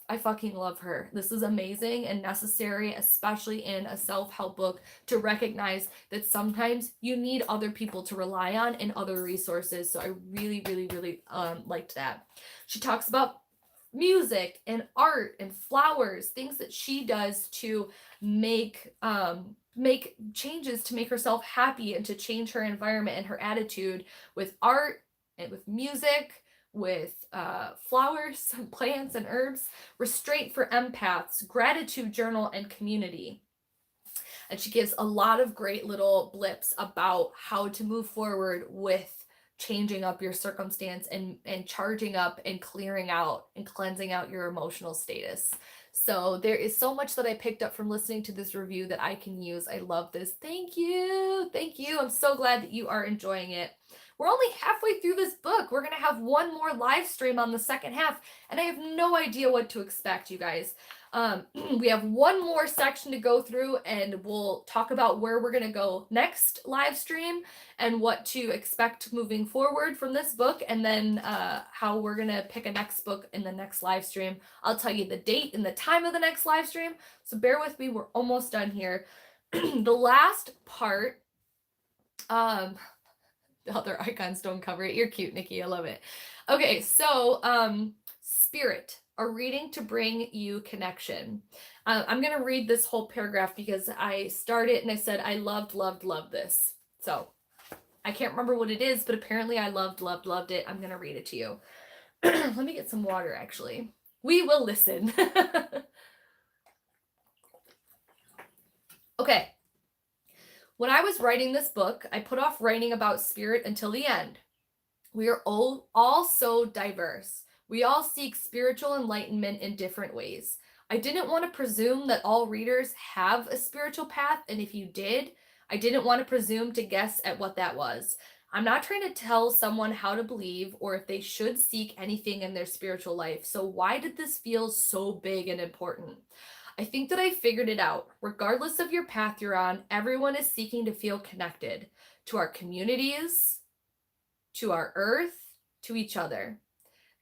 I fucking love her. This is amazing and necessary, especially in a self-help book, to recognize that sometimes you need other people to rely on and other resources. So I really, really, really liked that. She talks about music and art and flowers, things that she does to make changes to make herself happy and to change her environment and her attitude with art and with music, with flowers, plants, and herbs, restraint for empaths, gratitude journal, and community. And she gives a lot of great little blips about how to move forward with changing up your circumstance and charging up and clearing out and cleansing out your emotional status. So there is so much that I picked up from listening to this review that I can use. I love this. Thank you. Thank you. I'm so glad that you are enjoying it. We're only halfway through this book. We're going to have one more live stream on the second half, and I have no idea what to expect, you guys. We have one more section to go through, and we'll talk about where we're going to go next live stream and what to expect moving forward from this book, and then how we're going to pick a next book in the next live stream. I'll tell you the date and the time of the next live stream, so bear with me. We're almost done here. The last part, the other icons don't cover it. You're cute, Nikki. I love it. Okay, so Spirit, a reading to bring you connection. I'm going to read this whole paragraph because I started and I said I loved this. So I can't remember what it is, but apparently I loved it. I'm going to read it to you. Let me get some water, actually. We will listen. Okay. When I was writing this book, I put off writing about spirit until the end. We are all so diverse. We all seek spiritual enlightenment in different ways. I didn't want to presume that all readers have a spiritual path, and if you did, I didn't want to presume to guess at what that was. I'm not trying to tell someone how to believe or if they should seek anything in their spiritual life. So why did this feel so big and important? I think that I figured it out. Regardless of your path you're on, everyone is seeking to feel connected to our communities, to our earth, to each other.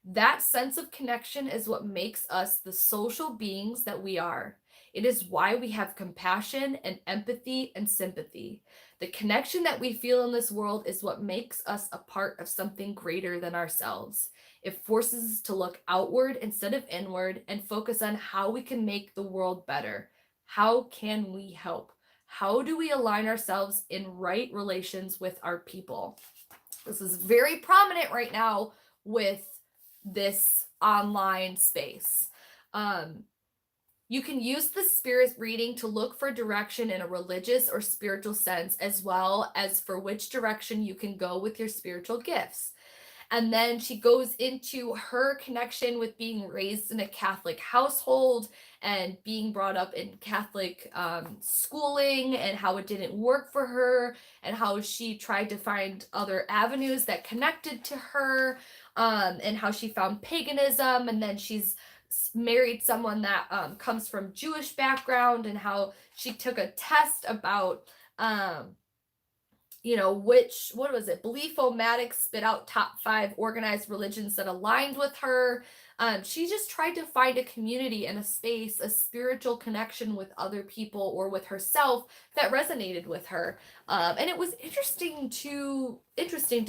That sense of connection is what makes us the social beings that we are. It is why we have compassion and empathy and sympathy. The connection that we feel in this world is what makes us a part of something greater than ourselves. It forces us to look outward instead of inward and focus on how we can make the world better. How can we help? How do we align ourselves in right relations with our people? This is very prominent right now with this online space. You can use the spirit reading to look for direction in a religious or spiritual sense, as well as for which direction you can go with your spiritual gifts. And then she goes into her connection with being raised in a Catholic household and being brought up in Catholic schooling, and how it didn't work for her, and how she tried to find other avenues that connected to her, and how she found paganism, and then she's married someone that comes from Jewish background, and how she took a test about what was it? Belief-o-matic spit out top 5 organized religions that aligned with her. She just tried to find a community and a space, a spiritual connection with other people or with herself that resonated with her. And it was interesting to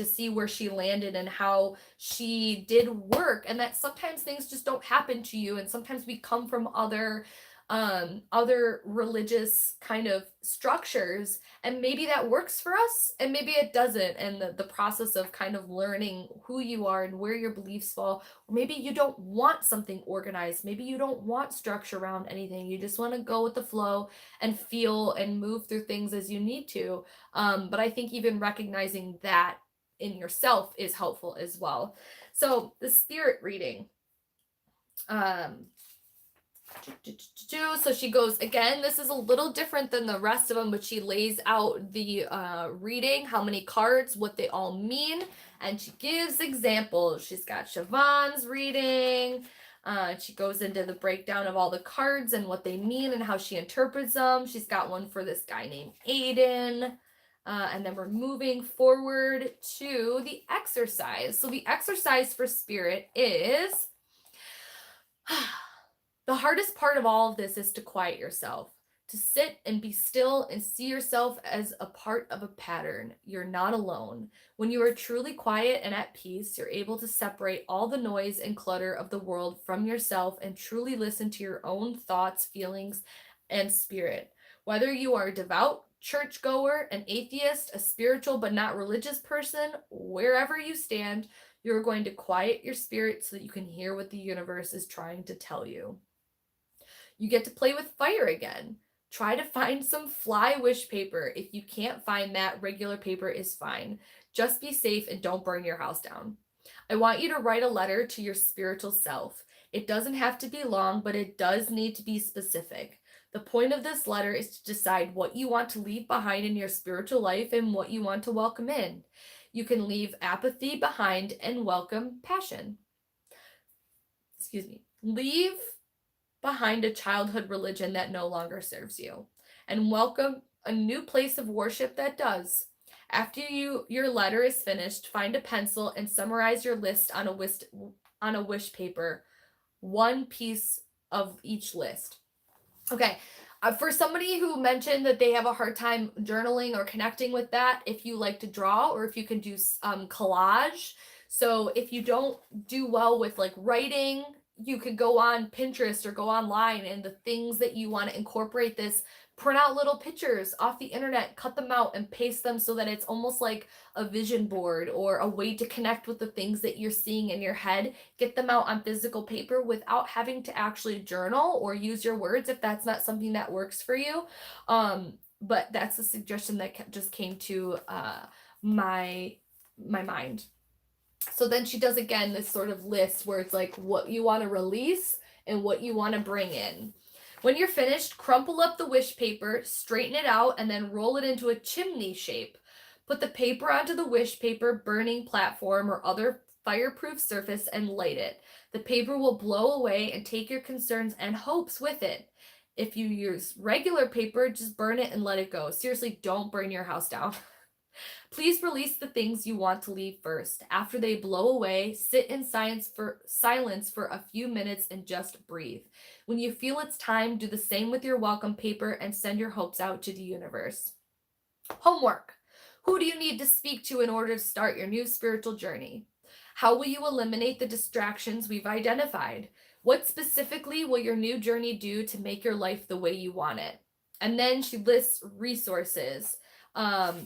see where she landed and how she did work, and that sometimes things just don't happen to you, and sometimes we come from other religious kind of structures, and maybe that works for us and maybe it doesn't, and the process of kind of learning who you are and where your beliefs fall. Or maybe you don't want something organized, maybe you don't want structure around anything, you just want to go with the flow and feel and move through things as you need to. But I think even recognizing that in yourself is helpful as well. So the spirit reading, so she goes again, this is a little different than the rest of them, but she lays out the reading, how many cards, what they all mean, and she gives examples. She's got Siobhan's reading. She goes into the breakdown of all the cards and what they mean and how she interprets them. She's got one for this guy named Aiden. And then we're moving forward to the exercise. So the exercise for spirit is the hardest part of all of this is to quiet yourself, to sit and be still and see yourself as a part of a pattern. You're not alone. When you are truly quiet and at peace, you're able to separate all the noise and clutter of the world from yourself and truly listen to your own thoughts, feelings, and spirit. Whether you are devout, churchgoer, an atheist, a spiritual but not religious person, wherever you stand, you're going to quiet your spirit so that you can hear what the universe is trying to tell you. You get to play with fire again. Try to find some fly wish paper. If you can't find that, regular paper is fine. Just be safe and don't burn your house down. I want you to write a letter to your spiritual self. It doesn't have to be long, but it does need to be specific. The point of this letter is to decide what you want to leave behind in your spiritual life and what you want to welcome in. You can leave apathy behind and welcome passion. Leave behind a childhood religion that no longer serves you and welcome a new place of worship that does. After your letter is finished, find a pencil and summarize your list on a wish paper, one piece of each list. Okay, for somebody who mentioned that they have a hard time journaling or connecting with that, if you like to draw or if you can do collage. So if you don't do well with like writing, you could go on Pinterest or go online, and the things that you want to incorporate this, print out little pictures off the internet, cut them out and paste them so that it's almost like a vision board or a way to connect with the things that you're seeing in your head. Get them out on physical paper without having to actually journal or use your words if that's not something that works for you. But that's a suggestion that just came to my mind. So then she does again this sort of list where it's like what you want to release and what you want to bring in. When you're finished, crumple up the wish paper, straighten it out, and then roll it into a chimney shape. Put the paper onto the wish paper burning platform or other fireproof surface and light it. The paper will blow away and take your concerns and hopes with it. If you use regular paper, just burn it and let it go. Seriously, don't burn your house down. Please release the things you want to leave first. After they blow away, sit in silence for a few minutes and just breathe. When you feel it's time, do the same with your welcome paper and send your hopes out to the universe. Homework. Who do you need to speak to in order to start your new spiritual journey? How will you eliminate the distractions we've identified? What specifically will your new journey do to make your life the way you want it? And then she lists resources.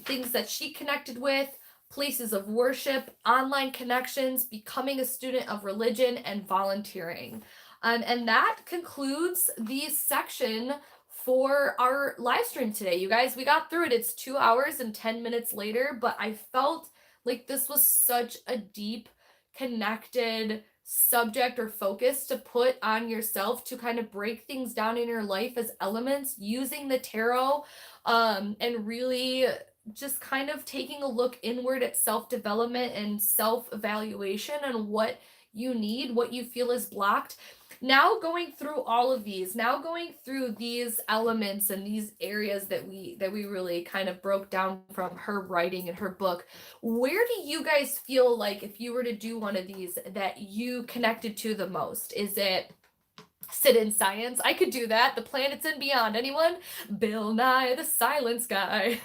Things that she connected with, places of worship, online connections, becoming a student of religion, and volunteering. And that concludes the section for our live stream today. You guys, we got through it. It's 2 hours and 10 minutes later, but I felt like this was such a deep, connected subject or focus to put on yourself to kind of break things down in your life as elements using the tarot, and really just kind of taking a look inward at self-development and self-evaluation and what you need, what you feel is blocked. now going through all of these, now going through these elements and these areas that we really kind of broke down from her writing in her book, where do you guys feel like if you were to do one of these that you connected to the most? Is it sit in science? I could do that. The planets and beyond. Anyone? Bill Nye the Science Guy.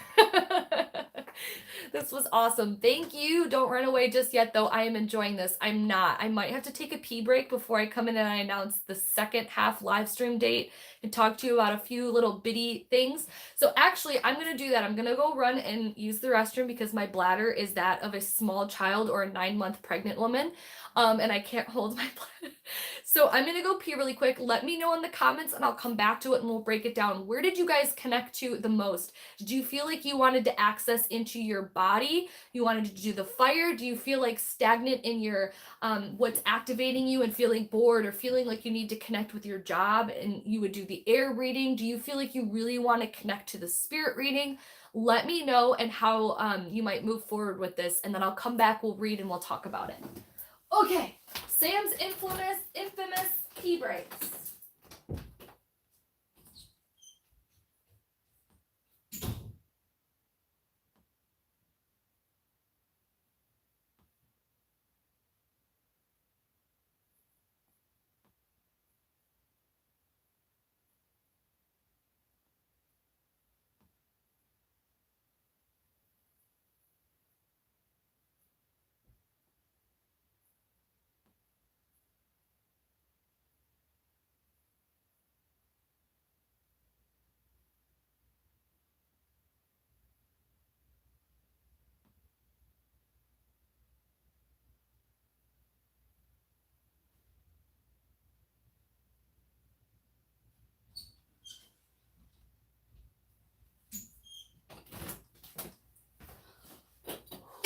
This was awesome. Thank you. Don't run away just yet, though. I am enjoying this. I'm not. I might have to take a pee break before I come in and I announce the second half live stream date and talk to you about a few little bitty things. So actually, I'm going to do that. I'm going to go run and use the restroom because my bladder is that of a small child or a 9-month pregnant woman. And I can't hold my bladder. So I'm going to go pee really quick. Let me know in the comments and I'll come back to it and we'll break it down. Where did you guys connect to the most? Did you feel like you wanted to access into your body? You wanted to do the fire? Do you feel like stagnant in your what's activating you and feeling bored or feeling like you need to connect with your job and you would do the air reading? Do you feel like you really want to connect to the spirit reading? Let me know and how you might move forward with this, and then I'll come back, we'll read, and we'll talk about it. Okay, Sam's infamous pee breaks.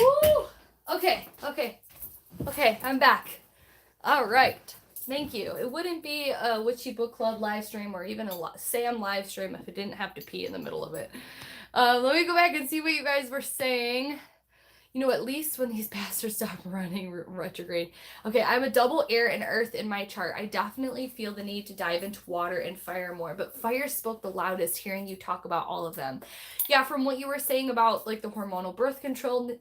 Woo! Okay, I'm back. All right. Thank you. It wouldn't be a Witchy Book Club live stream or even a Sam live stream if it didn't have to pee in the middle of it. Let me go back and see what you guys were saying. You know, at least when these bastards stop running retrograde. Okay, I'm a double air and earth in my chart. I definitely feel the need to dive into water and fire more, but fire spoke the loudest hearing you talk about all of them. Yeah, from what you were saying about like the hormonal birth control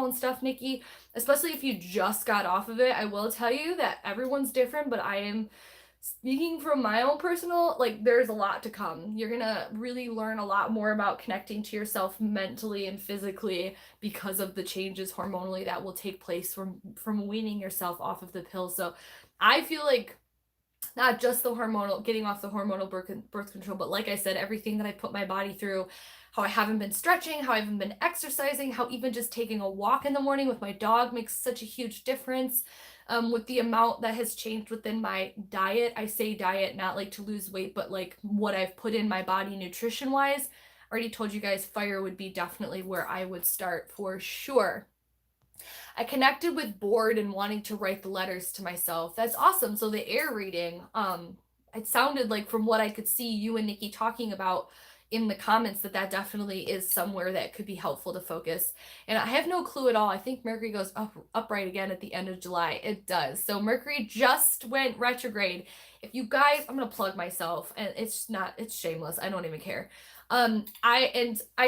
and stuff, Nikki, especially if you just got off of it, I will tell you that everyone's different, but I am speaking from my own personal, like there's a lot to come. You're gonna really learn a lot more about connecting to yourself mentally and physically because of the changes hormonally that will take place from weaning yourself off of the pill. So I feel like not just the hormonal, getting off the hormonal birth control, but like I said, everything that I put my body through, how I haven't been stretching, how I haven't been exercising, how even just taking a walk in the morning with my dog makes such a huge difference. With the amount that has changed within my diet. I say diet, not like to lose weight, but like what I've put in my body nutrition wise. I already told you guys fire would be definitely where I would start for sure. I connected with bored and wanting to write the letters to myself. That's awesome. So the air reading, it sounded like from what I could see you and Nikki talking about in the comments that definitely is somewhere that could be helpful to focus. And I have no clue at all. I think Mercury goes upright again at the end of July. It does. So Mercury just went retrograde. If you guys, I'm going to plug myself and it's shameless. I don't even care. I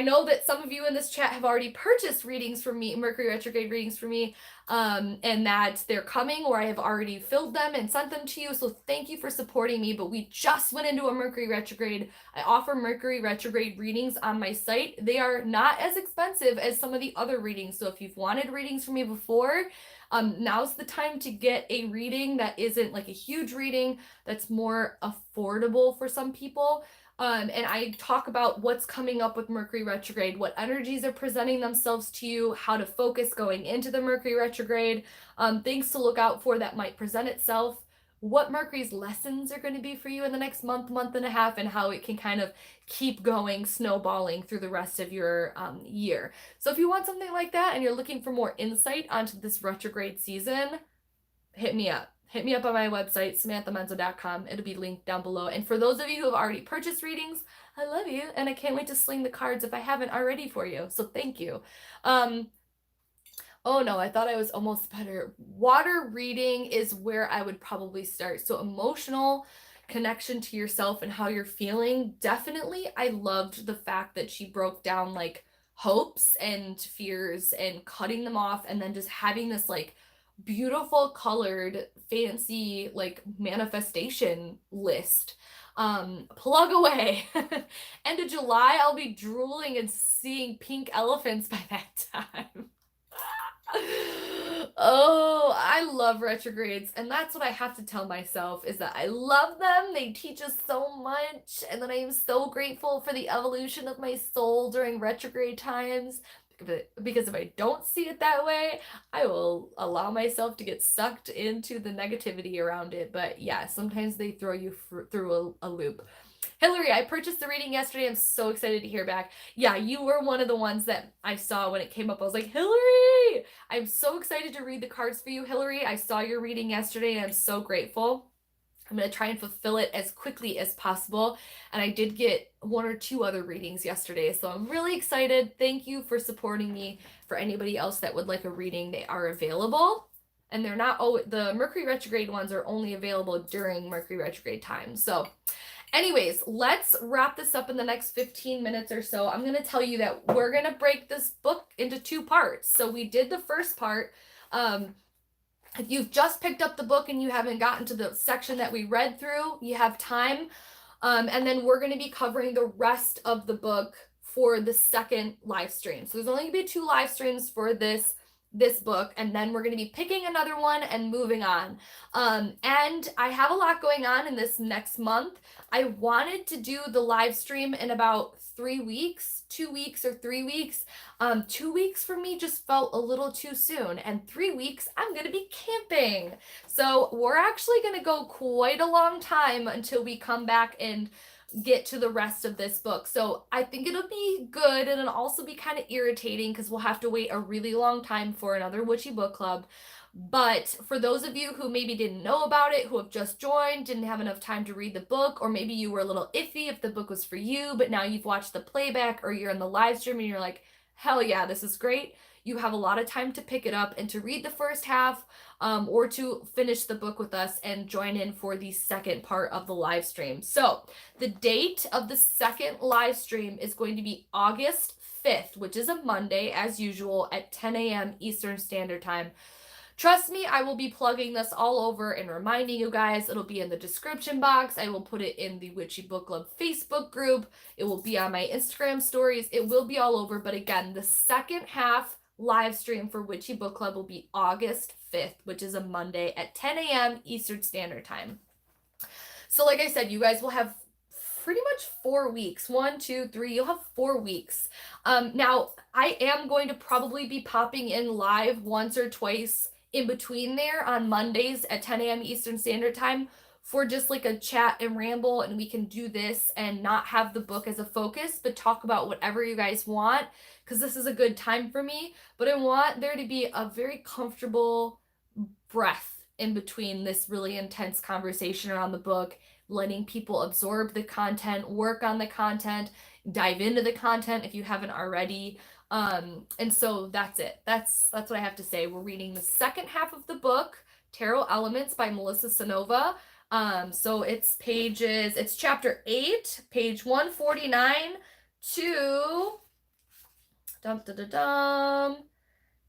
know that some of you in this chat have already purchased readings from me, Mercury retrograde readings for me, and that they're coming or I have already filled them and sent them to you. So thank you for supporting me. But we just went into a Mercury retrograde. I offer Mercury retrograde readings on my site. They are not as expensive as some of the other readings. So if you've wanted readings from me before, now's the time to get a reading that isn't like a huge reading, that's more affordable for some people. And I talk about what's coming up with Mercury retrograde, what energies are presenting themselves to you, how to focus going into the Mercury retrograde, things to look out for that might present itself, what Mercury's lessons are going to be for you in the next month and a half, and how it can kind of keep going, snowballing through the rest of your year. So if you want something like that and you're looking for more insight onto this retrograde season, hit me up. Hit me up on my website, samanthamenzo.com. It'll be linked down below. And for those of you who have already purchased readings, I love you. And I can't wait to sling the cards if I haven't already for you. So thank you. Oh no, I thought I was almost better. Water reading is where I would probably start. So emotional connection to yourself and how you're feeling. Definitely, I loved the fact that she broke down like hopes and fears and cutting them off and then just having this like beautiful colored fancy like manifestation list. Plug away. End of July, I'll be drooling and seeing pink elephants by that time. Oh, I love retrogrades, and that's what I have to tell myself is that I love them. They teach us so much, and then I am so grateful for the evolution of my soul during retrograde times. Because if I don't see it that way, I will allow myself to get sucked into the negativity around it. But yeah, sometimes they throw you through a loop. Hillary, I purchased the reading yesterday. I'm so excited to hear back. Yeah, you were one of the ones that I saw when it came up. I was like, Hillary! I'm so excited to read the cards for you, Hillary. I saw your reading yesterday and I'm so grateful. I'm going to try and fulfill it as quickly as possible. And I did get one or two other readings yesterday, so I'm really excited. Thank you for supporting me. For anybody else that would like a reading, they are available. And they're not, oh, the Mercury retrograde ones are only available during Mercury retrograde time. So anyways, let's wrap this up in the next 15 minutes or so. I'm going to tell you that we're going to break this book into two parts. So we did the first part. If you've just picked up the book and you haven't gotten to the section that we read through, you have time. And then we're going to be covering the rest of the book for the second live stream. So there's only going to be 2 live streams for this book, and then we're going to be picking another one and moving on. And I have a lot going on in this next month. I wanted to do the live stream in about 3 weeks, 2 weeks or 3 weeks. 2 weeks for me just felt a little too soon, and 3 weeks I'm going to be camping. So we're actually going to go quite a long time until we come back and get to the rest of this book. So I think it'll be good, and it'll also be kind of irritating because we'll have to wait a really long time for another Witchy Book Club. But for those of you who maybe didn't know about it, who have just joined, didn't have enough time to read the book, or maybe you were a little iffy if the book was for you, but now you've watched the playback or you're in the live stream and you're like, hell yeah, this is great. You have a lot of time to pick it up and to read the first half, or to finish the book with us and join in for the second part of the live stream. So the date of the second live stream is going to be August 5th, which is a Monday, as usual, at 10 a.m. Eastern Standard Time. Trust me, I will be plugging this all over and reminding you guys. It'll be in the description box. I will put it in the Witchy Book Club Facebook group. It will be on my Instagram stories. It will be all over. But again, the second half live stream for Witchy Book Club will be August 5th, which is a Monday at 10 a.m. Eastern Standard Time. So like I said, you guys will have pretty much 4 weeks. 1, 2, 3, you'll have 4 weeks. Now, I am going to probably be popping in live once or twice in between there on Mondays at 10 a.m. Eastern Standard Time for just like a chat and ramble, and we can do this and not have the book as a focus, but talk about whatever you guys want, because this is a good time for me. But I want there to be a very comfortable breath in between this really intense conversation around the book, letting people absorb the content, work on the content, dive into the content if you haven't already. And so that's it. That's what I have to say. We're reading the second half of the book, Tarot Elements by Melissa Sanova. So it's chapter 8, page 149 to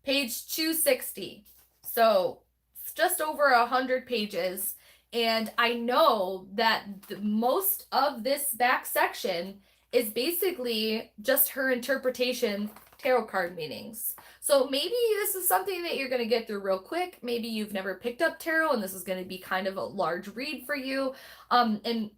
page 260. So it's just over 100 pages. And I know that most of this back section is basically just her interpretation tarot card meanings. So maybe this is something that you're going to get through real quick. Maybe you've never picked up tarot and this is going to be kind of a large read for you. And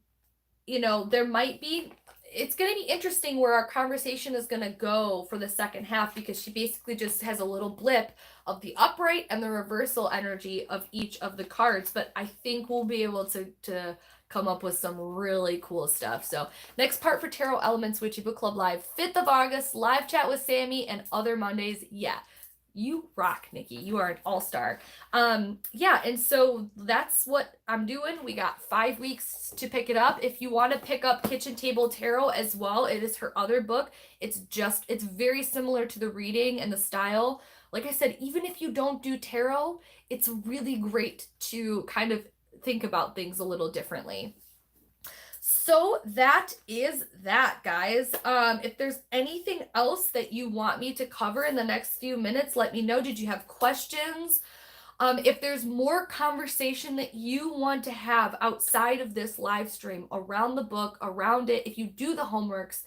you know, it's going to be interesting where our conversation is going to go for the second half, because she basically just has a little blip of the upright and the reversal energy of each of the cards. But I think we'll be able to come up with some really cool stuff. So next part for Tarot Elements Witchy Book Club Live, 5th of August, live chat with Sammy and other Mondays. Yeah, you rock, Nikki. You are an all-star. Yeah, and so that's what I'm doing. We got 5 weeks to pick it up. If you want to pick up Kitchen Table Tarot as well, it is her other book. It's very similar to the reading and the style, Like I said, even if you don't do tarot, it's really great to kind of think about things a little differently. So that is that, guys. If there's anything else that you want me to cover in the next few minutes, let me know. Did you have questions? If there's more conversation that you want to have outside of this live stream around the book, around it, if you do the homeworks,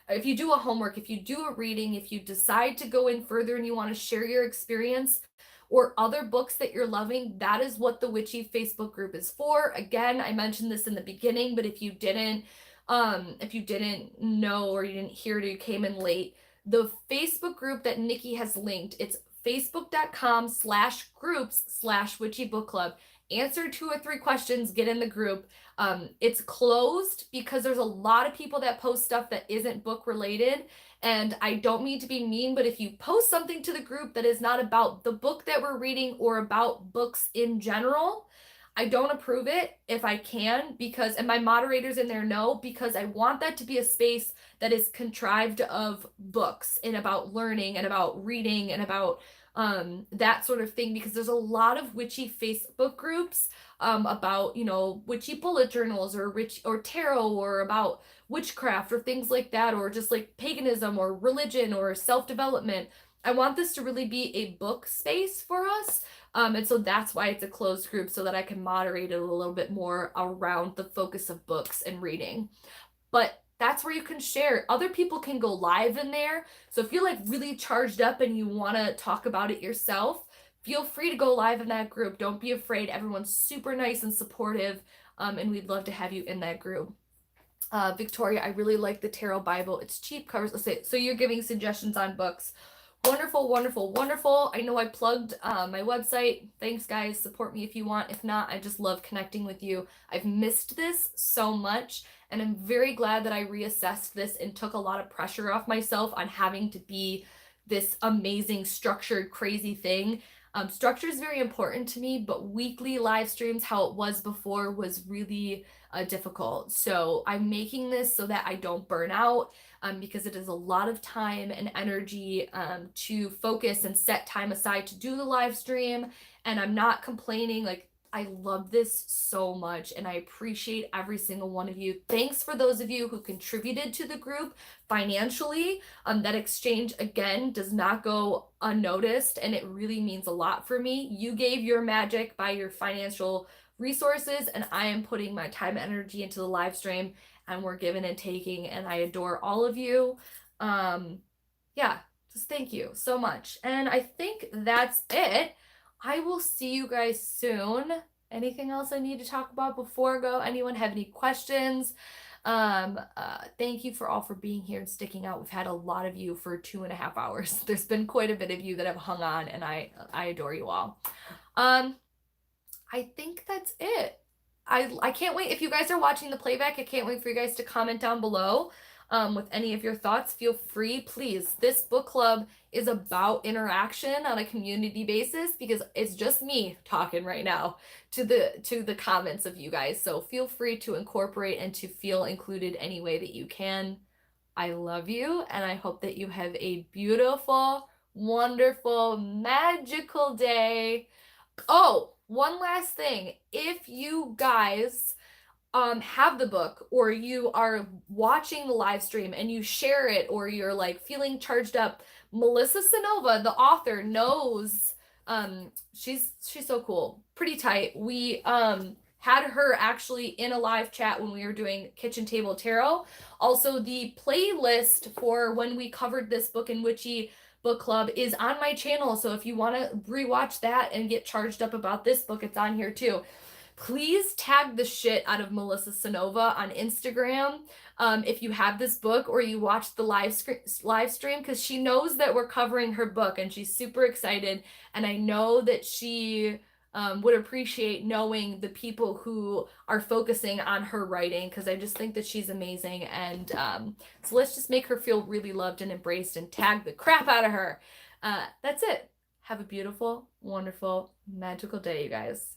if you do a homework, if you do a reading, if you decide to go in further and you want to share your experience or other books that you're loving, that is what the Witchy Facebook group is for. Again, I mentioned this in the beginning, but if you didn't know or you didn't hear it, you came in late, the Facebook group that Nikki has linked, it's facebook.com/groups/witchybookclub. Answer 2 or 3 questions, get in the group. It's closed because there's a lot of people that post stuff that isn't book related. And I don't mean to be mean, but if you post something to the group that is not about the book that we're reading or about books in general, I don't approve it if I can, because, and my moderators in there know, because I want that to be a space that is contrived of books and about learning and about reading and about that sort of thing, because there's a lot of witchy Facebook groups about, you know, witchy bullet journals or tarot or about witchcraft or things like that, or just like paganism or religion or self-development. I want this to really be a book space for us. And so that's why it's a closed group, so that I can moderate it a little bit more around the focus of books and reading. But that's where you can share. Other people can go live in there. So if you're like really charged up and you want to talk about it yourself, feel free to go live in that group. Don't be afraid. Everyone's super nice and supportive. And we'd love to have you in that group. Victoria, I really like the Tarot Bible. It's cheap covers. Let's say, so you're giving suggestions on books. Wonderful, wonderful, wonderful. I know I plugged my website. Thanks, guys. Support me if you want. If not, I just love connecting with you. I've missed this so much, and I'm very glad that I reassessed this and took a lot of pressure off myself on having to be this amazing, structured, crazy thing. Structure is very important to me, but weekly live streams, how it was before, was really difficult. So I'm making this so that I don't burn out, because it is a lot of time and energy to focus and set time aside to do the live stream. And I'm not complaining. Like, I love this so much, and I appreciate every single one of you. Thanks for those of you who contributed to the group financially. That exchange, again, does not go unnoticed, and it really means a lot for me. You gave your magic by your financial resources, and I am putting my time and energy into the live stream, and we're giving and taking, and I adore all of you. Yeah, just thank you so much. And I think that's it. I will see you guys soon. Anything else I need to talk about before I go? Anyone have any questions? Thank you for all for being here and sticking out. We've had a lot of you for 2.5 hours. There's been quite a bit of you that have hung on, and I adore you all. I think that's it. I can't wait. If you guys are watching the playback, I can't wait for you guys to comment down below with any of your thoughts. Feel free, please. This book club is about interaction on a community basis, because it's just me talking right now to the comments of you guys. So feel free to incorporate and to feel included any way that you can. I love you, and I hope that you have a beautiful, wonderful, magical day. Oh, one last thing. If you guys have the book, or you are watching the live stream and you share it, or you're like feeling charged up, Melissa Sanova, the author, knows, she's so cool, pretty tight. We had her actually in a live chat when we were doing Kitchen Table Tarot. Also, the playlist for when we covered this book in Witchy Book Club is on my channel, so if you want to rewatch that and get charged up about this book, it's on here too. Please tag the shit out of Melissa Sanova on Instagram if you have this book or you watched the live stream, because she knows that we're covering her book and she's super excited, and I know that she would appreciate knowing the people who are focusing on her writing, because I just think that she's amazing. And so let's just make her feel really loved and embraced and tag the crap out of her. That's it. Have a beautiful, wonderful, magical day, you guys.